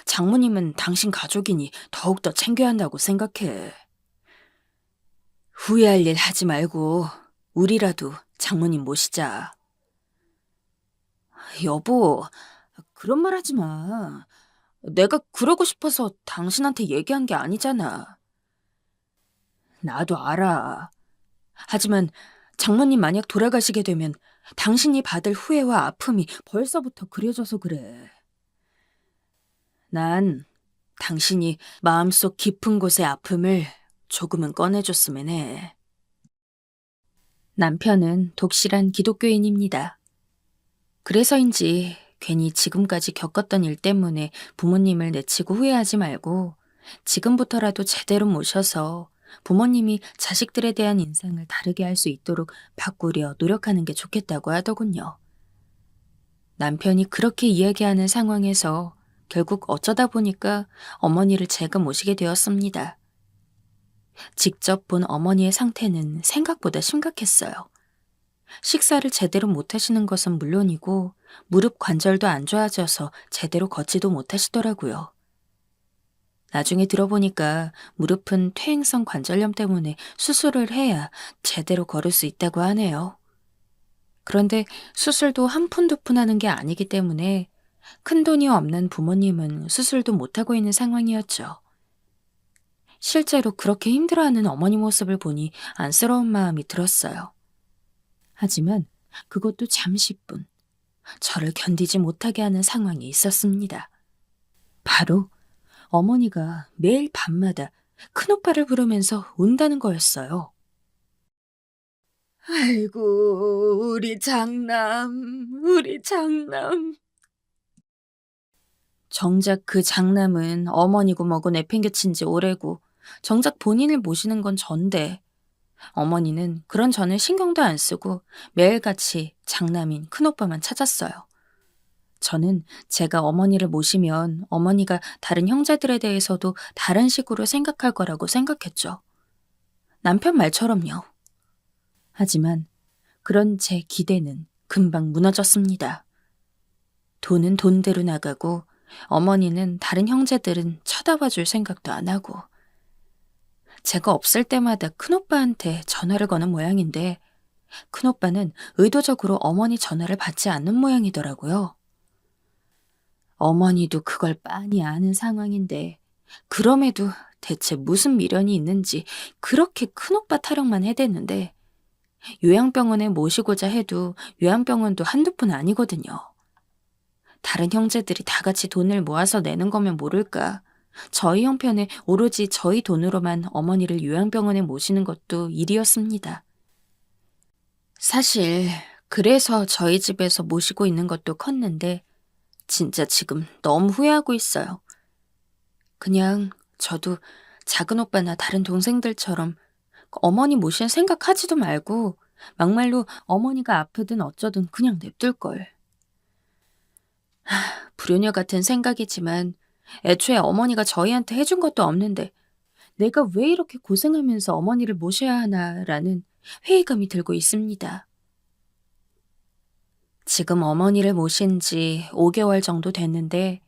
장모님은 당신 가족이니 더욱더 챙겨야 한다고 생각해. 후회할 일 하지 말고 우리라도 장모님 모시자. 여보, 그런 말 하지 마. 내가 그러고 싶어서 당신한테 얘기한 게 아니잖아. 나도 알아. 하지만 장모님 만약 돌아가시게 되면 당신이 받을 후회와 아픔이 벌써부터 그려져서 그래. 난 당신이 마음속 깊은 곳의 아픔을 조금은 꺼내줬으면 해. 남편은 독실한 기독교인입니다. 그래서인지 괜히 지금까지 겪었던 일 때문에 부모님을 내치고 후회하지 말고 지금부터라도 제대로 모셔서 부모님이 자식들에 대한 인상을 다르게 할 수 있도록 바꾸려 노력하는 게 좋겠다고 하더군요. 남편이 그렇게 이야기하는 상황에서 결국 어쩌다 보니까 어머니를 제가 모시게 되었습니다. 직접 본 어머니의 상태는 생각보다 심각했어요. 식사를 제대로 못 하시는 것은 물론이고 무릎 관절도 안 좋아져서 제대로 걷지도 못하시더라고요. 나중에 들어보니까 무릎은 퇴행성 관절염 때문에 수술을 해야 제대로 걸을 수 있다고 하네요. 그런데 수술도 한 푼 두 푼 하는 게 아니기 때문에 큰돈이 없는 부모님은 수술도 못하고 있는 상황이었죠. 실제로 그렇게 힘들어하는 어머니 모습을 보니 안쓰러운 마음이 들었어요. 하지만 그것도 잠시뿐 저를 견디지 못하게 하는 상황이 있었습니다. 바로 어머니가 매일 밤마다 큰오빠를 부르면서 운다는 거였어요. 아이고, 우리 장남, 우리 장남. 정작 그 장남은 어머니고 뭐고 내팽개친 지 오래고 정작 본인을 모시는 건 전데 어머니는 그런 전을 신경도 안 쓰고 매일같이 장남인 큰오빠만 찾았어요. 저는 제가 어머니를 모시면 어머니가 다른 형제들에 대해서도 다른 식으로 생각할 거라고 생각했죠. 남편 말처럼요. 하지만 그런 제 기대는 금방 무너졌습니다. 돈은 돈대로 나가고 어머니는 다른 형제들은 쳐다봐 줄 생각도 안 하고 제가 없을 때마다 큰오빠한테 전화를 거는 모양인데 큰오빠는 의도적으로 어머니 전화를 받지 않는 모양이더라고요. 어머니도 그걸 빤히 아는 상황인데 그럼에도 대체 무슨 미련이 있는지 그렇게 큰오빠 타령만 해댔는데 요양병원에 모시고자 해도 요양병원도 한두 푼 아니거든요. 다른 형제들이 다 같이 돈을 모아서 내는 거면 모를까. 저희 형편에 오로지 저희 돈으로만 어머니를 요양병원에 모시는 것도 일이었습니다. 사실 그래서 저희 집에서 모시고 있는 것도 컸는데 진짜 지금 너무 후회하고 있어요. 그냥 저도 작은 오빠나 다른 동생들처럼 어머니 모실 생각하지도 말고 막말로 어머니가 아프든 어쩌든 그냥 냅둘걸. 불효녀 같은 생각이지만 애초에 어머니가 저희한테 해준 것도 없는데 내가 왜 이렇게 고생하면서 어머니를 모셔야 하나라는 회의감이 들고 있습니다. 지금 어머니를 모신 지 5개월 정도 됐는데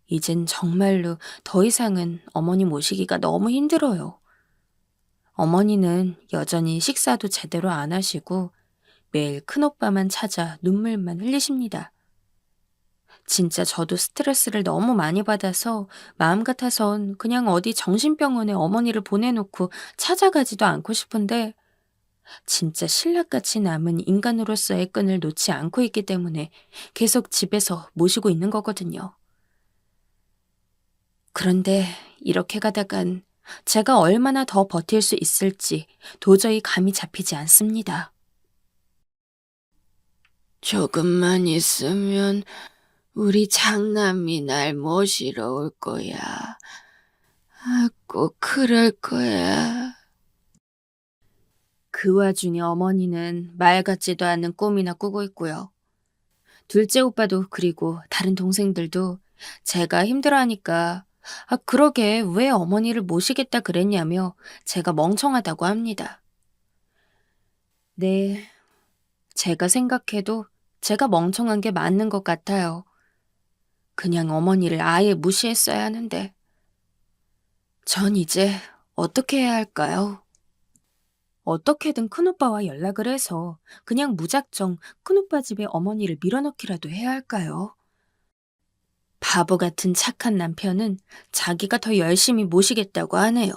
이젠 정말로 더 이상은 어머니 모시기가 너무 힘들어요. 어머니는 여전히 식사도 제대로 안 하시고 매일 큰오빠만 찾아 눈물만 흘리십니다. 진짜 저도 스트레스를 너무 많이 받아서 마음 같아선 그냥 어디 정신병원에 어머니를 보내놓고 찾아가지도 않고 싶은데 진짜 신라같이 남은 인간으로서의 끈을 놓지 않고 있기 때문에 계속 집에서 모시고 있는 거거든요. 그런데 이렇게 가다간 제가 얼마나 더 버틸 수 있을지 도저히 감이 잡히지 않습니다. 조금만 있으면 우리 장남이 날 모시러 올 거야. 꼭 그럴 거야. 그 와중에 어머니는 말 같지도 않은 꿈이나 꾸고 있고요. 둘째 오빠도 그리고 다른 동생들도 제가 힘들어하니까 그러게 왜 어머니를 모시겠다 그랬냐며 제가 멍청하다고 합니다. 네, 제가 생각해도 제가 멍청한 게 맞는 것 같아요. 그냥 어머니를 아예 무시했어야 하는데. 전 이제 어떻게 해야 할까요? 어떻게든 큰오빠와 연락을 해서 그냥 무작정 큰오빠 집에 어머니를 밀어넣기라도 해야 할까요? 바보 같은 착한 남편은 자기가 더 열심히 모시겠다고 하네요.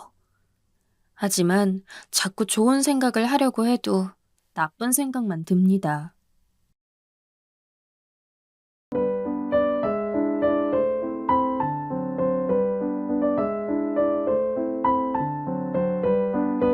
하지만 자꾸 좋은 생각을 하려고 해도 나쁜 생각만 듭니다.